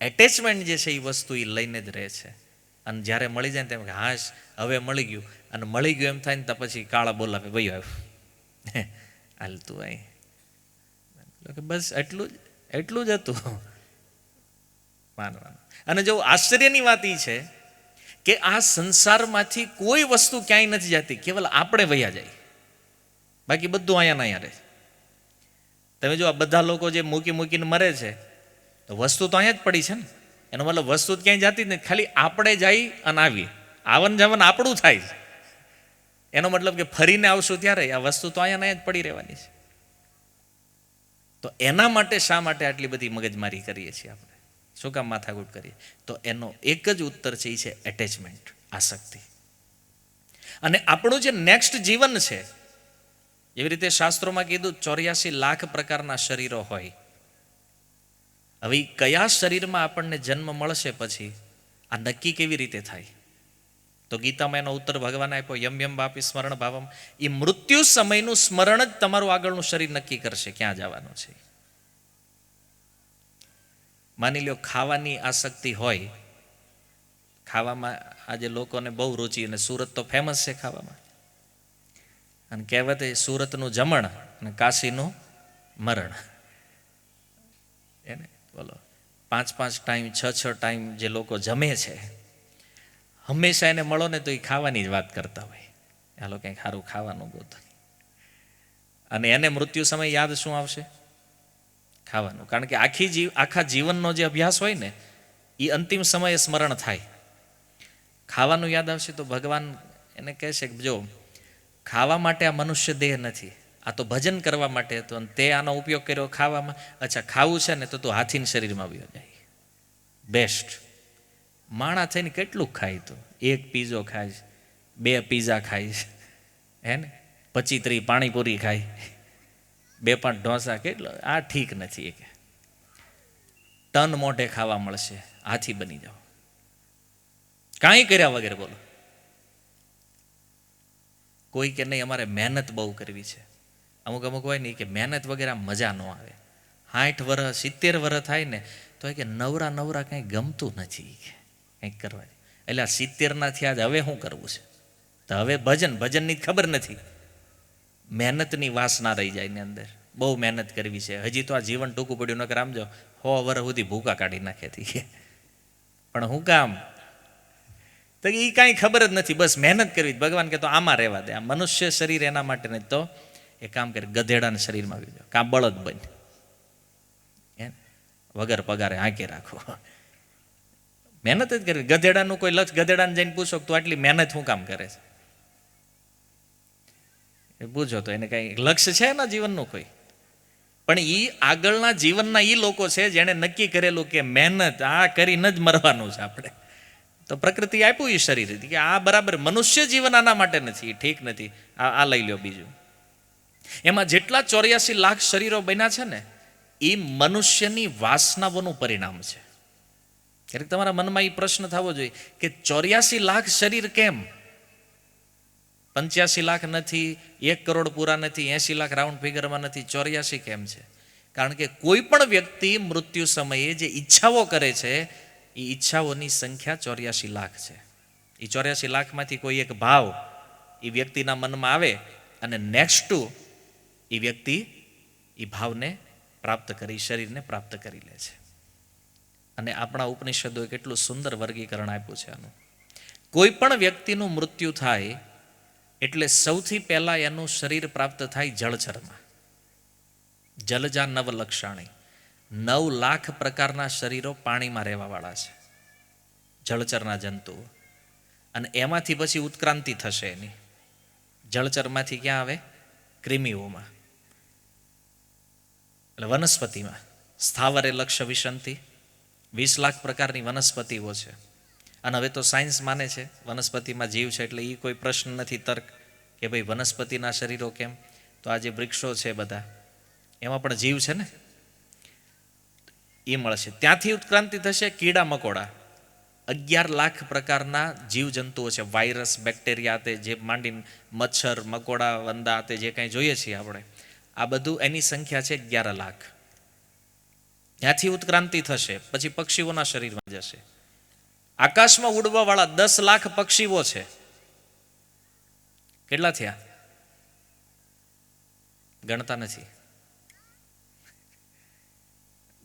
એટેચમેન્ટ જે છે એ વસ્તુ એ લઈને જ રહે છે. અને જ્યારે મળી જાય ને તેમ હાશ હવે મળી ગયું, અને મળી ગયું એમ થાય ને તો પછી કાળા બોલાવે, ભાઈ આવ્યું હાલતું અહીં, બસ એટલું જ હતું માનવાનું. અને જો આશ્ચર્યની વાત એ છે કે આ સંસારમાંથી કોઈ વસ્તુ ક્યાંય નથી જતી, કેવલ આપણે વયા જાય, બાકી બધું અહીંયા ને અહીંયા રહે. તમે જો આ બધા લોકો જે મૂકીને મરે છે, તો વસ્તુ તો અહીંયા જ પડી છે ને. એનો મતલબ વસ્તુ ક્યાંય જતી જ નથી, ખાલી આપણે જઈ અને આવીએ, આવન જાવન આપણું થાય. એનો મતલબ કે ફરીને આવશું ત્યારે આ વસ્તુ તો અહીંયા ને અહીંયા જ પડી રહેવાની છે. તો એના માટે શા માટે આટલી બધી મગજમારી કરીએ છીએ આપણે? શું કામ માથાકૂટ કરીએ? તો એનો એક જ ઉત્તર છે, એ છે એટેચમેન્ટ, આસક્તિ. અને આપણું જે નેક્સ્ટ જીવન છે, એવી રીતે શાસ્ત્રોમાં કીધું 84 લાખ પ્રકારના શરીરો હોય. હવે કયા શરીરમાં આપણને જન્મ મળશે પછી આ નક્કી કેવી રીતે થાય? તો ગીતામાં એનો ઉત્તર ભગવાને આપ્યો, યમ યમ વાપી સ્મરણ ભાવમ. એ મૃત્યુ સમયનું સ્મરણ જ તમારું આગળનું શરીર નક્કી કરશે ક્યાં જવાનું છે. માની લ્યો ખાવાની આસક્તિ હોય, ખાવામાં આજે લોકોને બહુ રુચિ, અને સુરત તો ફેમસ છે ખાવામાં. અને કહેવત સુરતનું જમણ અને કાશીનું મરણ. એને બોલો 5-5 ટાઈમ 6-6 ટાઈમ જે લોકો જમે છે, હંમેશા એને મળો ને તો એ ખાવાની જ વાત કરતા હોય. ચાલો કંઈક સારું ખાવાનું ગોતો. અને એને મૃત્યુ સમય યાદ શું આવશે? ખાવાનું. કારણ કે આખા જીવનનો જે અભ્યાસ હોય ને એ અંતિમ સમયે સ્મરણ થાય. ખાવાનું યાદ આવશે તો ભગવાન એને કહેશે કે જો ખાવા માટે આ મનુષ્ય દેહ નથી, આ તો ભજન કરવા માટે હતો, અને તે આનો ઉપયોગ કર્યો ખાવામાં. અચ્છા ખાવું છે ને તો તું હાથીના શરીરમાં આવ્યો જાય. બેસ્ટ. માણા થઈને કેટલું ખાય? તો 1 પીઝો ખાય, 2 પીઝા ખાય, હે ને 25-30 પાણીપુરી ખાય, 2-5 ઢોસા. કેટલો? આ ઠીક નથી. કે ટન મોઢે ખાવા મળશે, હાથી બની જાઓ કાંઈ કર્યા વગર. બોલો કોઈ કે નહીં અમારે મહેનત બહુ કરવી છે. અમુક હોય નહીં કે મહેનત વગેરે મજા ન આવે. 60 વર્ષ 70 વર્ષ થાય ને તો કે નવરા કંઈ ગમતું નથી, કંઈક કરવા. એટલે આ 70 થયા જ હવે શું કરવું છે? તો હવે ભજનની ખબર નથી. મહેનતની વાસના રહી જાય એની અંદર. બહુ મહેનત કરવી છે, હજી તો આ જીવન ટૂંકું પડ્યું. નકર આમ જો 100 વર્ષ સુધી ભૂકા કાઢી નાખેતી. પણ હું કામ? તો એ કાંઈ ખબર જ નથી. બસ મહેનત કરવી. ભગવાન કે તો આમાં રહેવા દે. આ મનુષ્ય શરીર એના માટે નહીં. તો એ કામ કરે, ગધેડાના શરીરમાં આવી જાઓ, કાં બળદ બન, વગર પગારે હાંકી રાખો. મહેનત જ કરવી. ગધેડાનું કોઈ લક્ષ, ગધેડાને જઈને પૂછો તો આટલી મહેનત શું કામ કરે છે? એ પૂછો તો એને કાંઈ લક્ષ્ય છે એના જીવનનું કોઈ? પણ એ આગળના જીવનના એ લોકો છે જેણે નક્કી કરેલું કે મહેનત આ કરીને જ મરવાનું છે આપણે. તો પ્રકૃતિ આપ્યું એ શરીર કે આ બરાબર. મનુષ્ય જીવન આના માટે નથી, એ ઠીક નથી. આ લઈ લો બીજું. એમાં જેટલા 84 લાખ શરીરો બન્યા છે ને એ મનુષ્યની વાસનાઓનું પરિણામ છે. ક્યારેક તમારા મનમાં એ પ્રશ્ન થવો જોઈએ કે 84 લાખ શરીર કેમ? 85 લાખ નથી, 1 કરોડ પૂરા નથી, 80 લાખ રાઉન્ડ ફિગરમાં નથી, 84 કેમ છે? કારણ કે કોઈ પણ વ્યક્તિ મૃત્યુ સમયે જે ઈચ્છાઓ કરે છે એ ઈચ્છાઓની સંખ્યા 84 લાખ છે. એ 84 લાખમાંથી કોઈ એક ભાવ એ વ્યક્તિના મનમાં આવે અને નેક્સ્ટ ટુ એ વ્યક્તિ એ ભાવને પ્રાપ્ત કરી, શરીરને પ્રાપ્ત કરી લે છે. અને આપણા ઉપનિષદોએ કેટલું સુંદર વર્ગીકરણ આપ્યું છે આનું. કોઈ પણ વ્યક્તિનું મૃત્યુ થાય એટલે સૌથી પહેલાં એનું શરીર પ્રાપ્ત થાય જળચરમાં. જલજા 9 લક્ષાણી. 9 લાખ પ્રકારના શરીરો પાણીમાં રહેવાવાળા છે, જળચરના જંતુઓ. અને એમાંથી પછી ઉત્ક્રાંતિ થશે એની. જળચરમાંથી ક્યાં આવે? ક્રિમિઓમાં, એટલે વનસ્પતિમાં. સ્થાવરે લક્ષ્ય વિશંતિ. 20 લાખ પ્રકારની વનસ્પતિઓ છે. અને હવે તો સાયન્સ માને છે વનસ્પતિમાં જીવ છે, એટલે એ કોઈ પ્રશ્ન નથી, તર્ક કે ભાઈ વનસ્પતિના શરીરો કેમ? તો આ જે વૃક્ષો છે બધા એમાં પણ જીવ છે ને, એ મળશે. ત્યાંથી ઉત્ક્રાંતિ થશે કીડા મકોડા. 11 લાખ પ્રકારના જીવજંતુઓ છે, વાયરસ, બેક્ટેરિયા, તે જે માંડીને મચ્છર, મકોડા, વંદા, તે જે કાંઈ જોઈએ છીએ આપણે, આ બધું એની સંખ્યા છે 11 લાખ. ત્યાંથી ઉત્ક્રાંતિ થશે, પછી પક્ષીઓના શરીરમાં જશે. આકાશમાં ઉડવાવાળા 10 લાખ પક્ષીઓ છે. કેટલા થયા? ગણતા નથી.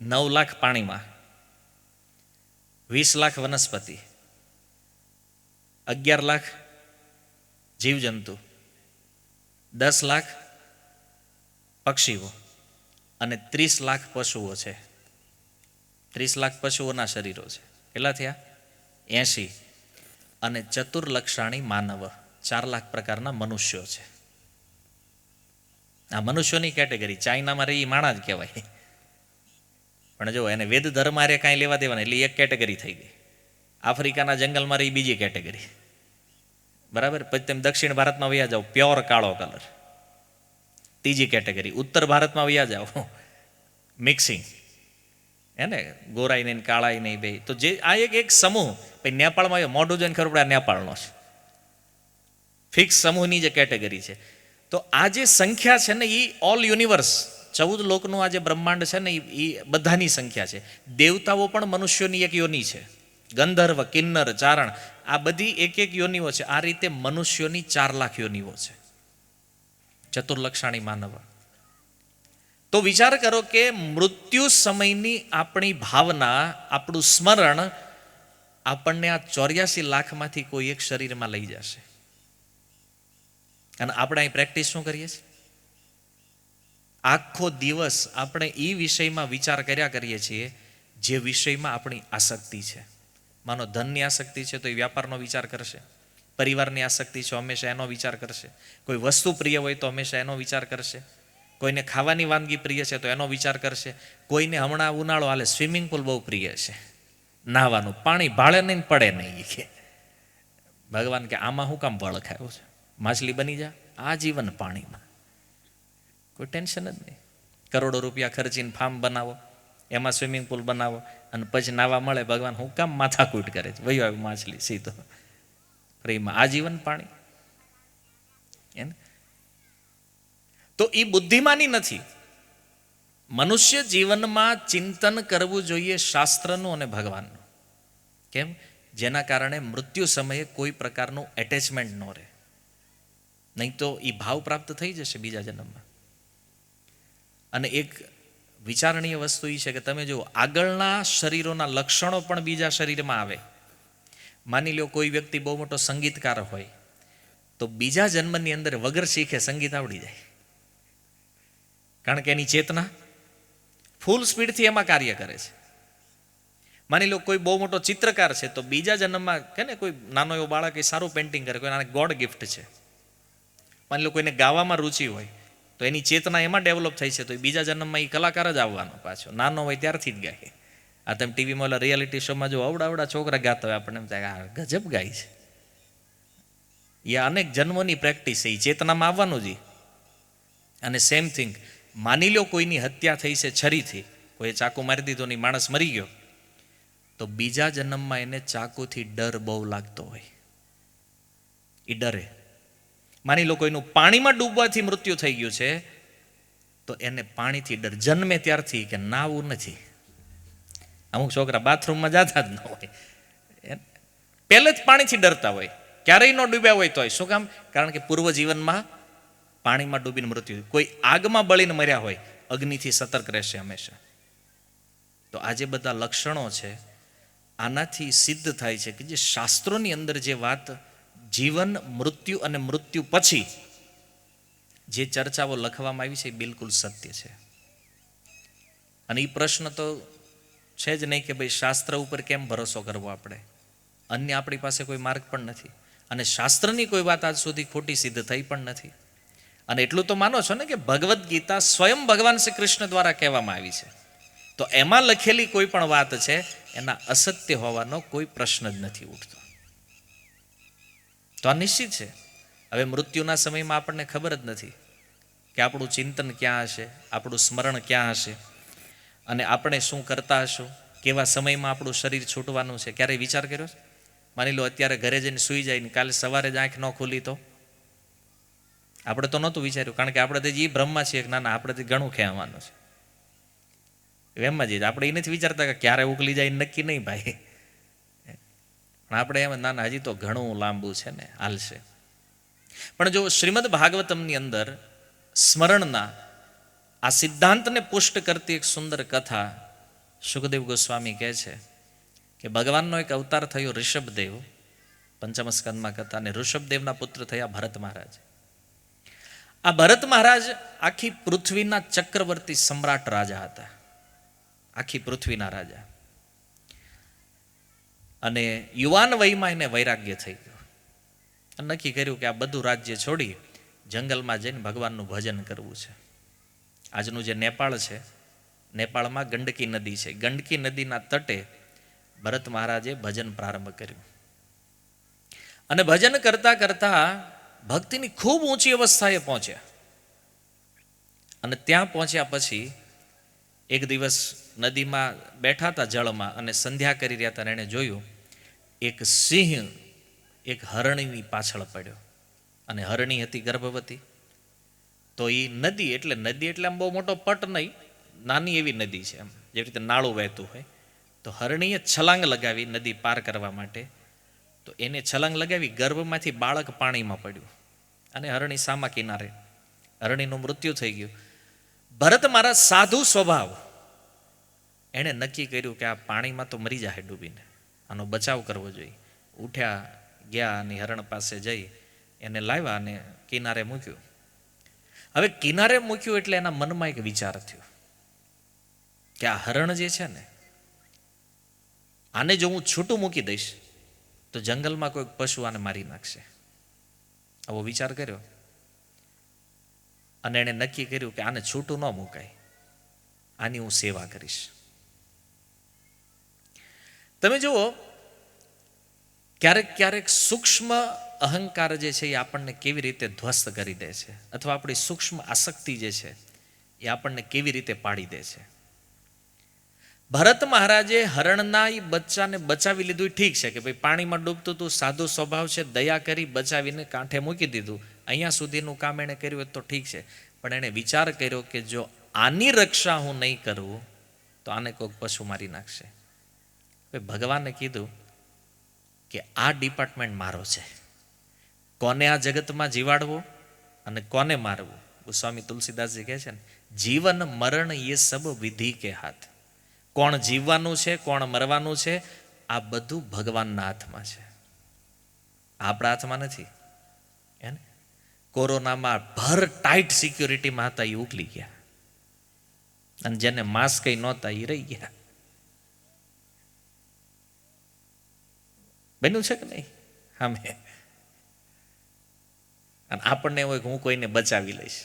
9 લાખ પાણીમાં, 20 લાખ વનસ્પતિ, 11 લાખ જીવજંતુ, 10 લાખ પક્ષીઓ અને 30 લાખ પશુઓ છે. 30 લાખ પશુઓના શરીરો છે. કેટલા થયા? 80. અને ચતુર્લક્ષાણી માનવ, 4 લાખ પ્રકારના મનુષ્યો છે. આ મનુષ્યોની કેટેગરી. ચાઇનામાં રહી માણા જ કહેવાય. પણ જો એને વેદ ધર્મ હારે કાંઈ લેવા દેવાના, એટલે એક કેટેગરી થઈ ગઈ. આફ્રિકાના જંગલમાં રહી બીજી કેટેગરી, બરાબર. પછી તમે દક્ષિણ ભારતમાં વયા જાઓ, પ્યોર કાળો કલર, ત્રીજી કેટેગરી. ઉત્તર ભારતમાં વયા જાઓ, મિક્સિંગ, હે ને, ગોરાઈ નહીં કાળાઈ નહીં બે. તો જે આ એક સમૂહ પછી નેપાળમાં મોઢું જોઈને ખબર પડે આ નેપાળનો છે. ફિક્સ સમૂહની જે કેટેગરી છે. તો આ જે સંખ્યા છે ને એ ઓલ યુનિવર્સ 14 લોકનું આ જે બ્રહ્માંડ છે ને એ બધાની સંખ્યા છે. દેવતાઓ પણ મનુષ્યોની એક યોની છે. ગંધર્વ, કિન્નર, ચારણ, આ બધી એક એક યોનિઓ છે. આ રીતે મનુષ્યોની 4 લાખ યોનિઓ છે. ચતુર્લક્ષાણી માનવ. તો વિચાર કરો કે મૃત્યુ સમયની આપણી ભાવના, આપણું સ્મરણ આપણને આ 84 લાખમાંથી કોઈ એક શરીરમાં લઈ જશે. અને આપણે અહીં પ્રેક્ટિસ શું કરીએ છીએ? આખો દિવસ આપણે એ વિષયમાં વિચાર કર્યા કરીએ છીએ જે વિષયમાં આપણી આસક્તિ છે. માનો ધનની આસક્તિ છે તો એ વ્યાપારનો વિચાર કરશે. પરિવારની આસક્તિ છે હંમેશા એનો વિચાર કરશે. કોઈ વસ્તુ પ્રિય હોય તો હંમેશા એનો વિચાર કરશે. કોઈને ખાવાની વાનગી પ્રિય છે તો એનો વિચાર કરશે. કોઈને હમણાં ઉનાળો હાલે સ્વિમિંગ પુલ બહુ પ્રિય છે, નાહવાનું, પાણી ભાળે નહીં પડે નહીં કે ભગવાન કે આમાં શું કામ બળ ખાયું છે, માછલી બની જા આજીવન પાણીમાં, કોઈ ટેન્શન જ નહીં. કરોડો રૂપિયા ખર્ચીને ફાર્મ બનાવો, એમાં સ્વિમિંગ પુલ બનાવો અને પછી નાવા મળે, ભગવાન હું કામ માથાકૂટ કરે છે, વયો આવ્યું માછલી સીધો ફ્રીમાં, આજીવન પાણી. એને તો એ બુદ્ધિમાની નથી. મનુષ્ય જીવનમાં ચિંતન કરવું જોઈએ શાસ્ત્રનું અને ભગવાનનું. કેમ? જેના કારણે મૃત્યુ સમયે કોઈ પ્રકારનું એટેચમેન્ટ ન રહે, નહીં તો એ ભાવ પ્રાપ્ત થઈ જશે બીજા જન્મમાં. અને એક વિચારણીય વસ્તુ એ છે કે તમે જો આગળના શરીરોના લક્ષણો પણ બીજા શરીરમાં આવે. માની લો કોઈ વ્યક્તિ બહુ મોટો સંગીતકાર હોય તો બીજા જન્મની અંદર વગર શીખે સંગીત આવડી જાય, કારણ કે એની ચેતના ફૂલ સ્પીડથી એમાં કાર્ય કરે છે. માની લો કોઈ બહુ મોટો ચિત્રકાર છે તો બીજા જન્મમાં કે ને કોઈ નાનો એવો બાળક એ સારું પેઇન્ટિંગ કરે, કોઈ આને ગોડ ગિફ્ટ છે. માની લો કોઈને ગાવામાં રુચિ હોય તો એની ચેતના એમાં ડેવલપ થઈ છે તો એ બીજા જન્મમાં એ કલાકાર જ આવવાનો પાછો, નાનો હોય ત્યારથી જ ગાય. આ તમે ટીવીમાં ઓલા રિયાલિટી શોમાં જો અવડા છોકરા ગાતા હોય આપણને એમ થાય આ ગજબ ગાય છે. એ અનેક જન્મોની પ્રેક્ટિસ છે, એ ચેતનામાં આવવાનું જ. અને સેમ થિંગ, માની લો કોઈની હત્યા થઈ છે છરીથી, કોઈ ચાકુ મારી દીધો ને માણસ મરી ગયો તો બીજા જન્મમાં એને ચાકુથી ડર બહુ લાગતો હોય, એ ડરે. માની લો કોઈનું પાણીમાં ડૂબવાથી મૃત્યુ થઈ ગયું છે તો એને પાણીથી ડર જન્મે ત્યારથી કે નાવું નથી. અમુક છોકરા બાથરૂમમાં જતા જ ન હોય, પહેલે જ પાણીથી ડરતા હોય, ક્યારેય ન ડૂબ્યા હોય તોય. શું કામ? કારણ કે પૂર્વ જીવનમાં પાણીમાં ડૂબીને મૃત્યુ. કોઈ આગમાં બળીને મર્યા હોય, અગ્નિથી સતર્ક રહેશે હંમેશા. તો આ જે બધા લક્ષણો છે આનાથી સિદ્ધ થાય છે કે જે શાસ્ત્રોની અંદર જે વાત જીવન, મૃત્યુ અને મૃત્યુ પછી જે ચર્ચાઓ લખવામાં આવી છે એ બિલકુલ સત્ય છે. અને એ પ્રશ્ન તો છે જ નહીં કે ભાઈ શાસ્ત્ર ઉપર કેમ ભરોસો કરવો આપણે, અન્ય આપણી પાસે કોઈ માર્ગ પણ નથી અને શાસ્ત્રની કોઈ વાત આજ સુધી ખોટી સિદ્ધ થઈ પણ નથી. અને એટલું તો માનો છો ને કે ભગવદ્ ગીતા સ્વયં ભગવાન શ્રી કૃષ્ણ દ્વારા કહેવામાં આવી છે, તો એમાં લખેલી કોઈ પણ વાત છે એના અસત્ય હોવાનો કોઈ પ્રશ્ન જ નથી ઉઠતો. તો આ નિશ્ચિત છે. હવે મૃત્યુના સમયમાં આપણને ખબર જ નથી કે આપણું ચિંતન ક્યાં હશે, આપણું સ્મરણ ક્યાં હશે અને આપણે શું કરતા હશું, કેવા સમયમાં આપણું શરીર છૂટવાનું છે. ક્યારેય વિચાર કર્યો? માની લો અત્યારે ઘરે જઈને સૂઈ જાય ને કાલે સવારે જ આંખ ન ખુલી તો? આપણે તો નહોતું વિચાર્યું, કારણ કે આપણે તો એ બ્રહ્મા છીએ કે ના ના આપણે ઘણું ખેવાનું છે. એમ જ આપણે એ નથી વિચારતા કે ક્યારે ઉકલી જાય નક્કી નહીં ભાઈ. પણ આપણે એમ ના ના હજી તો ઘણું લાંબુ છે ને, હાલશે. પણ જો શ્રીમદ ભાગવતમની અંદર સ્મરણના આ સિદ્ધાંતને પુષ્ટ કરતી એક સુંદર કથા સુખદેવ ગોસ્વામી કહે છે કે ભગવાનનો એક અવતાર થયો ઋષભદેવ, પંચમ સ્કંદમાં કથા, અને ઋષભદેવના પુત્ર થયા ભરત મહારાજ. આ ભરત મહારાજ આખી પૃથ્વીના ચક્રવર્તી સમ્રાટ રાજા હતા, આખી પૃથ્વીના રાજા. અને યુવાન વયમાં એને વૈરાગ્ય થઈ ગયો અને નક્કી કર્યું કે આ બધું રાજ્ય છોડી જંગલમાં જઈને ભગવાનનું ભજન કરવું છે. આજનું જે નેપાળ છે, નેપાળમાં ગંડકી નદી છે, ગંડકી નદીના તટે ભરત મહારાજે ભજન પ્રારંભ કર્યું. અને ભજન કરતા કરતા ભક્તિની ખૂબ ઊંચી અવસ્થાએ પહોંચ્યા. અને ત્યાં પહોંચ્યા પછી એક દિવસ નદીમાં બેઠા હતા જળમાં અને સંધ્યા કરી રહ્યા હતા. એણે જોયું એક સિંહ એક હરણીની પાછળ પડ્યો, અને હરણી હતી ગર્ભવતી. તો એ નદી એટલે આમ બહુ મોટો પટ નહીં, નાની એવી નદી છે, એમ જેવી રીતે નાળું વહેતું હોય. તો હરણીએ છલાંગ લગાવી નદી પાર કરવા માટે. તો એને છલાંગ લગાવી, ગર્ભમાંથી બાળક પાણીમાં પડ્યું અને હરણી સામા કિનારે, હરણીનું મૃત્યુ થઈ ગયું. ભરત મારા સાધુ સ્વભાવ, એણે નક્કી કર્યું કે આ પાણીમાં તો મરી જાય ડૂબીને, આનો બચાવ કરવો જોઈએ. ઉઠ્યા, ગયા અને હરણ પાસે જઈ એને લાવ્યા અને કિનારે મૂક્યું. હવે કિનારે મૂક્યું એટલે એના મનમાં એક વિચાર થયો કે આ હરણ જે છે ને, આને જો હું છૂટું મૂકી દઈશ તો જંગલમાં કોઈક પશુ આને મારી નાખશે. આવો વિચાર કર્યો અને એણે નક્કી કર્યું કે આને છૂટું ન મુકાય, આની હું સેવા કરીશ. તમે જુઓ, ક્યારેક ક્યારેક સૂક્ષ્મ અહંકાર જે છે એ આપણને કેવી રીતે ધ્વસ્ત કરી દે છે, અથવા આપણી સૂક્ષ્મ આસક્તિ જે છે એ આપણને કેવી રીતે પાડી દે છે. ભરત મહારાજે હરણના એ બચ્ચાને બચાવી લીધું, ઠીક છે કે ભાઈ પાણીમાં ડૂબતું હતું, સાધુ સ્વભાવ છે, દયા કરી બચાવીને કાંઠે મૂકી દીધું, અહીંયા સુધીનું કામ એણે કર્યું તો ઠીક છે. પણ એણે વિચાર કર્યો કે જો આની રક્ષા હું નહીં કરું તો આને કોઈક પશુ મારી નાખશે. ભગવાને કીધું કે આ ડિપાર્ટમેન્ટ મારો છે, કોને આ જગતમાં જીવાડવો અને કોને મારવું. સ્વામી તુલસીદાસજી કહે છે ને, જીવન મરણ એ સબ વિધિ કે હાથ. કોણ જીવવાનું છે, કોણ મરવાનું છે, આ બધું ભગવાનના હાથમાં છે, આપણા હાથમાં નથી. એને કોરોનામાં ભર ટાઈટ સિક્યુરિટીમાં હતા, એ ઉકલી ગયા, અને જેને માસ્ક કઈ નહોતા એ રહી ગયા. બન્યું છે કે નહીં? અમે અને આપણને હોય કે હું કોઈને બચાવી લઈશ,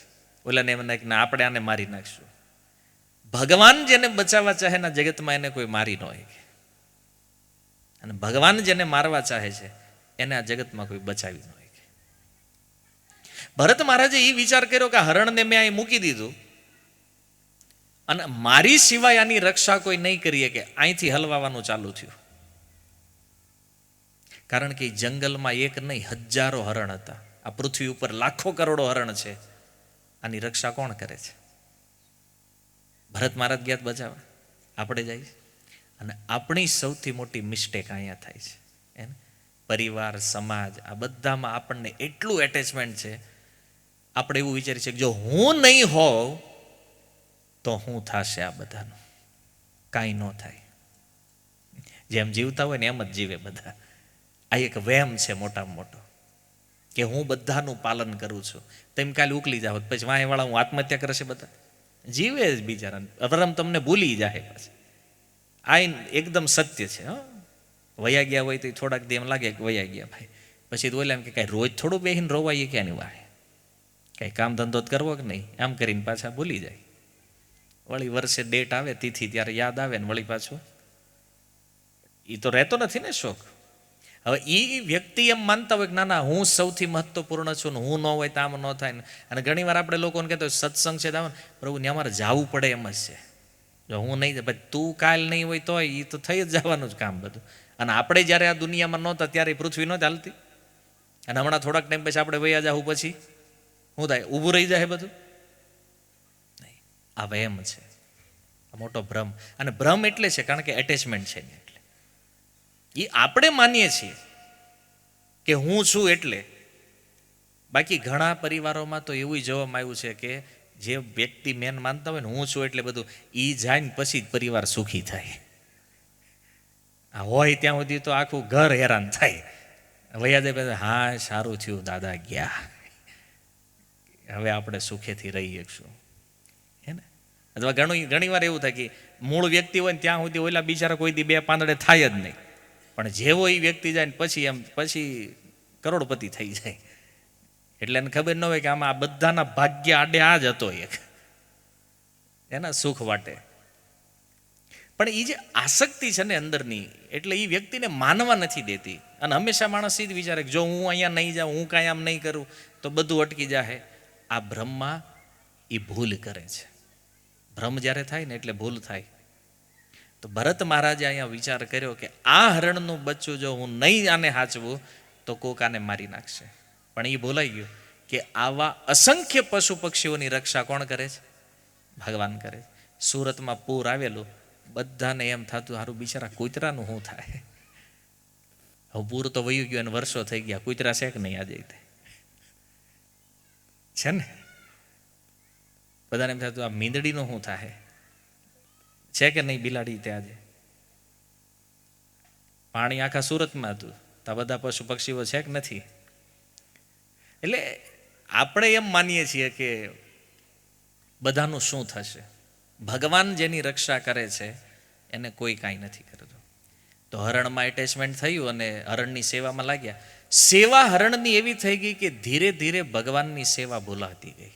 ઓલાને એમ કે ના આપણે આને મારી નાખશું. ભગવાન જેને બચાવવા ચાહે ના જગતમાં એને કોઈ મારી ન હોય, અને ભગવાન જેને મારવા ચાહે છે એને આ જગતમાં કોઈ બચાવી ન હોય. ભરત મહારાજે એ વિચાર કર્યો કે હરણને મેં અહીં મૂકી દીધું અને મારી સિવાય આની રક્ષા કોઈ નહીં કરીએ, કે અહીંથી હલવાવાનું ચાલુ થયું. કારણ કે જંગલમાં એક નહીં હજારો હરણ હતા, આ પૃથ્વી ઉપર લાખો કરોડો હરણ છે, આની રક્ષા કોણ કરે છે? ભરત મહારાજ ગયા બચાવવા, આપણે જઈએ. અને આપણી સૌથી મોટી મિસ્ટેક અહીંયા થાય છે, એને પરિવાર, સમાજ, આ બધામાં આપણને એટલું એટેચમેન્ટ છે, આપણે એવું વિચારીએ છીએ કે જો હું નહીં હોઉં તો શું થશે આ બધાનું? કાંઈ ન થાય. જેમ જીવતા હોય ને એમ જ જીવે બધા. આ એક વહેમ છે મોટામાં મોટો, કે હું બધાનું પાલન કરું છું. તેમ કાલે ઉકલી જાવ પછી વાંહેવાળા હું આત્મહત્યા કરે છે, બધા જીવે જ બિચારા, અવરમ તમને ભૂલી જાય. પછી આ એકદમ સત્ય છે. વયા ગયા હોય તો થોડાક દી એમ લાગે કે વયા ગયા ભાઈ, પછી તો ઓલા એમ કે કાંઈ રોજ થોડું બેહીને રોવાઈએ ક્યાંની વાહે, કાંઈ કામ ધંધો જ કરવો કે નહીં, આમ કરીને પાછા ભૂલી જાય. વળી વર્ષે ડેટ આવે, તિથિ, ત્યારે યાદ આવે ને વળી પાછું. એ તો રહેતો નથી ને શોખ. હવે એ વ્યક્તિ એમ માનતા હોય કે ના ના હું સૌથી મહત્વપૂર્ણ છું ને હું ન હોય તો આમ ન થાય ને. અને ઘણી વાર આપણે લોકોને કહેતો સત્સંગ છે પ્રભુ ને અમારે જવું પડે એમ જ છે. જો હું નહીં, ભાઈ તું કાલ નહીં હોય તો એ તો થઈ જ જવાનું જ કામ બધું. અને આપણે જ્યારે આ દુનિયામાં નહોતા ત્યારે પૃથ્વી નહોતી હાલતી, અને હમણાં થોડાક ટાઈમ પછી આપણે વયા જાવું પછી શું થાય? ઊભું રહી જાય બધું. નહીં, આ વહેમ છે, આ મોટો ભ્રમ. અને ભ્રમ એટલે છે કારણ કે એટેચમેન્ટ છે ને, એટલે એ આપણે માનીએ છીએ કે હું છું એટલે. બાકી ઘણા પરિવારોમાં તો એવું જોવામાં આવ્યું છે કે જે વ્યક્તિ મેન માનતા હોય ને હું છું એટલે બધું, એ જાય ને પછી જ પરિવાર સુખી થાય. આ હોય ત્યાં સુધી તો આખું ઘર હેરાન થાય. વયા જાય, હા સારું થયું દાદા ગયા, હવે આપણે સુખેથી રહી શકશું, હે ને? અથવા ઘણી વાર એવું થાય કે મૂળ વ્યક્તિ હોય ને ત્યાં સુધી ઓલા બિચારા કોઈ દી બે પાંદડે થાય જ નહીં, પણ જેવો એ વ્યક્તિ જાય ને પછી કરોડપતિ થઈ જાય. એટલે એને ખબર ન હોય કે આમાં આ બધાના ભાગ્ય આડે આ જ હતો એક એના સુખ વાટે. પણ એ જે આસક્તિ છે ને અંદરની, એટલે એ વ્યક્તિને માનવા નથી દેતી. અને હંમેશા માણસ એ જ વિચારે કે જો હું અહીંયા નહીં જાઉં, હું કાંઈ આમ નહીં કરું તો બધું અટકી જાય. આ ભ્રમમાં એ ભૂલ કરે છે. ભ્રમ જ્યારે થાય ને એટલે ભૂલ થાય. તો ભરત મહારાજે અહીંયા વિચાર કર્યો કે આ હરણનું બચ્ચું જો હું નહીં આને હાચવું તો કોક આને મારી નાખશે. પણ એ ભૂલાઈ ગયું કે આવા અસંખ્ય પશુ પક્ષીઓની રક્ષા કોણ કરે છે? ભગવાન કરે. સુરતમાં પૂર આવેલું, બધાને એમ થતું હારું બિચારા કૂતરાનું શું થાય. હવે પૂર તો વયું ગયું અને વર્ષો થઈ ગયા, કૂતરા છે કે નહીં આજે છે ને? બધાને એમ થતું આ મીંદડીનું શું થાય, છે કે નહીં બિલાડી ત્યાં આજે? પાણી આખા સુરતમાં હતું, તો બધા પશુ પક્ષીઓ છે કે નથી? એટલે આપણે એમ માનીએ છીએ કે બધાનું શું થશે. ભગવાન જેની રક્ષા કરે છે એને કોઈ કાંઈ નથી કરતું. તો હરણમાં એટેચમેન્ટ થયું અને હરણની સેવામાં લાગ્યા. સેવા હરણની એવી થઈ ગઈ કે ધીરે ધીરે ભગવાનની સેવા ભૂલાતી ગઈ.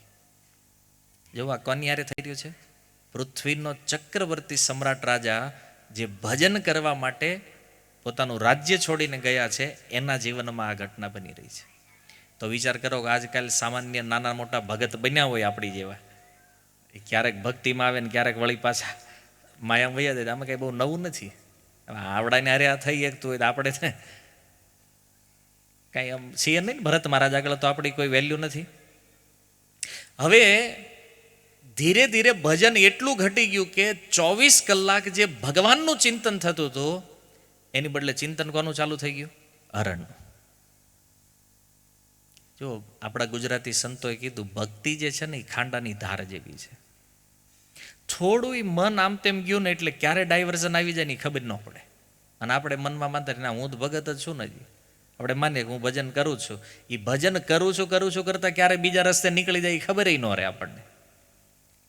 જો આ કોની થઈ રહ્યું છે? પૃથ્વીનો ચક્રવર્તી સમ્રાટ રાજા જે ભજન કરવા માટે પોતાનું રાજ્ય છોડીને ગયા છે, એના જીવનમાં આ ઘટના બની રહી છે. તો વિચાર કરો કે આજકાલ સામાન્ય નાના મોટા ભગત બન્યા હોય આપણી જેવા, ક્યારેક ભક્તિમાં આવે ને ક્યારેક વળી પાછા માયા વૈયા જાય. આમાં કંઈ બહુ નવું નથી. આવડાને હારે આ થઈ શકતું હોય તો આપણે કાંઈ આમ છીએ નહીં. ભરત મહારાજ આગળ તો આપણી કોઈ વેલ્યુ નથી. હવે ધીરે ધીરે ભજન એટલું ઘટી ગયું કે 24 કલાક જે ભગવાનનું ચિંતન થતું હતું એની બદલે ચિંતન કોનું ચાલુ થઈ ગયું? હરણનું. જો આપણા ગુજરાતી સંતોએ કીધું ભક્તિ જે છે ને એ ખાંડાની ધાર જેવી છે. થોડું મન આમ તેમ ગયું ને એટલે ક્યારે ડાયવર્ઝન આવી જાય ને ખબર ન પડે. અને આપણે મનમાં માનતા ના હું તો ભગત જ છું ને, આપણે માનીએ કે હું ભજન કરું છું. એ ભજન કરું છું કરતા ક્યારે બીજા રસ્તે નીકળી જાય એ ખબર ન રહે આપણને.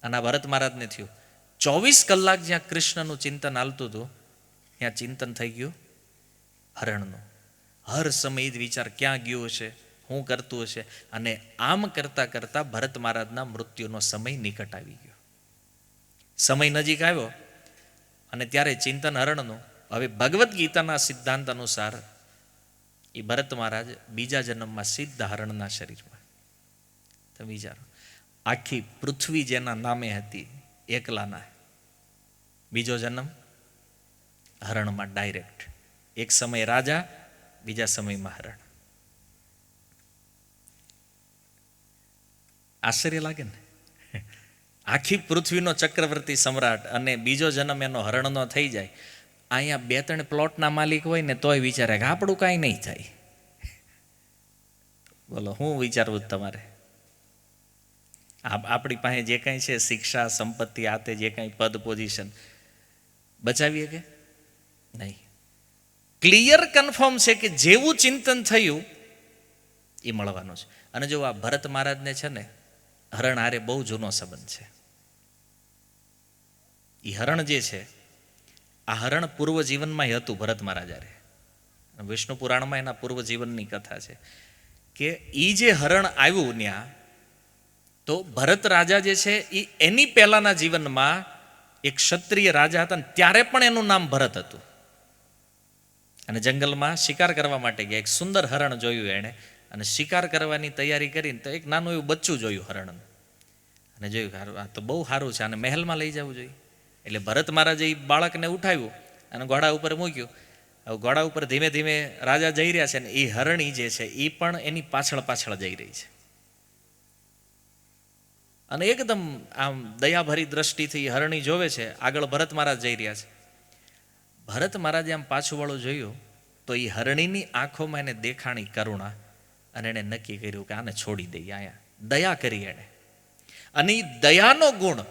અને આ ભરત મહારાજને થયું 24 કલાક જ્યાં કૃષ્ણનું ચિંતન હાલતું હતું ત્યાં ચિંતન થઈ ગયું હરણનું. હર સમય જ વિચાર ક્યાં ગયો હશે, શું કરતું હશે. અને આમ કરતા કરતા ભરત મહારાજના મૃત્યુનો સમય નિકટ આવી ગયો. સમય નજીક આવ્યો અને ત્યારે ચિંતન હરણનું. હવે ભગવદ્ ગીતાના સિદ્ધાંત અનુસાર એ ભરત મહારાજ બીજા જન્મમાં સીધા હરણના શરીરમાં. તમે વિચારો, આખી પૃથ્વી જેના નામે હતી એકલાના, બીજો જન્મ હરણમાં ડાયરેક્ટ. એક સમય રાજા, બીજા સમયમાં હરણ. આશ્ચર્ય લાગે ને? આખી પૃથ્વીનો ચક્રવર્તી સમ્રાટ અને બીજો જન્મ એનો હરણનો થઈ જાય. અહીંયા 2-3 પ્લોટના માલિક હોય ને તોય વિચારે કે આપણું કાંઈ નહીં થાય. બોલો હું વિચારવું તમારે? આપણી પાસે જે કાંઈ છે શિક્ષા, સંપત્તિ, આતે જે કાંઈ પદ, પોઝિશન બચાવીએ કે નહીં? ક્લિયર કન્ફર્મ છે કે જેવું ચિંતન થયું એ મળવાનું છે. અને જો આ ભરત મહારાજને છે ને હરણ હારે બહુ જૂનો સંબંધ છે. એ હરણ જે છે આ હરણ પૂર્વ જીવનમાં હતું ભરત મહારાજ હારે. વિષ્ણુ પુરાણમાં એના પૂર્વ જીવનની કથા છે કે એ જે હરણ આવ્યું ત્યાં, તો ભરત રાજા જે છે એ એની પહેલાના જીવનમાં એક ક્ષત્રિય રાજા હતા, ત્યારે પણ એનું નામ ભરત હતું. અને જંગલમાં શિકાર કરવા માટે ગયા. એક સુંદર હરણ જોયું એણે અને શિકાર કરવાની તૈયારી કરીને તો એક નાનું એવું બચ્ચું જોયું હરણનું. અને જોયું આ તો બહુ સારું છે, આને મહેલમાં લઈ જવું જોઈએ. એટલે ભરત મહારાજે એ બાળકને ઉઠાવ્યું અને ઘોડા ઉપર મૂક્યું. હવે ઘોડા ઉપર ધીમે ધીમે રાજા જઈ રહ્યા છે ને એ હરણી જે છે એ પણ એની પાછળ પાછળ જઈ રહી છે. અને એકદમ આમ દયાભરી દ્રષ્ટિથી હરણી જોવે છે, આગળ ભરત મહારાજ જઈ રહ્યા છે. ભરત મહારાજે આમ પાછું વાળું જોયું તો એ હરણીની આંખોમાં એને દેખાણી કરુણા અને એણે નક્કી કર્યું કે આને છોડી દઈએ. અહીંયા દયા કરી એણે. અને એ દયાનો ગુણ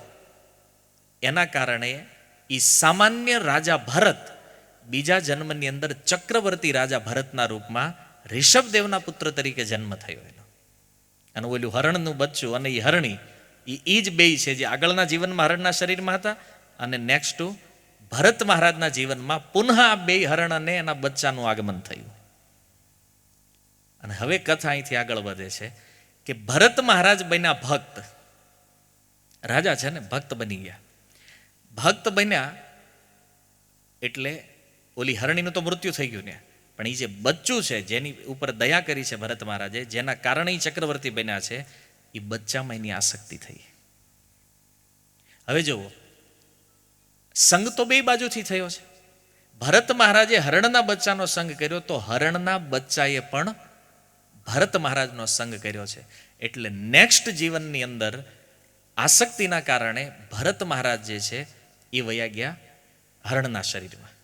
એના કારણે એ સામાન્ય રાજા ભરત બીજા જન્મની અંદર ચક્રવર્તી રાજા ભરતના રૂપમાં ઋષભદેવના પુત્ર તરીકે જન્મ થયો એનો. અને ઓલું હરણનું બચ્ચું અને એ હરણી એ જ બે છે જે આગળના જીવનમાં હરણના શરીરમાં હતા અને નેક્સ્ટ ભરત મહારાજના જીવનમાં પુનઃ આ બે હરણ અને એના બચ્ચાનું આગમન થયું. અને હવે કથા અહીંથી આગળ વધે છે કે ભરત મહારાજ બન્યા ભક્ત. રાજા છે ને ભક્ત બની ગયા. ભક્ત બન્યા એટલે ઓલી હરણીનું તો મૃત્યુ થઈ ગયું ને, પણ એ જે બચ્ચું છે જેની ઉપર દયા કરી છે ભરત મહારાજે, જેના કારણે ચક્રવર્તી બન્યા છે, એ બચ્ચામાં એની આસક્તિ થઈ. હવે જુઓ, સંગ તો બે બાજુથી થયો છે. ભરત મહારાજે હરણના બચ્ચાનો સંગ કર્યો, તો હરણના બચ્ચાએ પણ ભરત મહારાજનો સંગ કર્યો છે. એટલે નેક્સ્ટ જીવનની અંદર આસક્તિના કારણે ભરત મહારાજ જે છે એ વયા ગયા હરણના શરીરમાં.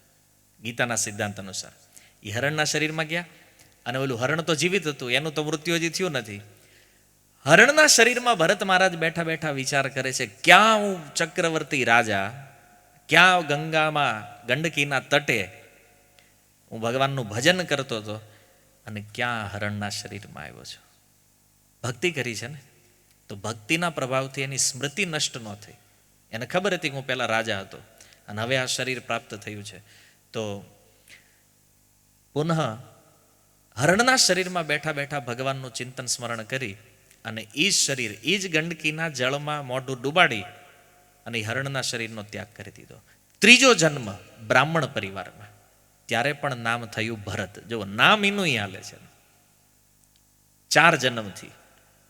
ગીતાના સિદ્ધાંત અનુસાર એ હરણના શરીરમાં ગયા, અને ઓલું હરણ તો જીવિત હતું, એનું તો મૃત્યુ હજી થયું નથી. હરણના શરીરમાં ભરત મહારાજ બેઠા બેઠા વિચાર કરે છે, ક્યાં હું ચક્રવર્તી રાજા, ક્યાં ગંગામાં ગંડકીના તટે હું ભગવાનનું ભજન કરતો હતો, અને ક્યાં હરણના શરીરમાં આવ્યો છું. ભક્તિ કરી છે ને, તો ભક્તિના પ્રભાવથી એની સ્મૃતિ નષ્ટ ન થઈ. એને ખબર હતી કે હું પહેલાં રાજા હતો અને હવે આ શરીર પ્રાપ્ત થયું છે. તો પુનઃ હરણના શરીરમાં બેઠા બેઠા ભગવાનનું ચિંતન સ્મરણ કરી અને એ જ શરીર, એ જ ગંડકીના જળમાં મોઢું ડૂબાડી અને એ હરણના શરીરનો ત્યાગ કરી દીધો. ત્રીજો જન્મ બ્રાહ્મણ પરિવારમાં, ત્યારે પણ નામ થયું ભરત. જો નામ એનું હાલે છે 4 જન્મથી.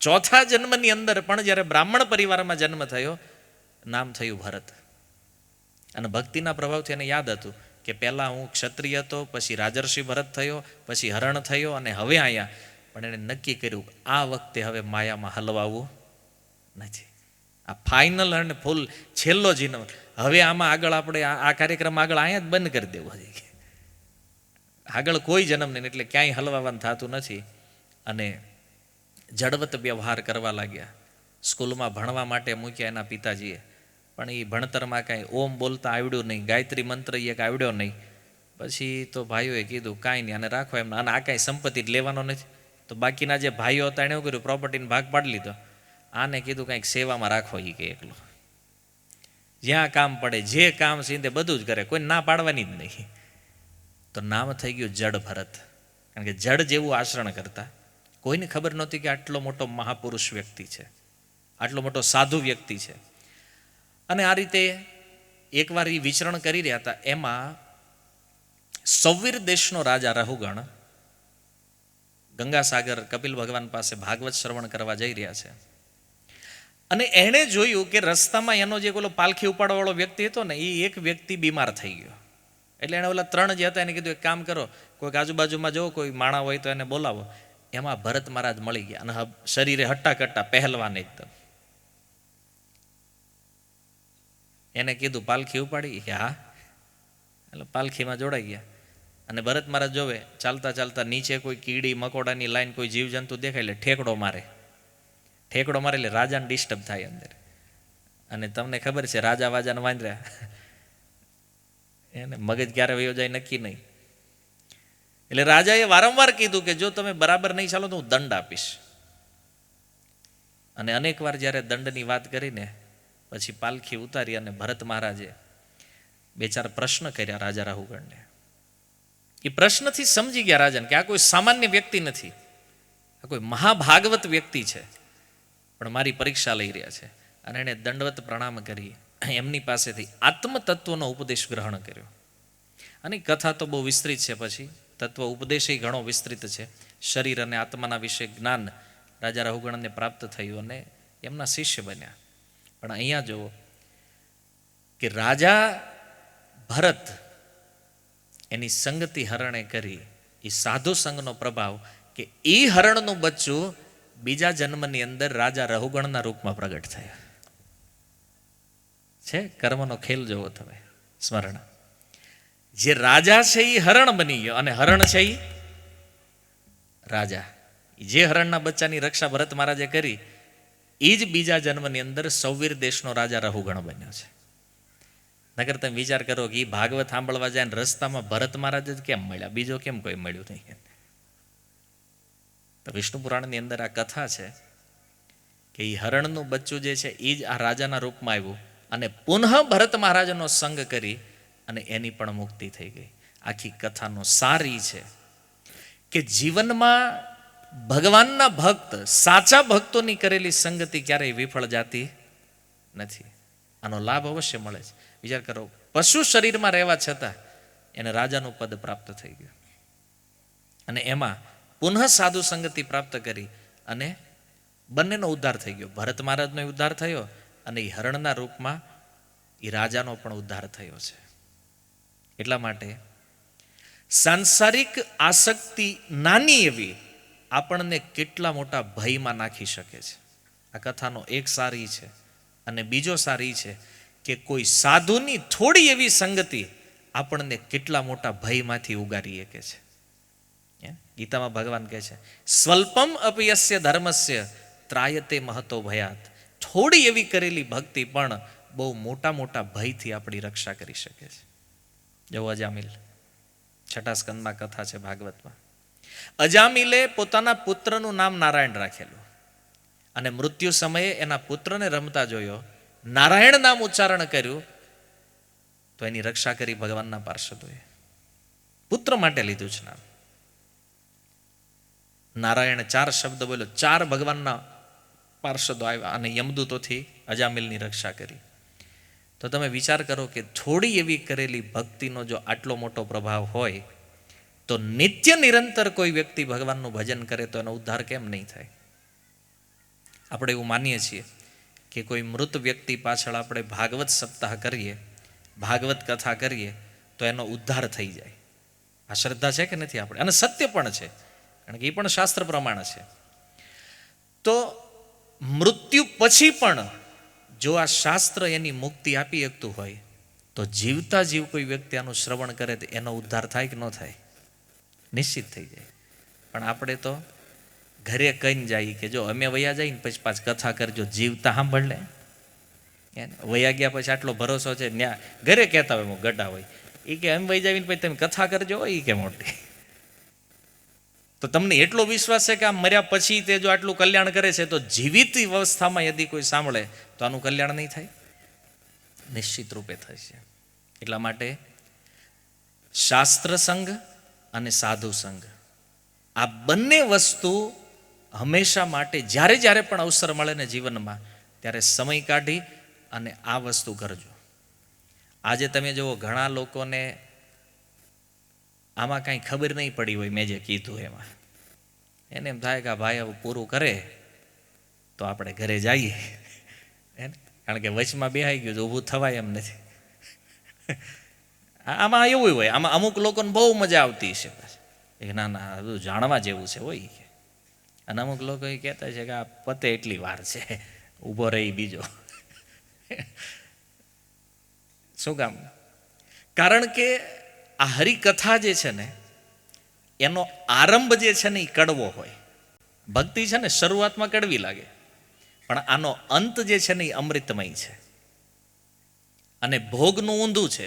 ચોથા જન્મની અંદર પણ જ્યારે બ્રાહ્મણ પરિવારમાં જન્મ થયો, નામ થયું ભરત. અને ભક્તિના પ્રભાવથી એને યાદ હતું કે પહેલાં હું ક્ષત્રિય હતો, પછી રાજર્ષિ ભરત થયો, પછી હરણ થયો, અને હવે અહીંયા. પણ એને નક્કી કર્યું આ વખતે હવે માયામાં હલવાવું નથી. આ ફાઇનલ અને ફૂલ છેલ્લો જીવન. હવે આમાં આગળ આપણે આ કાર્યક્રમ આગળ અહીંયા જ બંધ કરી દેવો છે. આગળ કોઈ જન્મ નહીં, એટલે ક્યાંય હલવાવાનું થતું નથી. અને જડવત વ્યવહાર કરવા લાગ્યા. સ્કૂલમાં ભણવા માટે મૂક્યા એના પિતાજીએ, પણ એ ભણતરમાં કાંઈ ઓમ બોલતા આવડ્યું નહીં, ગાયત્રી મંત્ર એક આવડ્યો નહીં. પછી તો ભાઈઓએ કીધું કાંઈ નહીં, આને રાખો એમ, અને આ કાંઈ સંપત્તિ જ લેવાનો નથી. તો બાકીના જે ભાઈઓ હતા એણે એવું કર્યું, પ્રોપર્ટીનો ભાગ પાડી લીધો. આને કીધું કાંઈક સેવામાં રાખો એ કે એકલો, જ્યાં કામ પડે જે કામ સીધે બધું જ કરે, કોઈ ના પાડવાની જ નહીં. તો નામ થઈ ગયું જડ ભરત. કારણ કે જડ જેવું આચરણ કરતા. કોઈને ખબર નહોતી કે આટલો મોટો મહાપુરુષ વ્યક્તિ છે, આટલો મોટો સાધુ વ્યક્તિ છે. અને આ રીતે એકવાર એ વિચરણ કરી રહ્યા હતા, એમાં સૌવીર દેશનો રાજા રહુગણ ગંગાસાગર કપિલ ભગવાન પાસે ભાગવત શ્રવણ કરવા જઈ રહ્યા છે. અને એણે જોયું કે રસ્તામાં એનો જે ઓલો પાલખી ઉપાડવાવાળો વ્યક્તિ હતો ને, એ એક વ્યક્તિ બીમાર થઈ ગયો. એટલે એણે ઓલા 3 જે હતા એને કીધું એક કામ કરો, કોઈક આજુબાજુમાં જો કોઈ માણા હોય તો એને બોલાવો. એમાં ભરત મહારાજ મળી ગયા, અને શરીરે હટ્ટા કટ્ટા પહેલવાન એકદમ. એને કીધું પાલખી ઉપાડી કે હા, એટલે પાલખીમાં જોડાઈ ગયા. અને ભરત મહારાજ જોવે ચાલતા ચાલતા નીચે કોઈ કીડી મકોડાની લાઈન, કોઈ જીવજંતુ દેખાય એટલે ઠેકડો મારે. ઠેકડો મારે એટલે રાજાને ડિસ્ટર્બ થાય અંદર. અને તમને ખબર છે રાજા વાજાને વાંદર્યા, એને મગજ ક્યારે વયો જાય નક્કી નહીં. એટલે રાજાએ વારંવાર કીધું કે જો તમે બરાબર નહીં ચાલો તો હું દંડ આપીશ. અને અનેક વાર જ્યારે દંડની વાત કરીને પછી પાલખી ઉતારી, અને ભરત મહારાજે 2-4 પ્રશ્ન કર્યા રાજા રાહુગણને. એ પ્રશ્નથી સમજી ગયા રાજાને કે આ કોઈ સામાન્ય વ્યક્તિ નથી, આ કોઈ મહાભાગવત વ્યક્તિ છે, પણ મારી પરીક્ષા લઈ રહ્યા છે. અને એણે દંડવત પ્રણામ કરી એમની પાસેથી આત્મતત્વનો ઉપદેશ ગ્રહણ કર્યો. અને કથા તો બહુ વિસ્તૃત છે, પછી તત્વ ઉપદેશ ઘણો વિસ્તૃત છે. શરીર અને આત્માના વિશે જ્ઞાન રાજા રાહુગણને પ્રાપ્ત થયું અને એમના શિષ્ય બન્યા. પણ અહીંયા જુઓ કે રાજા ભરત એની સંગતિ હરણે કરી, એ સાધુ સંઘનો પ્રભાવ, કે એ હરણનું બચ્ચું બીજા જન્મની અંદર રાજા રહુગણના રૂપમાં પ્રગટ થયા છે. કર્મનો ખેલ જોવો તમે, સ્મરણ. જે રાજા છે એ હરણ બની ગયો, અને હરણ છે એ રાજા. જે હરણના બચ્ચાની રક્ષા ભરત મહારાજે કરી, એ જ બીજા જન્મની અંદર સૌવીર દેશનો રાજા રહુગણ બન્યો છે. નગર તમે વિચાર કરો કે એ ભાગવત સાંભળવા જાય ને રસ્તામાં ભરત મહારાજ જ કેમ મળ્યા, બીજો કેમ કોઈ મળ્યું નહીં. તો વિષ્ણુ પુરાણની અંદર આ કથા છે કે એ હરણનું બચ્ચું જે છે એ જ આ રાજાના રૂપમાં આવ્યું, અને પુનઃ ભરત મહારાજનો સંગ કરી અને એની પણ મુક્તિ થઈ ગઈ. આખી કથાનો સાર એ છે કે જીવનમાં ભગવાનના ભક્ત, સાચા ભક્તોની કરેલી સંગતિ ક્યારેય વિફળ જાતી નથી. આનો લાભ અવશ્ય મળે છે. વિચાર કરો, પશુ શરીરમાં રહેવા છતાં એને રાજાનું પદ પ્રાપ્ત થઈ ગયું, અને એમાં પુનઃ સાધુ સંગતિ પ્રાપ્ત કરી અને બંનેનો ઉદ્ધાર થઈ ગયો. ભરત મહારાજનો ઉદ્ધાર થયો, અને એ હરણના રૂપમાં એ રાજાનો પણ ઉદ્ધાર થયો છે. એટલા માટે સાંસારિક આસક્તિ નાની એવી આપણને કેટલા મોટા ભયમાં નાખી શકે છે. આ કથાનો એક સારી છે અને બીજો સારી છે કે કોઈ સાધુની થોડી એવી સંગતિ આપણને કેટલા મોટા ભયમાંથી ઉગારી શકે છે. ગીતામાં ભગવાન કહે છે સ્વલ્પમ અપયસ્ય ધર્મસ્ય ત્રાયતે મહતો ભયાત. થોડી એવી કરેલી ભક્તિ પણ બહુ મોટા મોટા ભયથી આપણી રક્ષા કરી શકે છે. જવો અજામિલ, 6 સ્કંદમાં કથા છે ભાગવતમાં. અજામિલે પોતાના પુત્રનું નામ નારાયણ રાખેલું અને મૃત્યુ સમયે એના પુત્રને રમતા જોયો, નારાયણ નામ ઉચ્ચારણ કર્યું તો એની રક્ષા કરી ભગવાનના પાર્ષદોએ. પુત્ર માટે લીધું છે નામ. નારાયણ 4 શબ્દ બોલ્યો, 4 ભગવાનના પાર્ષદો આવ્યા અને યમદૂતોથી અજામિલની રક્ષા કરી. તો તમે વિચાર કરો કે થોડી એવી કરેલી ભક્તિનો જો આટલો મોટો પ્રભાવ હોય તો નિત્ય નિરંતર કોઈ વ્યક્તિ ભગવાનનું ભજન કરે તો એનો ઉદ્ધાર કેમ નહીં થાય? આપણે એવું માનીએ છીએ કે કોઈ મૃત વ્યક્તિ પાછળ આપણે ભાગવત સપ્તાહ કરીએ, ભાગવત કથા કરીએ તો એનો ઉદ્ધાર થઈ જાય. આ શ્રદ્ધા છે કે નથી આપણે? અને સત્ય પણ છે, કારણ કે એ પણ શાસ્ત્ર પ્રમાણે છે. તો મૃત્યુ પછી પણ જો આ શાસ્ત્ર એની મુક્તિ આપી શકતું હોય તો જીવતા જીવ કોઈ વ્યક્તિ આનું શ્રવણ કરે તો એનો ઉદ્ધાર થાય કે ન થાય? નિશ્ચિત થઈ જાય. પણ આપણે તો ઘરે કહીને જઈએ કે જો અમે વયા જઈને પછી પાછ કથા કરજો, જીવતા સાંભળ લે. વયા ગયા પછી આટલો ભરોસો છે, ત્યાં ઘરે કહેતા હોય ગડા હોય એ કે એમ વહી જાવીને પછી તમે કથા કરજો હોય એ કે મોટી. તો તમને એટલો વિશ્વાસ છે કે આ મર્યા પછી તે જો આટલું કલ્યાણ કરે છે તો જીવિત અવસ્થામાં યદિ કોઈ સાંભળે તો આનું કલ્યાણ નહીં થાય? નિશ્ચિત રૂપે થશે. એટલા માટે શાસ્ત્ર સંગ અને સાધુ સંગ આ બંને વસ્તુ હંમેશા માટે જ્યારે જ્યારે પણ અવસર મળે ને જીવનમાં ત્યારે સમય કાઢી અને આ વસ્તુ કરજો. આજે તમે જુઓ ઘણા લોકોને આમાં કાંઈ ખબર નહીં પડી હોય મેં જે કીધું એમાં. એને એમ થાય કે આ ભાઈ હવે પૂરું કરે તો આપણે ઘરે જઈએ, કારણ કે વચમાં બેહાઈ ગયું તો ઊભું થવાય એમ નથી. આમાં એવું હોય, આમાં અમુક લોકોને બહુ મજા આવતી છે કે ના ના બધું જાણવા જેવું છે હોય. અને અમુક લોકો એ કહેતા છે કે આ પતે એટલી વાર છે, ઊભો રહી બીજો. શું કામ? કારણ કે આ હરિકથા જે છે ને એનો આરંભ જે છે ને એ કડવો હોય. ભક્તિ છે ને શરૂઆતમાં કડવી લાગે, પણ આનો અંત જે છે ને એ અમૃતમય છે અને ભોગનું ઊંધું છે.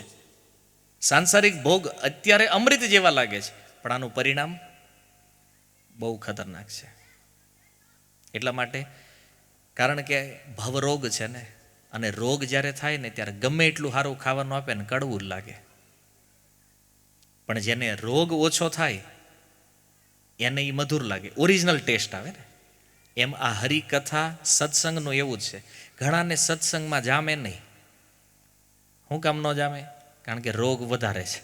સાંસારિક ભોગ અત્યારે અમૃત જેવા લાગે છે, પણ આનું પરિણામ બહુ ખતરનાક છે. એટલા માટે, કારણ કે ભવરોગ છે ને, અને રોગ જ્યારે થાય ને ત્યારે ગમે એટલું સારું ખાવાનું આપે ને કડવું જ લાગે. પણ જેને રોગ ઓછો થાય એને એ મધુર લાગે, ઓરિજિનલ ટેસ્ટ આવે ને. એમ આ હરિકથા સત્સંગનું એવું જ છે. ઘણાને સત્સંગમાં જામે નહીં. શું કામ ન જામે? કારણ કે રોગ વધારે છે.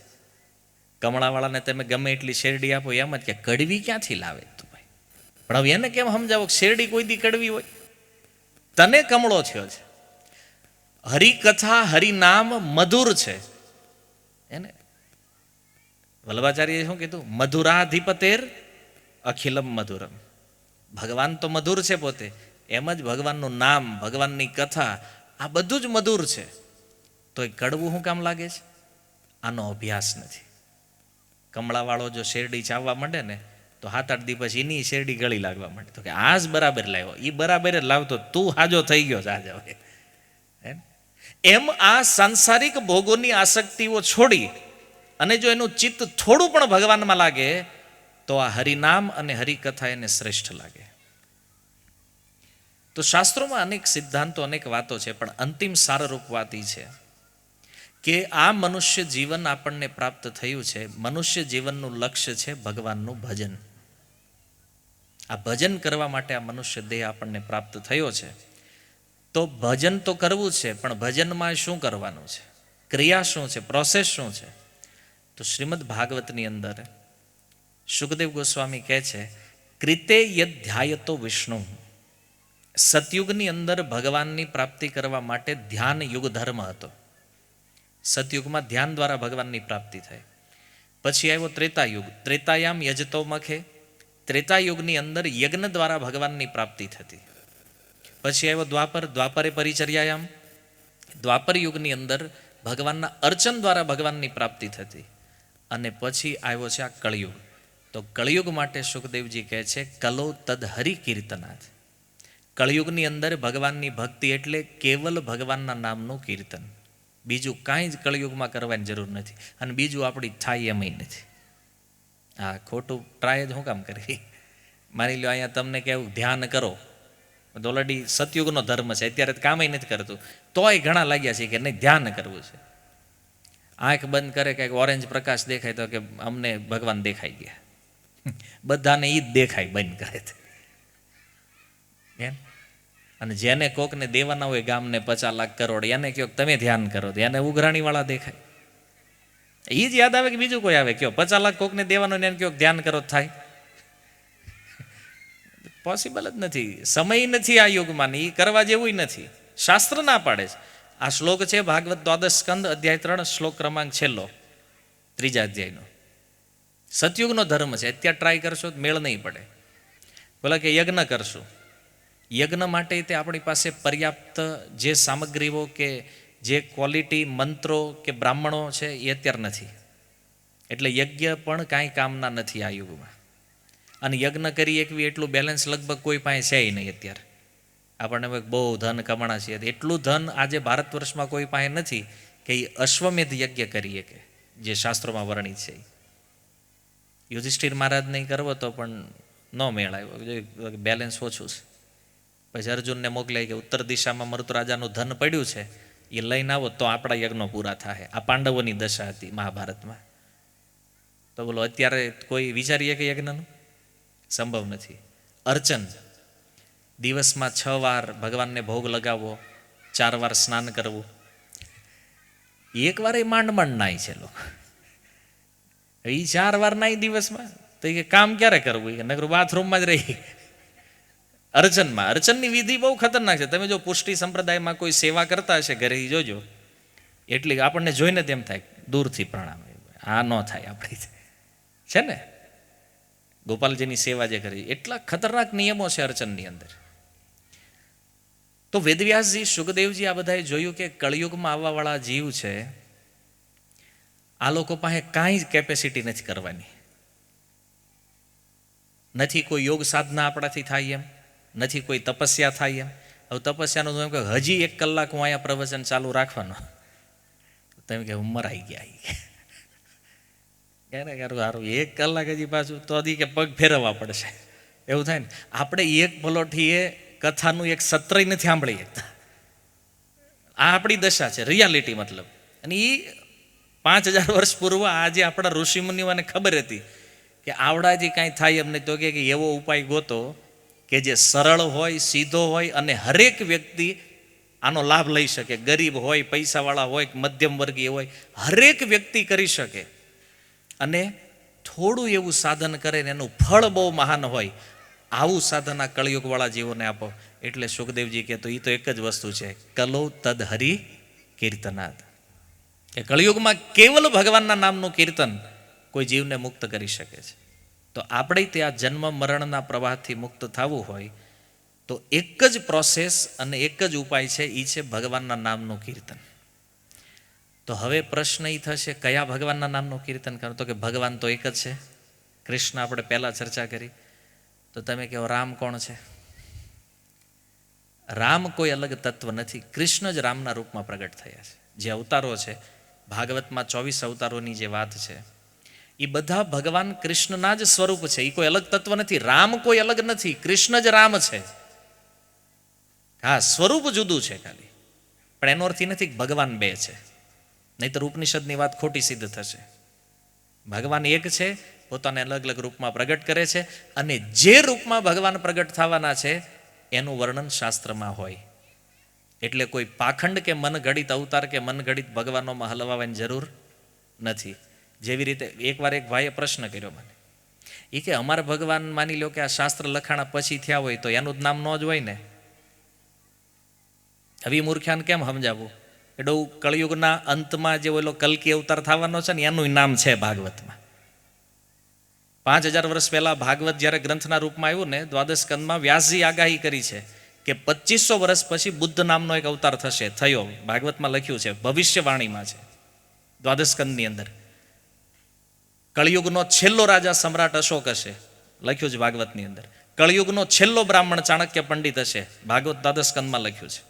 કમળાવાળાને તમે ગમે એટલી શેરડી આપો એમ જ કે કડવી ક્યાંથી લાવે તું ભાઈ. પણ હવે એને કેમ સમજાવો કે શેરડી કોઈ દી કડવી હોય? તને કમળો થયો છે. હરિકથા હરિનામ મધુર છે. એને વલ્લભાચાર્યએ શું કીધું? મધુરાધિપતેર અખિલમ મધુરમ. ભગવાન તો મધુર છે પોતે, એમ જ ભગવાનનું નામ, ભગવાનની કથા, આ બધું જ મધુર છે. તો એ કડવું શું કામ લાગે છે? આનો અભ્યાસ નથી. કમળાવાળો જો શેરડી ચાવવા માંડે ને તો 7-8 દી પછી એની શેરડી ગળી લાગવા માંડે. તો કે આ જ બરાબર લાવ્યો, એ બરાબર જ લાવતો, તું હાજો થઈ ગયો આજે હવે. એમ આ સાંસારિક ભોગોની આસક્તિઓ છોડી અને જો એનું ચિત્ત થોડું પણ ભગવાનમાં લાગે તો આ હરિનામ અને હરિકથા એને શ્રેષ્ઠ લાગે. તો શાસ્ત્રોમાં અનેક સિદ્ધાંતો, અનેક વાતો છે, પણ અંતિમ સારરૂપ વાત એ છે કે આ મનુષ્ય જીવન આપણને પ્રાપ્ત થયું છે. મનુષ્ય જીવનનું લક્ષ્ય છે ભગવાનનું ભજન. આ ભજન કરવા માટે આ મનુષ્ય દેહ આપણને પ્રાપ્ત થયો છે. તો ભજન તો કરવું છે, પણ ભજનમાં શું કરવાનું છે? ક્રિયા શું છે? પ્રોસેસ શું છે? તો શ્રીમદ ભાગવતની અંદર શુકદેવ ગોસ્વામી કહે છે, કૃતે યદ ધ્યાયતો વિષ્ણુ. સતયુગની અંદર ભગવાનની પ્રાપ્તિ કરવા માટે ધ્યાન યુગ ધર્મ હતો. સતયુગમાં ધ્યાન દ્વારા ભગવાનની પ્રાપ્તિ થાય. પછી આવ્યો ત્રેતાયુગ. ત્રેતાયામ યજતો મખે. ત્રેતાયુગની અંદર યજ્ઞ દ્વારા ભગવાનની પ્રાપ્તિ થતી. પછી આવ્યો દ્વાપર. દ્વાપરે પરિચર્યાયામ. દ્વાપર યુગની અંદર ભગવાનના અર્ચન દ્વારા ભગવાનની પ્રાપ્તિ થતી. અને પછી આવ્યો છે આ કળિયુગ. તો કળિયુગ માટે સુખદેવજી કહે છે કલો તદ હરિ કીર્તનાથ. કળિયુગની અંદર ભગવાનની ભક્તિ એટલે કેવલ ભગવાનના નામનું કીર્તન. બીજું કાંઈ જ કળિયુગમાં કરવાની જરૂર નથી. અને બીજું આપણી થાય એમય નથી. હા, ખોટું ટ્રાય જ હું કામ કરવી? માની લો અહીંયા તમને કેવું ધ્યાન કરો, તો ઓલરેડી સતયુગનો ધર્મ છે, અત્યારે કામય નથી કરતું, તોય ઘણા લાગ્યા છે કે નહીં ધ્યાન કરવું છે. આંખ બંધ કરે કંઈક ઓરેન્જ પ્રકાશ દેખાય તો કે અમને ભગવાન દેખાઈ ગયા. બધાને ઈ જ દેખાય બંધ કરે છે. અને જેને કોકને દેવાના હોય ગામને 50 લાખ કરોડ, એને કહો તમે ધ્યાન કરો તો એને ઉઘરાણીવાળા દેખાય. એ જ યાદ આવે કે બીજું કોઈ આવે? કયો 50 લાખ કોકને દેવાનો એને કહો ધ્યાન કરો થાય? પોસિબલ જ નથી. સમય નથી આ યુગમાં, એ કરવા જેવું નથી. શાસ્ત્ર ના પાડે છે. આ શ્લોક છે ભાગવત 12 સ્કંદ અધ્યાય 3 શ્લોક ક્રમાંક છેલ્લો, 3જા અધ્યાયનો. સતયુગનો ધર્મ છે. અત્યારે ટ્રાય કરશો તો મેળ નહીં પડે. બોલા કે યજ્ઞ કરશું. યજ્ઞ માટે તે આપણી પાસે પર્યાપ્ત જે સામગ્રીઓ કે જે ક્વોલિટી મંત્રો કે બ્રાહ્મણો છે એ અત્યારે નથી. એટલે યજ્ઞ પણ કાંઈ કામના નથી આ યુગમાં. અને યજ્ઞ કરી એકવી એટલું બેલેન્સ લગભગ કોઈ પાસે છે નહીં અત્યારે. આપણને બહુ ધન કમાણા છીએ, એટલું ધન આજે ભારત વર્ષમાં કોઈ પાસે નથી કે એ અશ્વમેધ યજ્ઞ કરી શકે, જે શાસ્ત્રોમાં વર્ણિત છે. યુધિષ્ઠિર મહારાજ નહીં કરવો તો પણ ન મેળ આવ્યો, બેલેન્સ ઓછું છે. પછી અર્જુનને મોકલાય કે ઉત્તર દિશામાં મરુતરાજાનું ધન પડ્યું છે, એ લઈને આવો તો આપણા યજ્ઞો પૂરા થાય. આ પાંડવોની દશા હતી મહાભારતમાં. તો બોલો અત્યારે કોઈ વિચારીએ કે યજ્ઞનું? સંભવ નથી. અર્ચન, દિવસમાં 6 વાર ભગવાનને ભોગ લગાવવો, 4 વાર સ્નાન કરવું. એક વાર એ માંડ નાય છે લોકો. એ 4 વાર નાય દિવસમાં, તો એ કામ ક્યારે કરવું? એ નગર બાથરૂમમાં જ રહી. અર્ચનમાં, અર્ચનની વિધિ બહુ ખતરનાક છે. તમે જો પુષ્ટિ સંપ્રદાયમાં કોઈ સેવા કરતા હશે ઘરે, જોજો, એટલી આપણને જોઈને તેમ થાય દૂરથી પ્રણામ, આ ન થાય આપણી છે ને. ગોપાલજીની સેવા જે કરી, એટલા ખતરનાક નિયમો છે અર્ચનની અંદર. તો વેદવ્યાસજી, સુખદેવજી આ બધાએ જોયું કે કળિયુગમાં આવવાવાળા જીવ છે, આ લોકો પાસે કાંઈ જ કેપેસિટી નથી કરવાની. નથી કોઈ યોગ સાધના આપણાથી થાય એમ, નથી કોઈ તપસ્યા થાય એમ. હવે તપસ્યાનું એમ કે હજી 1 કલાક હું અહીંયા પ્રવચન ચાલુ રાખવાનો, તમે કે ઉંમર આવી ગયા. એને સારું 1 કલાક હજી પાછું તો કે પગ ફેરવવા પડશે, એવું થાય ને. આપણે એક ભલોઠીએ કથાનું એક સત્ર નથી સાંભળી શકતા. આ આપણી દશા છે, રિયાલિટી મતલબ. અને એ 5000 વર્ષ પૂર્વ આજે આપણા ઋષિમુનિઓને ખબર હતી કે આવડાથી કાંઈ થાય એમ નહીં. તો કે એવો ઉપાય ગોતો કે જે સરળ હોય, સીધો હોય અને હરેક વ્યક્તિ આનો લાભ લઈ શકે. ગરીબ હોય, પૈસાવાળા હોય, મધ્યમ વર્ગીય હોય, હરેક વ્યક્તિ કરી શકે. અને થોડું એવું સાધન કરે ને એનું ફળ બહુ મહાન હોય. આવું સાધન આ કળિયુગવાળા જીવોને આપો. એટલે સુખદેવજી કહે તો એ તો એક જ વસ્તુ છે, કલો તદ હરિ કીર્તનાદ. કે કળિયુગમાં કેવલ ભગવાનના નામનું કીર્તન કોઈ જીવને મુક્ત કરી શકે છે. તો આપણે ત્યાં જન્મ મરણના પ્રવાહથી મુક્ત થવું હોય તો એક જ પ્રોસેસ અને એક જ ઉપાય છે, એ છે ભગવાનના નામનું કીર્તન. તો હવે પ્રશ્ન એ થશે કયા ભગવાનના નામનું કીર્તન કરો? તો કે ભગવાન તો એક જ છે. કૃષ્ણ આપણે પહેલાં ચર્ચા કરી. તો તમે કહો રામ કોણ છે? રામ કોઈ અલગ તત્વ નથી. કૃષ્ણ જ રામના રૂપમાં પ્રગટ થયા છે. જે અવતારો છે ભાગવતમાં 24 અવતારોની જે વાત છે, એ બધા ભગવાન કૃષ્ણના જ સ્વરૂપ છે. એ કોઈ અલગ તત્વ નથી. રામ કોઈ અલગ નથી, કૃષ્ણ જ રામ છે. હા, સ્વરૂપ જુદું છે ખાલી, પણ એનો અર્થ એ નથી કે ભગવાન બે છે. નહીં તો ઉપનિષદની વાત ખોટી સિદ્ધ થશે. ભગવાન એક છે, પોતાને અલગ અલગ રૂપમાં પ્રગટ કરે છે, અને જે રૂપમાં ભગવાન પ્રગટ થવાના છે એનું વર્ણન શાસ્ત્રમાં હોય. એટલે કોઈ પાખંડ કે મનગઢિત અવતાર કે મનગઢિત ભગવાનોમાં હલવાવાની જરૂર નથી. જેવી રીતે એકવાર એક ભાઈએ પ્રશ્ન કર્યો મને, એ કે અમારા ભગવાન માની લો કે આ શાસ્ત્ર લખાણા પછી થયા હોય તો એનું જ નામ ન જ હોય ને. હવે મૂર્ખ્યાને કેમ સમજાવવું? એટલે કળિયુગના અંતમાં જે ઓલો કલ્કી અવતાર થવાનો છે ને એનું નામ છે ભાગવતમાં. 5000 વર્ષ પહેલા ભાગવત જ્યારે ગ્રંથના રૂપમાં આવ્યું ને, દ્વાદશ સ્કંદમાં વ્યાસજી આગાહી કરી છે કે 2500 વર્ષ પછી બુદ્ધ નામનો એક અવતાર થશે, થયો. ભાગવતમાં લખ્યું છે, ભવિષ્યવાણીમાં છે દ્વાદશ સ્કંદની અંદર. કળિયુગનો છેલ્લો રાજા સમ્રાટ અશોક હશે, લખ્યું છે ભાગવતની અંદર. કળિયુગનો છેલ્લો બ્રાહ્મણ ચાણક્ય પંડિત હશે, ભાગવત દ્વાદશ સ્કંદમાં લખ્યું છે.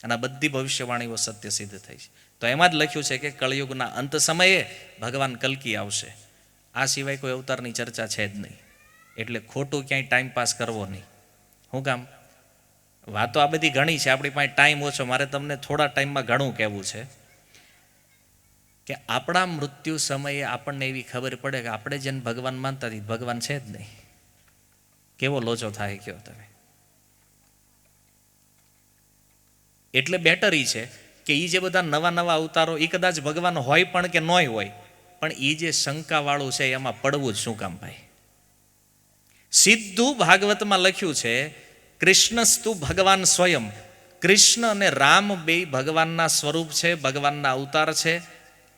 અને આ બધી ભવિષ્યવાણીઓ સત્ય સિદ્ધ થઈ છે. તો એમાં જ લખ્યું છે કે કળિયુગના અંત સમયે ભગવાન કલ્કી આવશે. આ સિવાય કોઈ અવતારની ચર્ચા છે જ નહીં. એટલે ખોટું ક્યાંય ટાઈમ પાસ કરવો નહીં. શું કામ? વાતો આ બધી ઘણી છે, આપણી પાસે ટાઈમ ઓછો. મારે તમને થોડા ટાઈમમાં ઘણું કહેવું છે કે આપણા મૃત્યુ સમયે આપણને એવી ખબર પડે કે આપણે જેને ભગવાન માનતા હતી ભગવાન છે જ નહીં. કેવો લોચો થાય કયો તમે. એટલે બેટર ઈ છે કે એ જે બધા નવા નવા અવતારો એ કદાચ ભગવાન હોય પણ કે નોય હોય, પણ એ જે શંકાવાળું છે એમાં પડવું જ શું કામ ભાઈ. સીધું ભાગવતમાં લખ્યું છે, કૃષ્ણસ્તુ ભગવાન સ્વયં. કૃષ્ણ અને રામ બે ભગવાનના સ્વરૂપ છે, ભગવાનના અવતાર છે.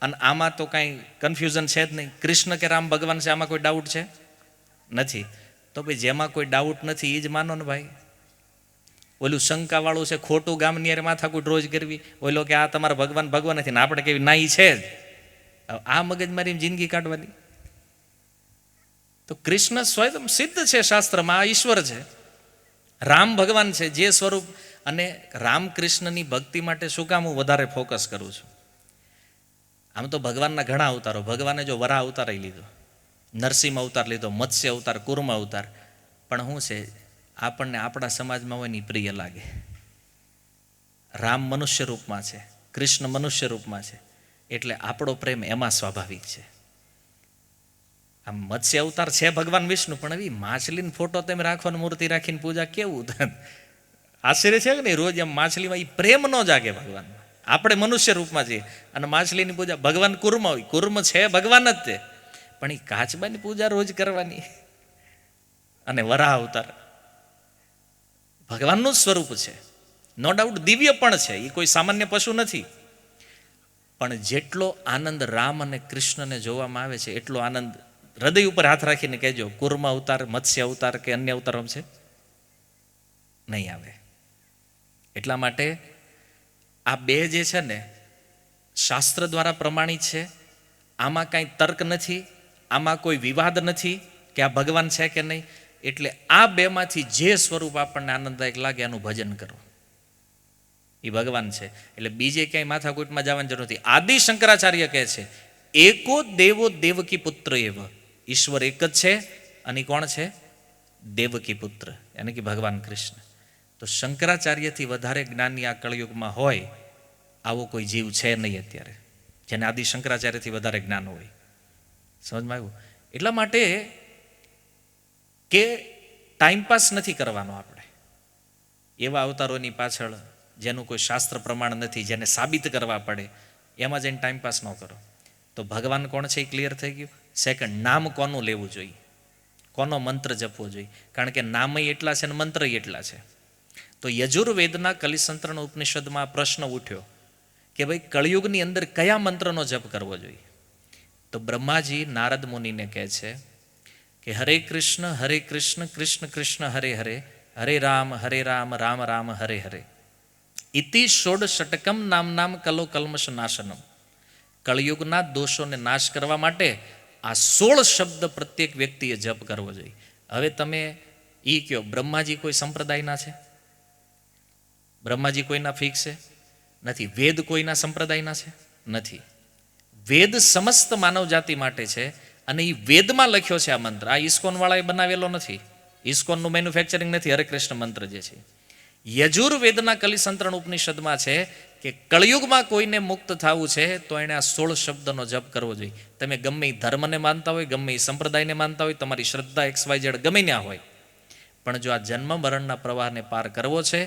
અને આમાં તો કાંઈ કન્ફ્યુઝન છે જ નહીં. કૃષ્ણ કે રામ ભગવાન છે, આમાં કોઈ ડાઉટ છે નથી. તો ભાઈ જેમાં કોઈ ડાઉટ નથી એ જ માનો ને ભાઈ. ઓલું શંકાવાળું છે, ખોટું ગામની યાર માથાકૂટ રોજ કરવી. ઓલો કે આ તમારા ભગવાન ભગવાન નથી ને આપણે કેવી ના ઈ છે જ. આ મગજમારી જિંદગી કાઢવાની. તો કૃષ્ણ સ્વયં સિદ્ધ છે શાસ્ત્રમાં, આ ઈશ્વર છે. રામ ભગવાન છે, જે સ્વરૂપ. અને રામકૃષ્ણની ભક્તિ માટે શું કામ હું વધારે ફોકસ કરું છું? આમ તો ભગવાનના ઘણા અવતારો. ભગવાને જો વરાહ અવતાર લીધો, નરસિંહ અવતાર લીધો, મત્સ્ય અવતાર, કુર્મ અવતાર. પણ શું છે, આપણને આપણા સમાજમાં હોય ને પ્રિય લાગે. રામ મનુષ્ય રૂપમાં છે, કૃષ્ણ મનુષ્ય રૂપમાં છે, એટલે આપણો પ્રેમ એમાં સ્વાભાવિક છે. આમ મત્સ્ય અવતાર છે ભગવાન વિષ્ણુ, પણ એવી માછલીનો ફોટો તમે રાખો ને મૂર્તિ રાખીને પૂજા, કેવું આશ્ચર્ય છે કે નહીં? રોજ એમ માછલીમાં એ પ્રેમ ન જાગે ભગવાનમાં. આપણે મનુષ્ય રૂપમાં છીએ અને માછલીની પૂજા. ભગવાન કુર્મ હોય, કુર્મ છે ભગવાન જ તે, પણ એ કાચબાની પૂજા રોજ કરવાની. અને વરાહ અવતાર ભગવાનનું જ સ્વરૂપ છે, નો ડાઉટ દિવ્ય પણ છે, એ કોઈ સામાન્ય પશુ નથી. પણ જેટલો આનંદ રામ અને કૃષ્ણને જોવામાં આવે છે એટલો આનંદ હૃદય ઉપર હાથ રાખીને કહેજો, કુર્મ અવતાર, મત્સ્ય અવતાર કે અન્ય અવતારો છે નહીં આવે. એટલા માટે આ બે જે છે ને શાસ્ત્ર દ્વારા પ્રમાણિત છે. આમાં કાંઈ તર્ક નથી, આમાં કોઈ વિવાદ નથી કે આ ભગવાન છે કે નહીં. એટલે આ બેમાંથી જે સ્વરૂપ આપણને આનંદદાયક લાગે એનું ભજન કરો, એ ભગવાન છે. એટલે બીજે ક્યાંય માથાકૂટમાં જવાની જરૂર નથી. આદિ શંકરાચાર્ય કહે છે, એકો દેવો દેવકી પુત્ર એવ. ઈશ્વર એક જ છે અને કોણ છે? દેવકી પુત્ર, એટલે કે ભગવાન કૃષ્ણ. તો શંકરાચાર્યથી વધારે જ્ઞાની આ કળયુગમાં હોય આવો કોઈ જીવ છે નહીં અત્યારે, જેને આદિ શંકરાચાર્યથી વધારે જ્ઞાન હોય. સમજમાં આવ્યું? એટલા માટે કે ટાઈમપાસ નથી કરવાનો આપણે એવા અવતારોની પાછળ જેનું કોઈ શાસ્ત્ર પ્રમાણ નથી, જેને સાબિત કરવા પડે, એમાં જઈને ટાઈમપાસ ન કરો. તો ભગવાન કોણ છે એ ક્લિયર થઈ ગયું. સેકન્ડ, નામ કોનું લેવું જોઈએ, કોનો મંત્ર જપવો જોઈએ, કારણ કે નામય એટલા છે અને મંત્રય એટલા છે. તો યજુર્વેદના કલિસંત્રણ ઉપનિષદમાં પ્રશ્ન ઉઠ્યો કે ભાઈ કળિયુગની અંદર કયા મંત્રનો જપ કરવો જોઈએ? તો બ્રહ્માજી નારદ મુનિને કહે છે કે હરે કૃષ્ણ કૃષ્ણ કૃષ્ણ હરે હરે, હરે રામ રામ રામ હરે હરે. ઇતિ ષોડશટકમ નામ કલો કલ્મશ નાશનમ. કળિયુગના દોષોને નાશ કરવા માટે આ 16 શબ્દ પ્રત્યેક વ્યક્તિએ જપ કરવો જોઈએ. હવે તમે એ કયો, બ્રહ્માજી કોઈ સંપ્રદાયના છે? બ્રહ્માજી કોઈના ફિક્સ છે? નથી. વેદ કોઈના સંપ્રદાયના છે? નથી. વેદ સમસ્ત માનવ જાતિ માટે છે અને એ વેદમાં લખ્યો છે આ મંત્ર. આ ઇસ્કોન વાળાએ બનાવેલો નથી, ઇસ્કોનનું મેન્યુફેક્ચરિંગ નથી. હરે કૃષ્ણ મંત્ર જે છે યજુર્વેદના કલિસંત્રણ ઉપનિષદમાં છે કે કળિયુગમાં કોઈને મુક્ત થવું છે તો એણે આ 16 શબ્દનો જપ કરવો જોઈએ. તમે ગમે એ ધર્મને માનતા હોય, ગમે એ સંપ્રદાયને માનતા હોય, તમારી શ્રદ્ધા XYZ ગમે ત્યાં હોય, પણ જો આ જન્મ મરણના પ્રવાહને પાર કરવો છે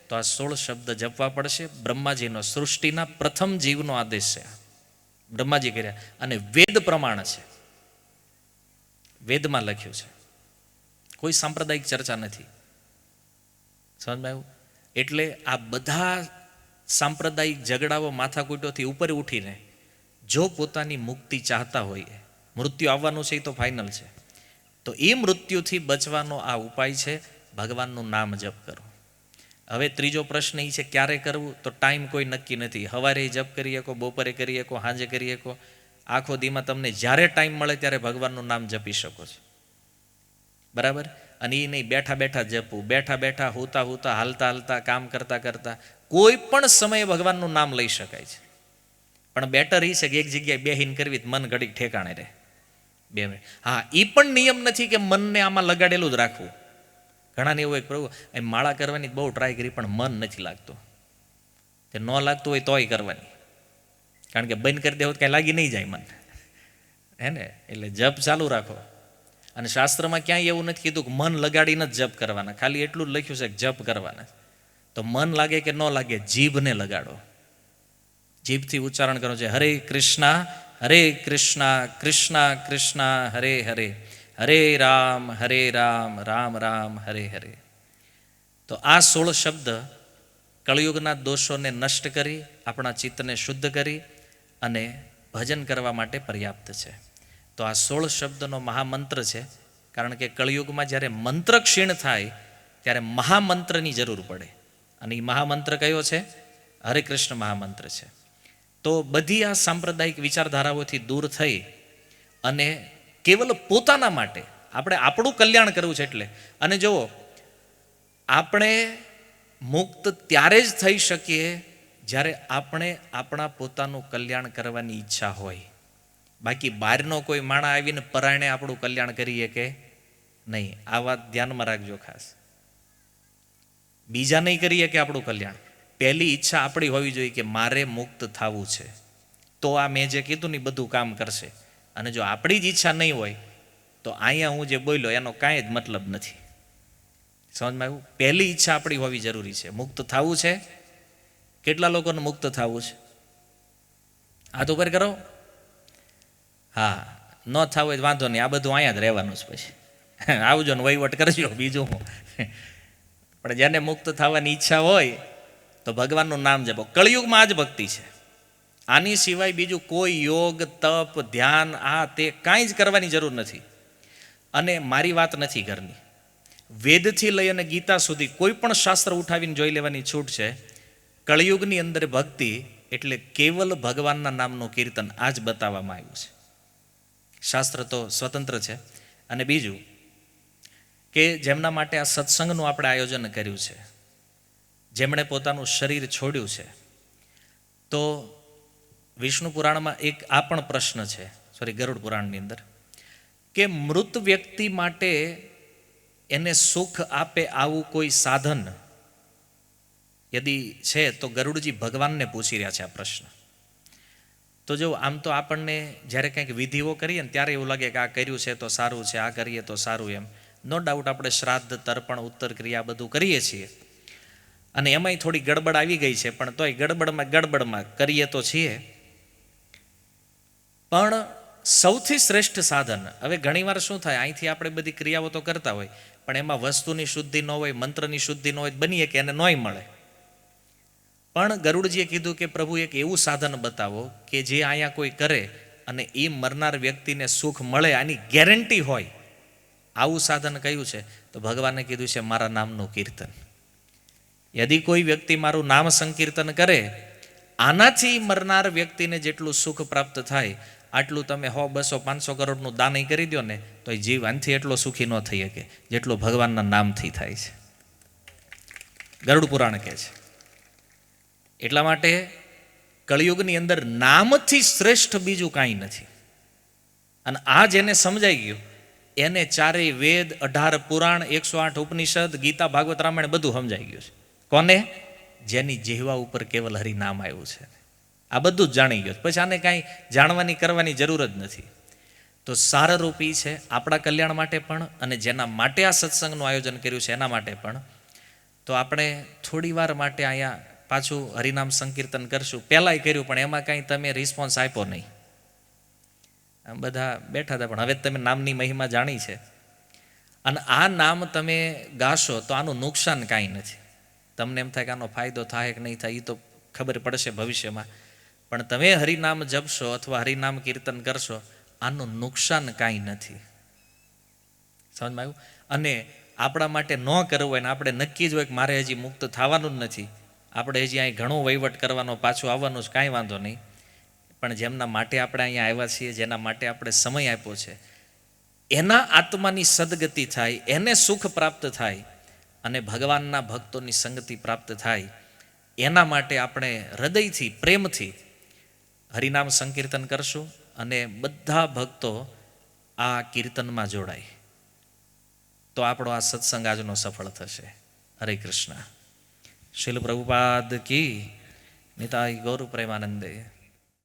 તો આ 16 શબ્દ જપવા પડશે. બ્રહ્માજીનો સૃષ્ટિના પ્રથમ જીવનો આદેશ છે, બ્રહ્માજી કર્યા, અને વેદ પ્રમાણ છે, વેદમાં લખ્યું છે, કોઈ સાંપ્રદાયિક ચર્ચા નથી. સમજમાં આવ્યું? એટલે આ બધા સાંપ્રદાયિક ઝઘડાઓ માથાકૂટોથી ઉપર ઉઠીને જો પોતાની મુક્તિ ચાહતા હોય, મૃત્યુ આવવાનું છે એ તો ફાઇનલ છે, તો એ મૃત્યુથી બચવાનો આ ઉપાય છે, ભગવાનનું નામ જપ કરો. હવે ત્રીજો પ્રશ્ન એ છે ક્યારે કરવું, તો ટાઈમ કોઈ નક્કી નથી. સવારે જપ કરી શકો, બપોરે કરી શકો, સાંજે કરી શકો, આખો દીમાં તમને જ્યારે ટાઈમ મળે ત્યારે ભગવાનનું નામ જપી શકો છો. બરાબર? અને એ નહીં બેઠા બેઠા જપવું, બેઠા બેઠા હોતા હોતા, હાલતા હાલતા, કામ કરતા કરતા કોઈ પણ સમયે ભગવાનનું નામ લઈ શકાય છે. પણ બેટર એ છે કે એક જગ્યાએ બેહીને કરવી મન ઘડીક ઠેકાણે રહે. 2 મિનિટ. હા, એ પણ નિયમ નથી કે મનને આમાં લગાડેલું જ રાખવું. ઘણાને એવું એક પ્રભુ એ માળા કરવાની બહુ ટ્રાય કરી પણ મન નથી લાગતું. તે ન લાગતું હોય તોય કરવાની, કારણ કે બંધ કરી દેવું કાંઈ લાગી નહીં જાય મન, હે ને? એટલે જપ ચાલુ રાખો. અને શાસ્ત્રમાં ક્યાંય એવું નથી કીધું કે મન લગાડીને જ જપ કરવાના, ખાલી એટલું જ લખ્યું છે કે જપ કરવાના. તો મન લાગે કે ન લાગે, જીભને લગાડો, જીભથી ઉચ્ચારણ કરો છે હરે કૃષ્ણ કૃષ્ણ કૃષ્ણ હરે હરે, હરે રામ રામ રામ હરે હરે. તો આ 16 શબ્દ કળયુગના દોષોને નષ્ટ કરી, આપણા ચિત્તને શુદ્ધ કરી અને ભજન કરવા માટે પર્યાપ્ત છે. તો આ 16 શબ્દનો મહામંત્ર છે. કારણ કે કળયુગમાં જ્યારે મંત્ર ક્ષીણ થાય ત્યારે મહામંત્રની જરૂર પડે, અને એ મહામંત્ર કયો છે? હરે કૃષ્ણ મહામંત્ર છે. તો બધી આ સાંપ્રદાયિક વિચારધારાઓથી દૂર થઈ અને કેવલ પોતાના માટે આપણે આપણું કલ્યાણ કરવું છે. એટલે અને જુઓ, આપણે મુક્ત ત્યારે જ થઈ શકીએ જ્યારે આપણે આપણા પોતાનું કલ્યાણ કરવાની ઈચ્છા હોય. બાકી બહારનો કોઈ માણા આવીને પરાયણે આપણું કલ્યાણ કરીએ કે નહીં, આ વાત ધ્યાનમાં રાખજો ખાસ. બીજા નહીં કરીએ કે આપણું કલ્યાણ, પહેલી ઈચ્છા આપણી હોવી જોઈએ કે મારે મુક્ત થવું છે, તો આ મેં જે કીધું ને બધું કામ કરશે. અને જો આપણી જ ઈચ્છા નહીં હોય તો અહીંયા હું જે બોલ્યો એનો કાંઈ જ મતલબ નથી. સમજમાં આવ્યું? પહેલી ઈચ્છા આપણી હોવી જરૂરી છે. મુક્ત થવું છે. કેટલા લોકોને મુક્ત થવું છે? હાથ ઉપર કરો. હા, ન થવું હોય વાંધો નહીં, આ બધું અહીંયા જ રહેવાનું છે. પછી આવજો ને વહીવટ કરજો, બીજું હું. પણ જેને મુક્ત થવાની ઈચ્છા હોય તો ભગવાનનું નામ જપો. કળિયુગમાં આ જ ભક્તિ છે. આની સિવાય બીજું કોઈ યોગ, તપ, ધ્યાન, આ તે કાંઈ જ કરવાની જરૂર નથી. અને મારી વાત નથી ઘરની, વેદથી લઈ અને ગીતા સુધી કોઈ પણ શાસ્ત્ર ઉઠાવીને જોઈ લેવાની છૂટ છે. કળિયુગની અંદર ભક્તિ એટલે કેવલ ભગવાનના નામનું કીર્તન, આ જ બતાવવામાં આવ્યું છે. શાસ્ત્ર તો સ્વતંત્ર છે. અને બીજું કે જેમના માટે આ સત્સંગનું આપણે આયોજન કર્યું છે, જેમણે પોતાનું શરીર છોડ્યું છે, તો વિષ્ણુ પુરાણમાં એક આ પણ પ્રશ્ન છે, ગરુડ પુરાણની અંદર, કે મૃત વ્યક્તિ માટે એને સુખ આપે આવું કોઈ સાધન યદી છે તો ગરુડજી ભગવાનને પૂછી રહ્યા છે આ પ્રશ્ન. તો જો આમ તો આપણને જ્યારે કંઈક વિધિઓ કરીએ ને ત્યારે એવું લાગે કે આ કર્યું છે તો સારું છે, આ કરીએ તો સારું. એમ નો ડાઉટ આપણે શ્રાદ્ધ, તર્પણ, ઉત્તર ક્રિયા બધું કરીએ છીએ, અને એમાંય થોડી ગડબડ આવી ગઈ છે, પણ તોય ગડબડમાં કરીએ તો છીએ. પણ સૌથી શ્રેષ્ઠ સાધન, હવે ઘણીવાર શું થાય, અહીંથી આપણે બધી ક્રિયાઓ તો કરતા હોય પણ એમાં વસ્તુની શુદ્ધિ ન હોય, મંત્રની શુદ્ધિ ન હોય, બનીએ કે એને નોય મળે. પણ ગરુડજીએ કીધું કે પ્રભુ એક એવું સાધન બતાવો કે જે અહીંયા કોઈ કરે અને એ મરનાર વ્યક્તિને સુખ મળે, આની ગેરંટી હોય. આવું સાધન કયું છે? તો ભગવાને કીધું છે મારા નામનું કીર્તન. યદિ કોઈ વ્યક્તિ મારું નામ સંકીર્તન કરે, આનાથી મરનાર વ્યક્તિને જેટલું સુખ પ્રાપ્ત થાય આટલું તમે 100, 200, 500 કરોડનું દાન કરી દો ને તો એ જીવ આનથી એટલો સુખી ન થઈ શકે જેટલું ભગવાનના નામથી થાય છે. ગરુડ પુરાણ કહે છે. એટલા માટે કળિયુગની અંદર નામથી શ્રેષ્ઠ બીજું કાંઈ નથી. અને આ જેને સમજાઈ ગયું એને 4 વેદ, 18 પુરાણ, 108 ઉપનિષદ, ગીતા, ભાગવત, રામાયણ બધું સમજાઈ ગયું છે. કોને? જેની જીહવા ઉપર કેવલ હરિનામ આવ્યું છે. આ બધું જ જાણી ગયું. પછી આને કાંઈ જાણવાની કરવાની જરૂર જ નથી. તો સારરૂપી છે આપણા કલ્યાણ માટે પણ, અને જેના માટે આ સત્સંગનું આયોજન કર્યું છે એના માટે પણ. તો આપણે થોડી વાર માટે અહીંયા પાછું હરિનામ સંકીર્તન કરશું. પહેલાંય કર્યું પણ એમાં કાંઈ તમે રિસ્પોન્સ આપ્યો નહીં. આમ બધા બેઠા હતા, પણ હવે તમે નામની મહિમા જાણી છે અને આ નામ તમે ગાશો તો આનું નુકસાન કાંઈ નથી. તમને એમ થાય કે આનો ફાયદો થાય કે નહીં થાય, એ તો ખબર પડશે ભવિષ્યમાં. પણ તમે હરિનામ જપશો અથવા હરિનામ કીર્તન કરશો, આનું નુકસાન કાંઈ નથી. સમજમાં આવ્યું? અને આપણા માટે ન કરવું હોય ને આપણે નક્કી જ હોય કે મારે હજી મુક્ત થવાનું જ નથી, આપણે હજી અહીં ઘણો વહીવટ કરવાનો, પાછું આવવાનું જ, કાંઈ વાંધો નહીં. પણ જેમના માટે આપણે અહીંયા આવ્યા છીએ, જેના માટે આપણે સમય આપ્યો છે, એના આત્માની સદગતિ થાય, એને સુખ પ્રાપ્ત થાય અને ભગવાનના ભક્તોની સંગતિ પ્રાપ્ત થાય, એના માટે આપણે હૃદયથી પ્રેમથી હરિનામ સંકીર્તન કરશું અને બધા ભક્તો આ કીર્તનમાં જોડાય, તો આપણો આ સત્સંગ આજનો સફળ થશે. હરે કૃષ્ણ. શીલ પ્રભુપાદ કી. નિતાઈ ગૌર પ્રેમાનંદે.